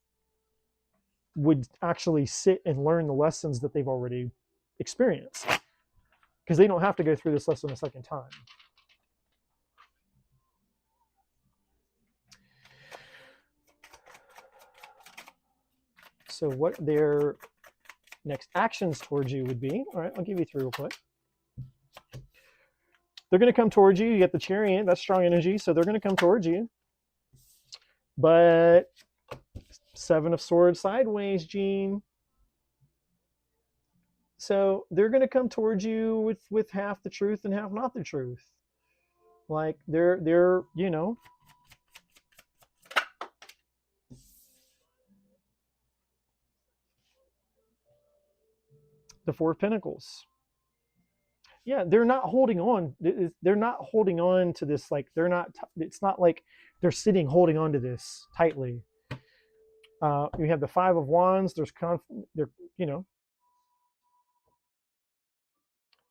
[SPEAKER 1] would actually sit and learn the lessons that they've already experienced. Because they don't have to go through this lesson a second time. So what their next actions towards you would be. All right, I'll give you 3 real quick. They're going to come towards you. You get the Chariot. That's strong energy. So they're going to come towards you. But 7 of Swords sideways, Gene. So they're going to come towards you with half the truth and half not the truth. Like they're you know, the 4 of Pentacles. Yeah, they're not holding on. They're not holding on to this. Like it's not like they're sitting holding on to this tightly. You have the 5 of Wands. They're, you know,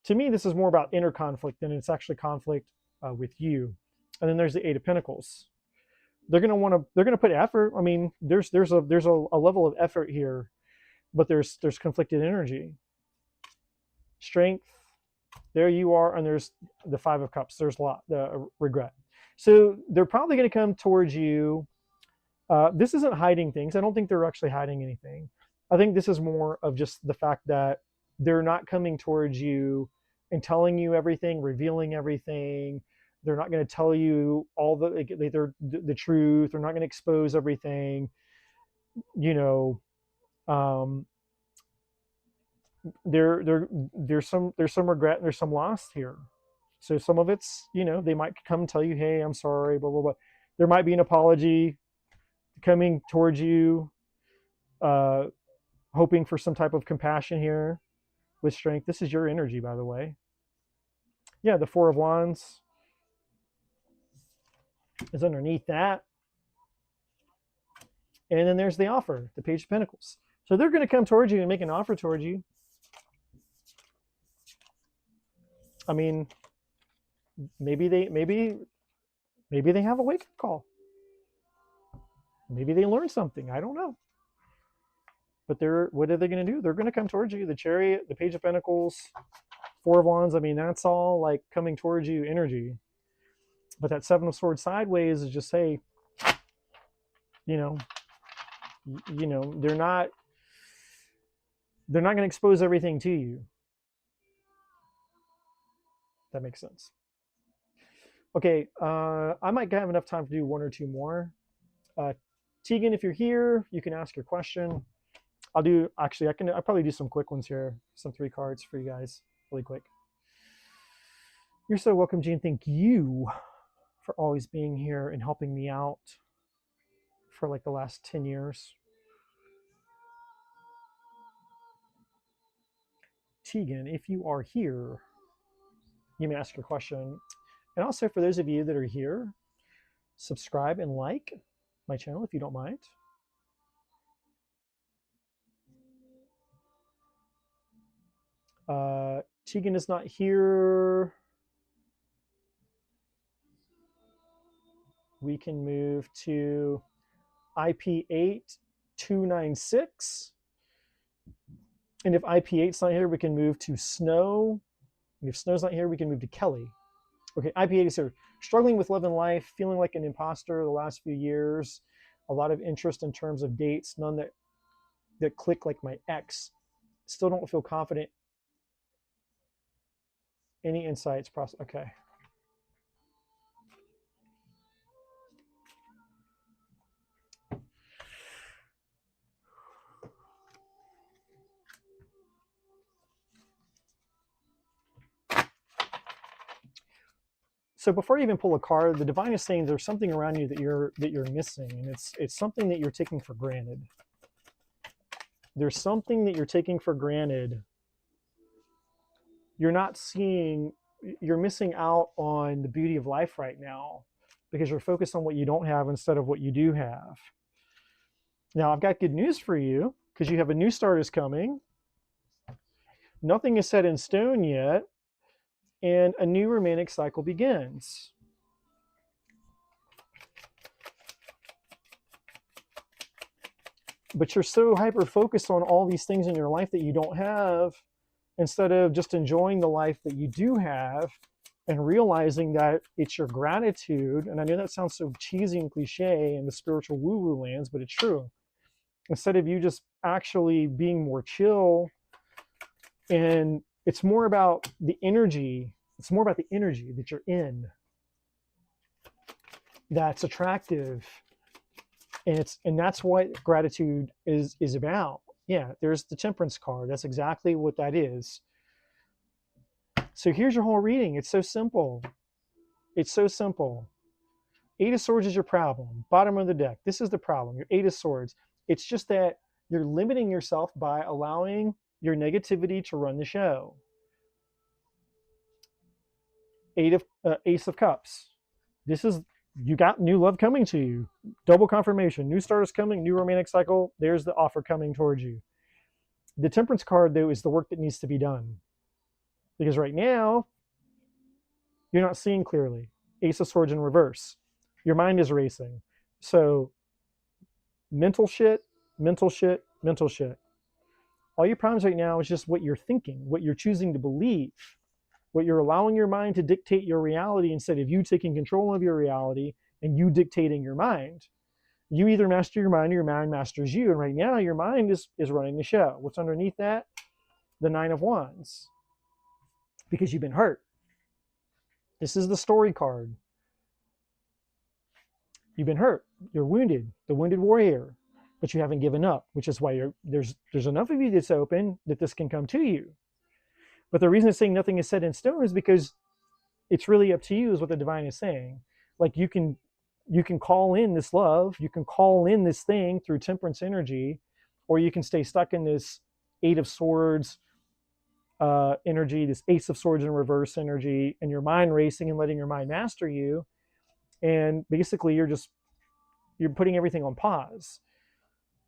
[SPEAKER 1] to me, this is more about inner conflict than it's actually conflict with you. And then there's the 8 of Pentacles. They're going to put effort. I mean, there's a level of effort here, but there's conflicted energy. Strength, there you are, and there's the 5 of Cups. There's a lot, the regret. So they're probably going to come towards you. This isn't hiding things. I don't think they're actually hiding anything. I think this is more of just the fact that they're not coming towards you and telling you everything, revealing everything. They're not going to tell you all the truth. They're not going to expose everything. You know, there's some regret, and there's some loss here. So some of it's, you know, they might come and tell you, hey, I'm sorry, blah, blah, blah. There might be an apology coming towards you, hoping for some type of compassion here with Strength. This is your energy, by the way. Yeah, the 4 of Wands is underneath that. And then there's the offer, the Page of Pentacles. So they're going to come towards you and make an offer towards you. I mean, maybe they have a wake-up call. Maybe they learn something. I don't know. But what are they going to do? They're going to come towards you. The Chariot, the Page of Pentacles, 4 of Wands. I mean, that's all like coming towards you energy. But that 7 of Swords sideways is just, hey, You know, they're not going to expose everything to you. That makes sense. Okay, I might have enough time to do one or two more. Tegan, if you're here, you can ask your question. I'll probably do some quick ones here, some 3 cards for you guys, really quick. You're so welcome, Jean. Thank you for always being here and helping me out for like the last 10 years. Tegan, if you are here, you may ask your question. And also for those of you that are here, subscribe and like my channel if you don't mind. Tegan is not here. We can move to IP8296. And if IP8's not here, we can move to Snow. And if Snow's not here, we can move to Kelly. Okay, IP8 is here. Struggling with love and life, feeling like an imposter the last few years. A lot of interest in terms of dates, none that click like my ex. Still don't feel confident. Any insights? Okay. So before you even pull a card, the divine is saying there's something around you that you're missing, and it's something that you're taking for granted. There's something that you're taking for granted. You're not seeing, you're missing out on the beauty of life right now because you're focused on what you don't have instead of what you do have. Now, I've got good news for you because you have a new start is coming. Nothing is set in stone yet, and a new romantic cycle begins. But you're so hyper-focused on all these things in your life that you don't have, instead of just enjoying the life that you do have and realizing that it's your gratitude. And I know that sounds so cheesy and cliche in the spiritual woo-woo lands, but it's true. Instead of you just actually being more chill, and it's more about the energy. It's more about the energy that you're in that's attractive. And that's what gratitude is about. Yeah, there's the Temperance card. That's exactly what that is. So here's your whole reading. It's so simple. It's so simple. 8 of Swords is your problem. Bottom of the deck. This is the problem. Your 8 of Swords. It's just that you're limiting yourself by allowing your negativity to run the show. Ace of Cups. This is, you got new love coming to you. Double confirmation. New start is coming. New romantic cycle. There's the offer coming towards you. The Temperance card, though, is the work that needs to be done. Because right now, you're not seeing clearly. Ace of Swords in reverse. Your mind is racing. So, mental shit, mental shit, mental shit. All your problems right now is just what you're thinking, what you're choosing to believe, what you're allowing your mind to dictate your reality instead of you taking control of your reality and you dictating your mind. You either master your mind or your mind masters you. And right now, your mind is running the show. What's underneath that? The 9 of Wands. Because you've been hurt. This is the story card. You've been hurt. You're wounded. The wounded warrior. But you haven't given up, which is why there's enough of you that's open that this can come to you. But the reason it's saying nothing is set in stone is because it's really up to you, is what the divine is saying. Like you can call in this love, you can call in this thing through Temperance energy, or you can stay stuck in this 8 of Swords energy, this Ace of Swords in reverse energy, and your mind racing and letting your mind master you. And basically you're putting everything on pause.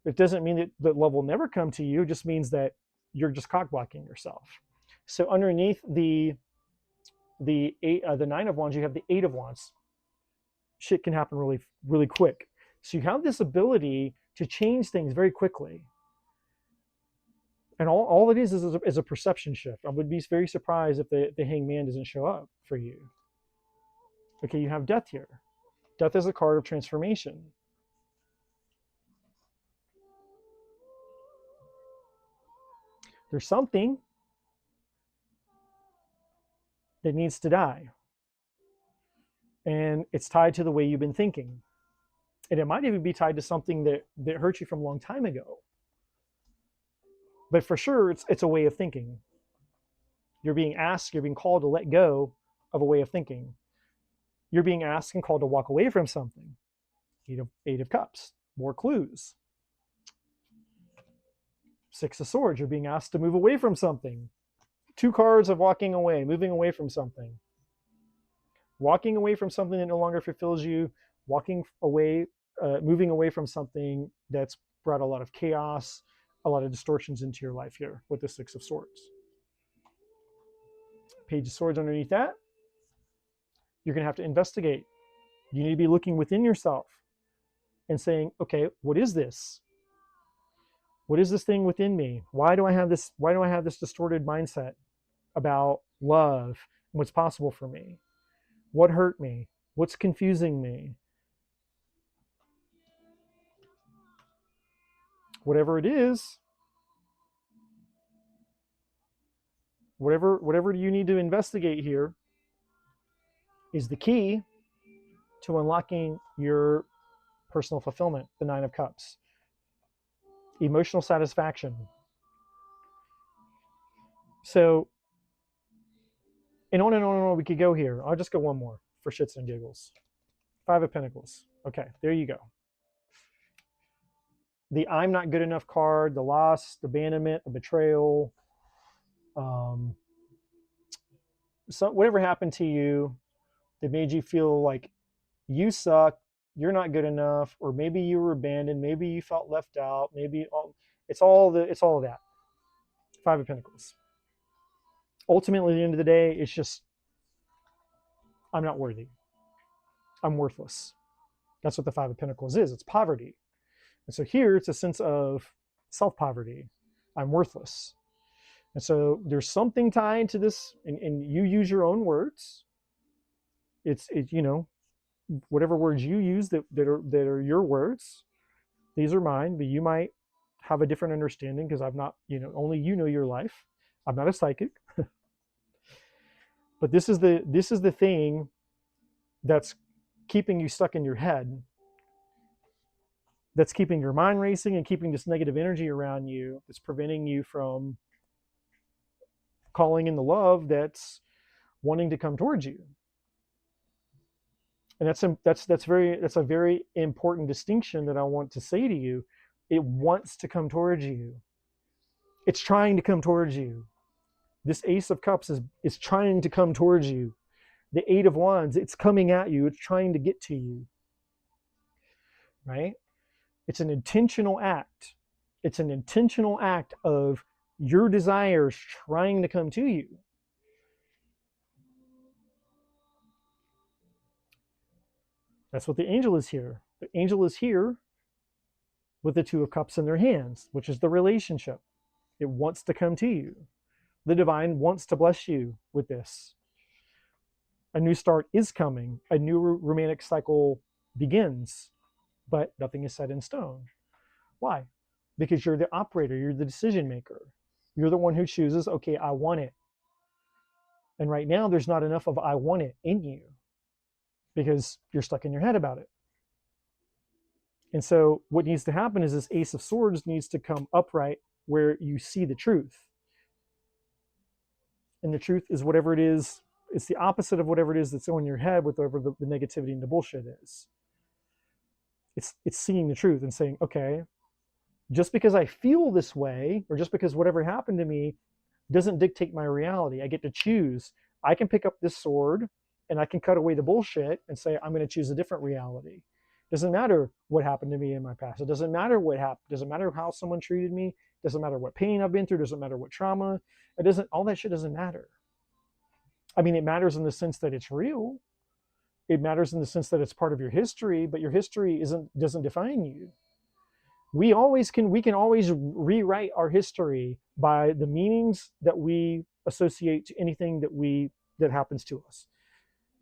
[SPEAKER 1] It doesn't mean that love will never come to you. It just means that you're just cock blocking yourself. So underneath the 9 of Wands, you have the 8 of Wands. Shit can happen really, really quick. So you have this ability to change things very quickly. And all it is a perception shift. I would be very surprised if the Hangman doesn't show up for you. Okay, you have Death here. Death is a card of transformation. There's something that needs to die. And it's tied to the way you've been thinking. And it might even be tied to something that hurt you from a long time ago. But for sure, it's a way of thinking. You're being asked, you're being called to let go of a way of thinking. You're being asked and called to walk away from something. Eight of Cups, more clues. Six of Swords, you're being asked to move away from something. 2 cards of walking away, moving away from something. Walking away from something that no longer fulfills you, walking away, moving away from something that's brought a lot of chaos, a lot of distortions into your life here with the Six of Swords. Page of Swords underneath that, you're going to have to investigate. You need to be looking within yourself and saying, okay, what is this? What is this thing within me? Why do I have this? Why do I have this distorted mindset about love and what's possible for me? What hurt me? What's confusing me? Whatever it is, whatever you need to investigate here is the key to unlocking your personal fulfillment, the Nine of Cups. Emotional satisfaction. So, and on and on and on we could go here. I'll just go one more for shits and giggles. Five of Pentacles. Okay, there you go. The I'm not good enough card, the loss, the abandonment, the betrayal, so whatever happened to you that made you feel like you suck, you're not good enough, or maybe you were abandoned, maybe you felt left out, maybe it's all of that. Five of Pentacles. Ultimately, at the end of the day, it's just, I'm not worthy. I'm worthless. That's what the Five of Pentacles is. It's poverty. And so here it's a sense of self-poverty. I'm worthless. And so there's something tied to this, and you use your own words. It's you know, whatever words you use that are your words, these are mine, but you might have a different understanding because I've not, only you know your life. I'm not a psychic. But this is the thing that's keeping you stuck in your head, that's keeping your mind racing and keeping this negative energy around you, that's preventing you from calling in the love that's wanting to come towards you. And that's a very important distinction that I want to say to you. It wants to come towards you. It's trying to come towards you. This Ace of Cups is trying to come towards you. The Eight of Wands, it's coming at you. It's trying to get to you. Right? It's an intentional act. It's an intentional act of your desires trying to come to you. That's what the angel is here. The angel is here with the Two of Cups in their hands, which is the relationship. It wants to come to you. The divine wants to bless you with this. A new start is coming. A new romantic cycle begins, but nothing is set in stone. Why? Because you're the operator, you're the decision maker. You're the one who chooses, okay, I want it. And right now there's not enough of I want it in you because you're stuck in your head about it. And so what needs to happen is this Ace of Swords needs to come upright where you see the truth. And the truth is whatever it is, it's the opposite of whatever it is that's in your head, with whatever the negativity and the bullshit is. It's seeing the truth and saying, okay, just because I feel this way, or just because whatever happened to me doesn't dictate my reality. I get to choose. I can pick up this sword and I can cut away the bullshit and say, I'm going to choose a different reality. Doesn't matter what happened to me in my past. It doesn't matter what happened. Doesn't matter how someone treated me. Doesn't matter what pain I've been through. Doesn't matter what trauma. All that shit doesn't matter. I mean, it matters in the sense that it's real. It matters in the sense that it's part of your history, but your history doesn't define you. We can always rewrite our history by the meanings that we associate to anything that happens to us.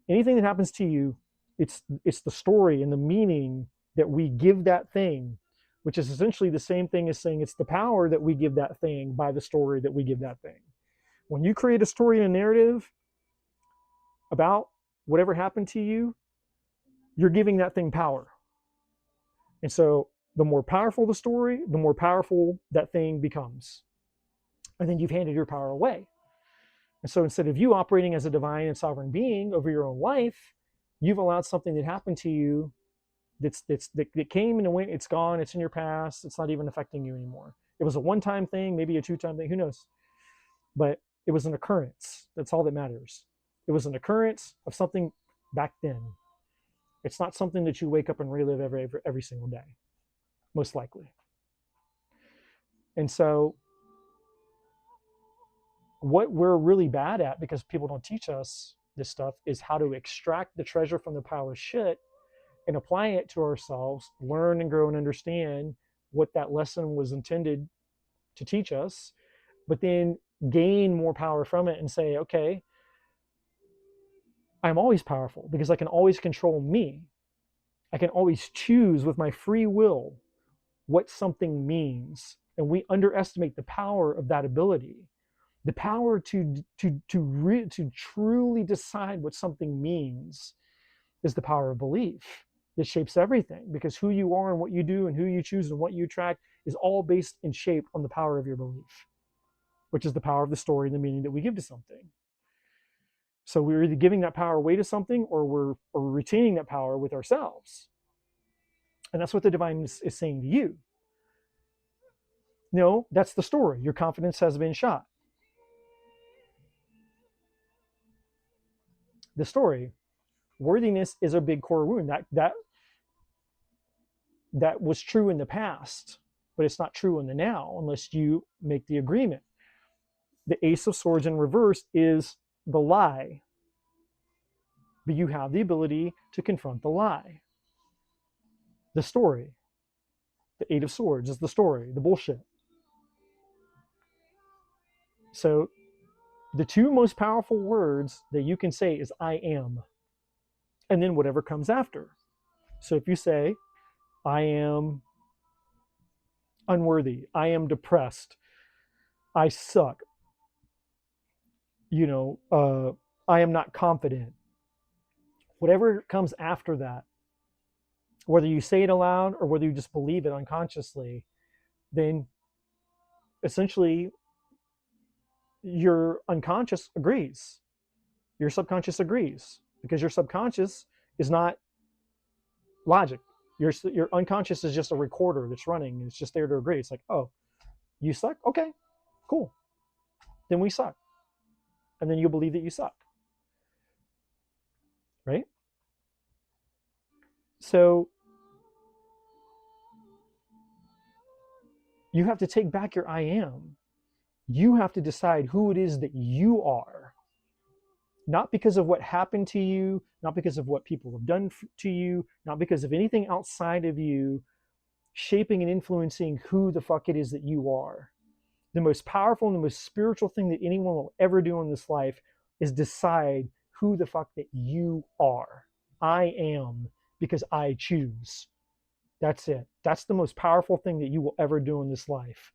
[SPEAKER 1] Anything that happens to you, it's the story and the meaning that we give that thing which is essentially the same thing as saying it's the power that we give that thing by the story that we give that thing. When you create a story and a narrative about whatever happened to you, you're giving that thing power. And so the more powerful the story, the more powerful that thing becomes. And then you've handed your power away. And so instead of you operating as a divine and sovereign being over your own life, you've allowed something that happened to you that came and went, it's gone, it's in your past, it's not even affecting you anymore. It was a one-time thing, maybe a two-time thing, who knows? But it was an occurrence. That's all that matters. It was an occurrence of something back then. It's not something that you wake up and relive every single day, most likely. And so what we're really bad at, because people don't teach us this stuff, is how to extract the treasure from the pile of shit and apply it to ourselves, learn and grow and understand what that lesson was intended to teach us, but then gain more power from it and say, okay, I'm always powerful because I can always control me. I can always choose with my free will what something means. And we underestimate the power of that ability. The power to truly decide what something means is the power of belief. It shapes everything, because who you are and what you do and who you choose and what you attract is all based and shaped on the power of your belief, which is the power of the story and the meaning that we give to something. So we're either giving that power away to something, or we're retaining that power with ourselves. And that's what the divine is saying to you. No, that's the story. Your confidence has been shot. The story. Worthiness is a big core wound. That was true in the past, but it's not true in the now unless you make the agreement. The Ace of Swords in reverse is the lie, but you have the ability to confront the lie. The story. The Eight of Swords is the story, the bullshit. So the two most powerful words that you can say is I am, and then whatever comes after. So if you say, I am unworthy, I am depressed, I suck, I am not confident, whatever comes after that, whether you say it aloud or whether you just believe it unconsciously, then essentially your unconscious agrees. Your subconscious agrees, because your subconscious is not logic. Your unconscious is just a recorder that's running. It's just there to agree. It's like, oh, you suck? Okay, cool. Then we suck. And then you'll believe that you suck. Right? So you have to take back your I am. You have to decide who it is that you are. Not because of what happened to you, not because of what people have done to you, not because of anything outside of you shaping and influencing who the fuck it is that you are. The most powerful and the most spiritual thing that anyone will ever do in this life is decide who the fuck that you are. I am, because I choose. That's it. That's the most powerful thing that you will ever do in this life,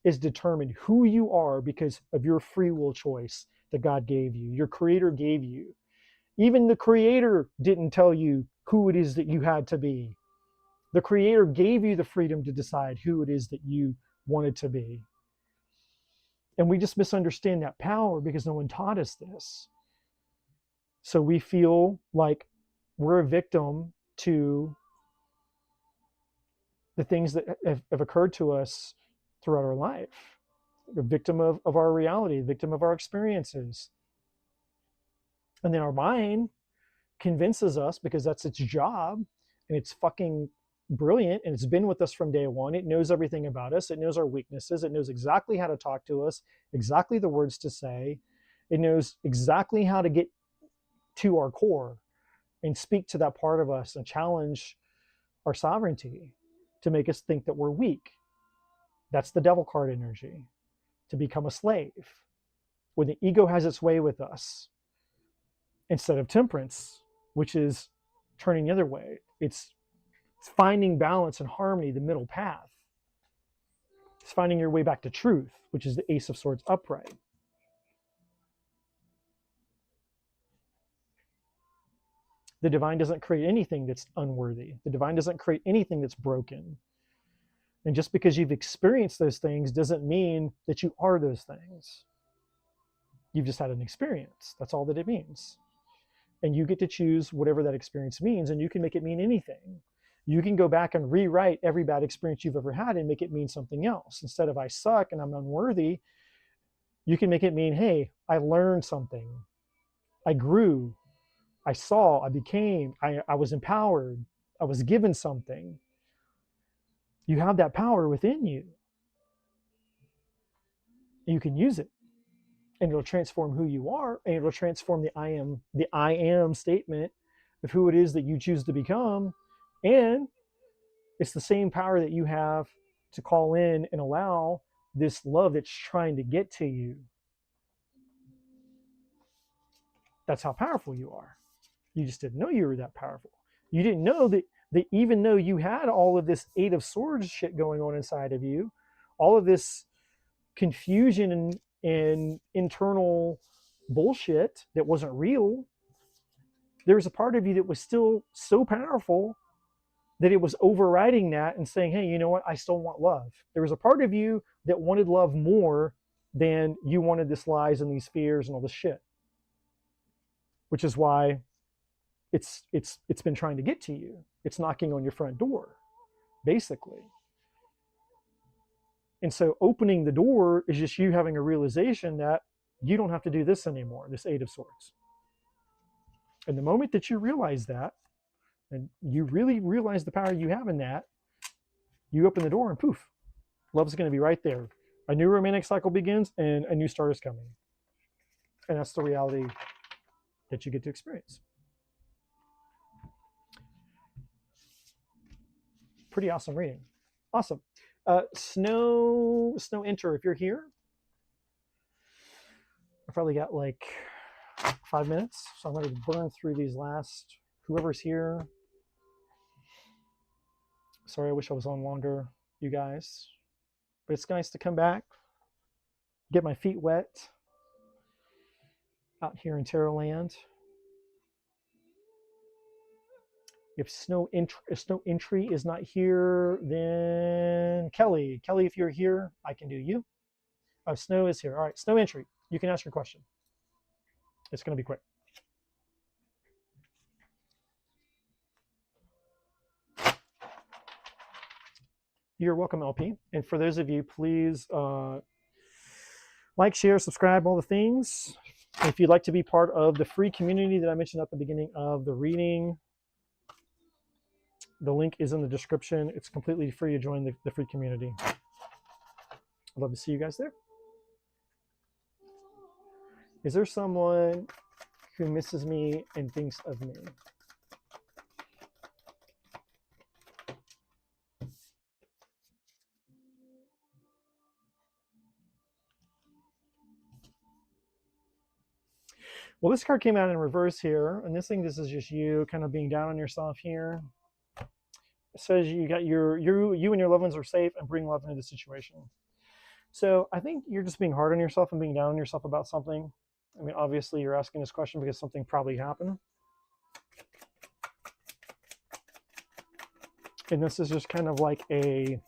[SPEAKER 1] is determine who you are because of your free will choice that God gave you, your creator gave you. Even the creator didn't tell you who it is that you had to be. The creator gave you the freedom to decide who it is that you wanted to be. And we just misunderstand that power because no one taught us this. So we feel like we're a victim to the things that have occurred to us throughout our life. A victim of our reality, a victim of our experiences. And then our mind convinces us, because that's its job, and it's fucking brilliant, and it's been with us from day one. It knows everything about us. It knows our weaknesses. It knows exactly how to talk to us, exactly the words to say. It knows exactly how to get to our core and speak to that part of us and challenge our sovereignty to make us think that we're weak. That's the devil card energy, to become a slave. When the ego has its way with us, instead of temperance, which is turning the other way, it's It's finding balance and harmony, the middle path. It's finding your way back to truth, which is the Ace of Swords upright. The divine doesn't create anything that's unworthy. The divine doesn't create anything that's broken. And just because you've experienced those things doesn't mean that you are those things. You've just had an experience. That's all that it means. And you get to choose whatever that experience means, and you can make it mean anything. You can go back and rewrite every bad experience you've ever had and make it mean something else. Instead of I suck and I'm unworthy, you can make it mean, hey, I learned something. I grew. I saw. I became. I was empowered. I was given something. You have that power within you. You can use it. And it'll transform who you are, and it'll transform the I am statement of who it is that you choose to become. And it's the same power that you have to call in and allow this love that's trying to get to you. That's how powerful you are. You just didn't know you were that powerful. You didn't know that even though you had all of this Eight of Swords shit going on inside of you, all of this confusion and internal bullshit that wasn't real, there was a part of you that was still so powerful that it was overriding that and saying, hey, you know what? I still want love. There was a part of you that wanted love more than you wanted this lies and these fears and all this shit, which is why it's been trying to get to you. It's knocking on your front door, basically. And so opening the door is just you having a realization that you don't have to do this anymore, this Eight of Swords. And the moment that you realize that, and you really realize the power you have in that, you open the door and poof, love's going to be right there. A new romantic cycle begins and a new start is coming. And that's the reality that you get to experience. Pretty awesome reading. Awesome. Snow Enter, if you're here, I probably got like 5 minutes, so I'm going to burn through these last, whoever's here. Sorry, I wish I was on longer, you guys, but it's nice to come back, get my feet wet out here in Tarot Land. If Snow Entry is not here, then Kelly, if you're here, I can do you. Oh, Snow is here. All right, Snow Entry, you can ask your question. It's going to be quick. You're welcome, LP. And for those of you, please like, share, subscribe, all the things. If you'd like to be part of the free community that I mentioned at the beginning of the reading, the link is in the description. It's completely free to join the free community. I'd love to see you guys there. Is there someone who misses me and thinks of me? Well, this card came out in reverse here, and this is just you kind of being down on yourself here. It says you got you and your loved ones are safe and bring love into the situation. So I think you're just being hard on yourself and being down on yourself about something. I mean, obviously you're asking this question because something probably happened. And this is just kind of like a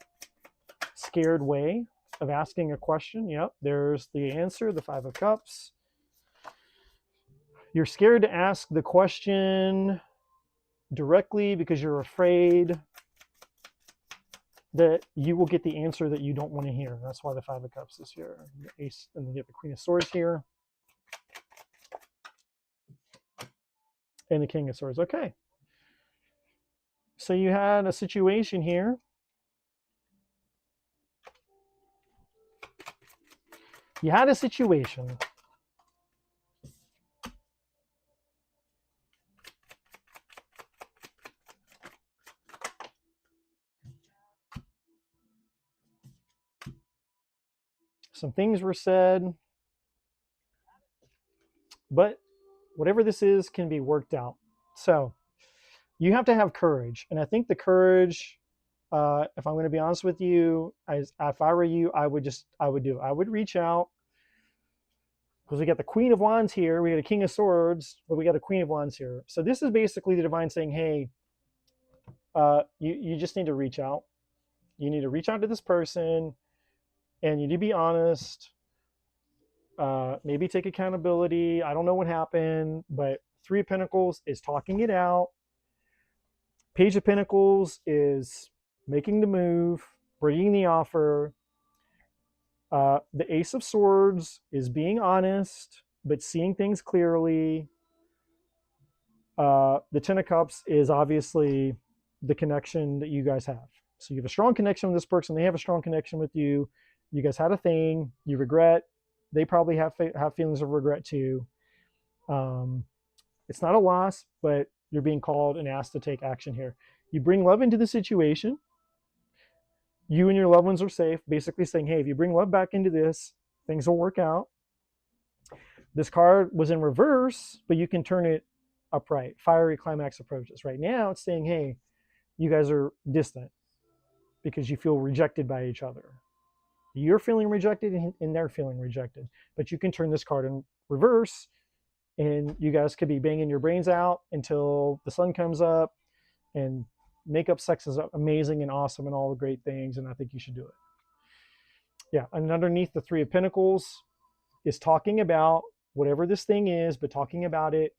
[SPEAKER 1] scared way of asking a question. Yep, there's the answer, the Five of Cups. You're scared to ask the question directly because you're afraid that you will get the answer that you don't want to hear. That's why the Five of Cups is here. The Ace, and then you have the Queen of Swords here. And the King of Swords. Okay. So you had a situation here. You had a situation. Some things were said, but whatever this is can be worked out. So You have to have courage. And I think the courage, if I'm going to be honest with you, if I were you, I would do it. I would reach out, because we got the Queen of Wands here, we got a King of Swords, but we got a Queen of Wands here. So this is basically the divine saying, hey, you just need to reach out. You need to reach out to this person, and you need to be honest. Maybe take accountability. I don't know what happened, but Three of Pentacles is talking it out. Page of Pentacles is making the move, bringing the offer. The Ace of Swords is being honest, but seeing things clearly. The Ten of Cups is obviously the connection that you guys have. So you have a strong connection with this person. They have a strong connection with you. You guys had a thing. You regret. They probably have feelings of regret too. It's not a loss, but you're being called and asked to take action here. You bring love into the situation. You and your loved ones are safe. Basically saying, hey, if you bring love back into this, things will work out. This card was in reverse, but you can turn it upright. Fiery climax approaches. Right now, it's saying, hey, you guys are distant because you feel rejected by each other. You're feeling rejected and they're feeling rejected. But you can turn this card in reverse, and you guys could be banging your brains out until the sun comes up, and makeup sex is amazing and awesome and all the great things, and I think you should do it. Yeah, and underneath the Three of Pentacles is talking about whatever this thing is, but talking about it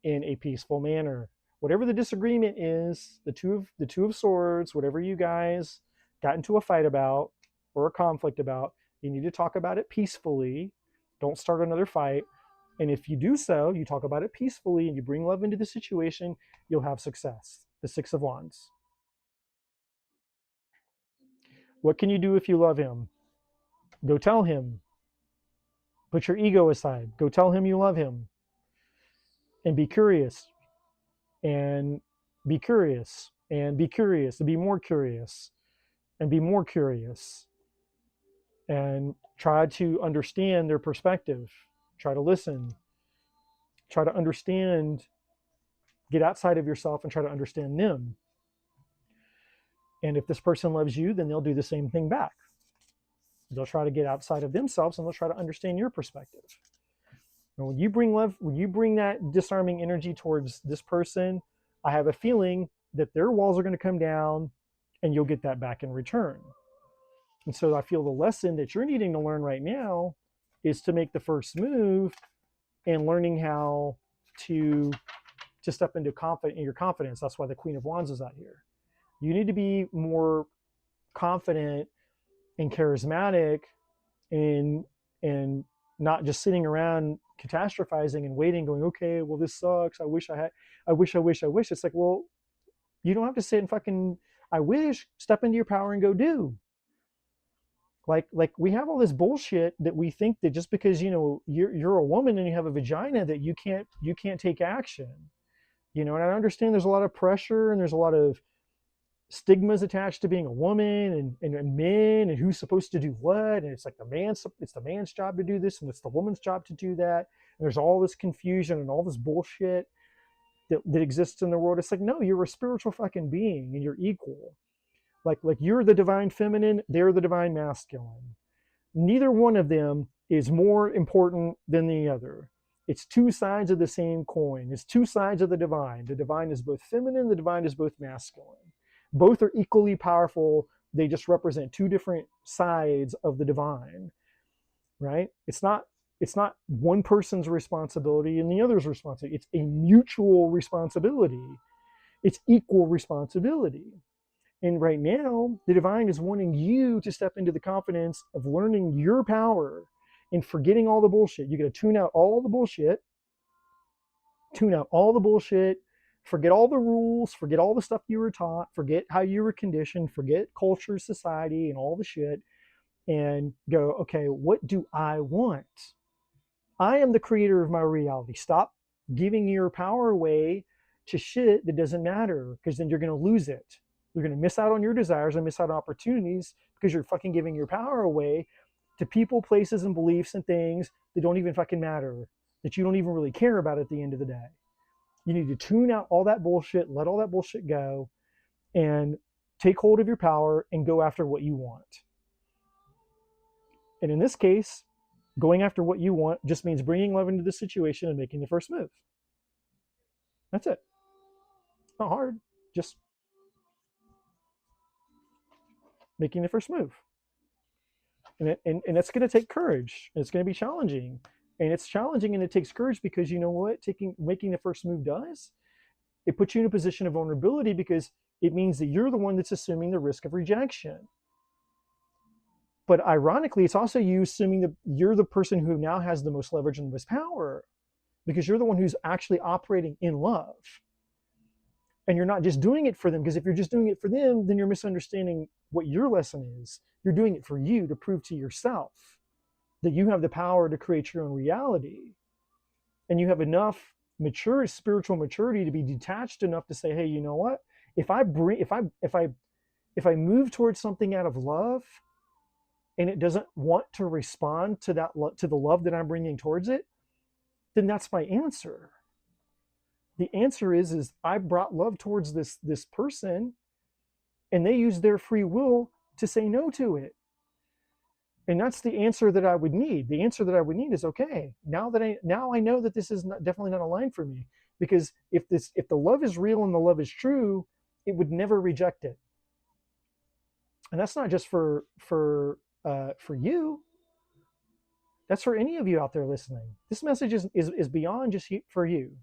[SPEAKER 1] in a peaceful manner. Whatever the disagreement is, the two of Swords, whatever you guys got into a fight about or a conflict about, you need to talk about it peacefully. Don't start another fight. And if you do so, you talk about it peacefully and you bring love into the situation, you'll have success. The Six of Wands. What can you do if you love him? Go tell him. Put your ego aside. Go tell him you love him. And be curious. And be curious. And be curious. And be more curious. And be more curious. And try to understand their perspective. Try to listen. Try to understand. Get outside of yourself and try to understand them. And if this person loves you, then they'll do the same thing back. They'll try to get outside of themselves and they'll try to understand your perspective. And when you bring love, when you bring that disarming energy towards this person, I have a feeling that their walls are going to come down and you'll get that back in return. And so I feel the lesson that you're needing to learn right now is to make the first move and learning how to step into your confidence. That's why the Queen of Wands is out here. You need to be more confident and charismatic and not just sitting around catastrophizing and waiting, going, okay, well, this sucks. I wish. It's like, well, you don't have to sit and fucking, I wish. Step into your power and go do. Like we have all this bullshit that we think that just because, you know, you're a woman and you have a vagina that you can't take action. You know, and I understand there's a lot of pressure and there's a lot of stigmas attached to being a woman and men and who's supposed to do what, and it's like it's the man's job to do this and it's the woman's job to do that, and there's all this confusion and all this bullshit that exists in the world. It's like, no, you're a spiritual fucking being and you're equal. Like you're the divine feminine, they're the divine masculine. Neither one of them is more important than the other. It's two sides of the same coin. It's two sides of the divine. The divine is both feminine, the divine is both masculine. Both are equally powerful. They just represent two different sides of the divine, right? It's not one person's responsibility and the other's responsibility. It's a mutual responsibility. It's equal responsibility. And right now, the divine is wanting you to step into the confidence of learning your power and forgetting all the bullshit. You got to tune out all the bullshit. Forget all the rules, forget all the stuff you were taught, forget how you were conditioned, forget culture, society, and all the shit, and go, okay, what do I want? I am the creator of my reality. Stop giving your power away to shit that doesn't matter, because then you're going to lose it. You're going to miss out on your desires and miss out on opportunities because you're fucking giving your power away to people, places, and beliefs and things that don't even fucking matter, that you don't even really care about at the end of the day. You need to tune out all that bullshit, let all that bullshit go, and take hold of your power and go after what you want. And in this case, going after what you want just means bringing love into the situation and making the first move. That's it. It's not hard. Just making the first move. And it's going to take courage. It's going to be challenging. And it's challenging and it takes courage because you know what making the first move does? It puts you in a position of vulnerability because it means that you're the one that's assuming the risk of rejection. But ironically, it's also you assuming that you're the person who now has the most leverage and the most power because you're the one who's actually operating in love. And you're not just doing it for them, because if you're just doing it for them, then you're misunderstanding what your lesson is. You're doing it for you to prove to yourself that you have the power to create your own reality. And you have enough spiritual maturity to be detached enough to say, hey, you know what? If I move towards something out of love and it doesn't want to respond to to the love that I'm bringing towards it, then that's my answer. The answer is I brought love towards this person and they used their free will to say no to it. And that's the answer that I would need. The answer that I would need is, okay, now I know that this is definitely not aligned for me, because if the love is real and the love is true, it would never reject it. And that's not just for you. That's for any of you out there listening. This message is beyond just for you.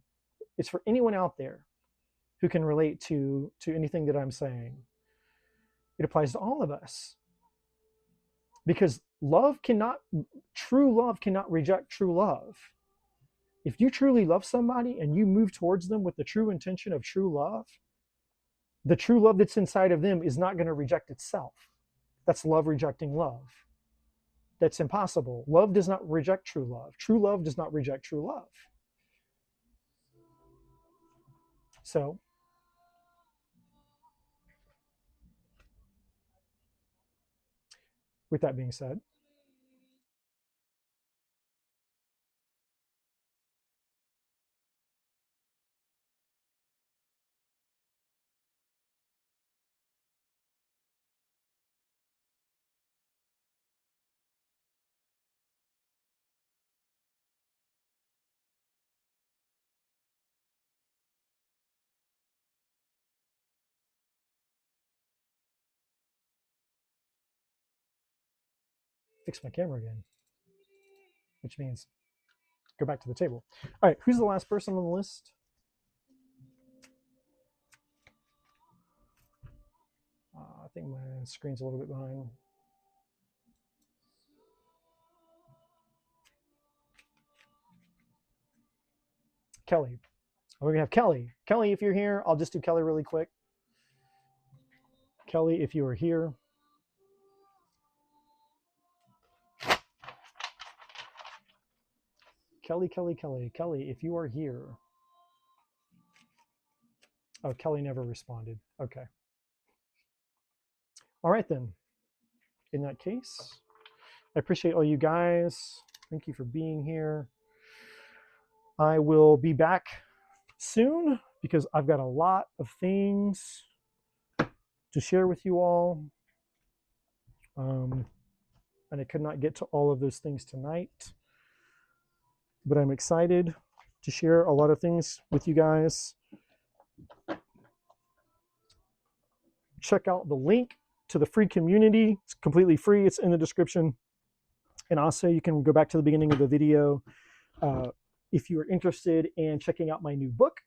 [SPEAKER 1] It's for anyone out there who can relate to anything that I'm saying. It applies to all of us. Because true love cannot reject true love. If you truly love somebody and you move towards them with the true intention of true love, the true love that's inside of them is not going to reject itself. That's love rejecting love. That's impossible. Love does not reject true love. True love does not reject true love. So, with that being said, fix my camera again, which means go back to the table. All right, who's the last person on the list? I think my screen's a little bit behind. Kelly. We're going to have Kelly. Kelly, if you're here, I'll just do Kelly really quick. Kelly, if you are here. Kelly, if you are here. Oh, Kelly never responded. Okay. All right, then. In that case, I appreciate all you guys. Thank you for being here. I will be back soon because I've got a lot of things to share with you all. And I could not get to all of those things tonight, but I'm excited to share a lot of things with you guys. Check out the link to the free community. It's completely free. It's in the description. And also you can go back to the beginning of the video if you are interested in checking out my new book,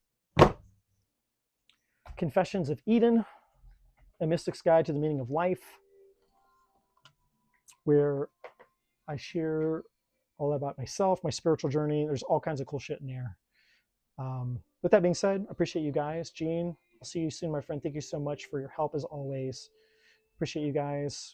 [SPEAKER 1] Confessions of Eden, A Mystic's Guide to the Meaning of Life, where I share all about myself, my spiritual journey. There's all kinds of cool shit in there. With that being said, I appreciate you guys. Gene, I'll see you soon, my friend. Thank you so much for your help as always. Appreciate you guys.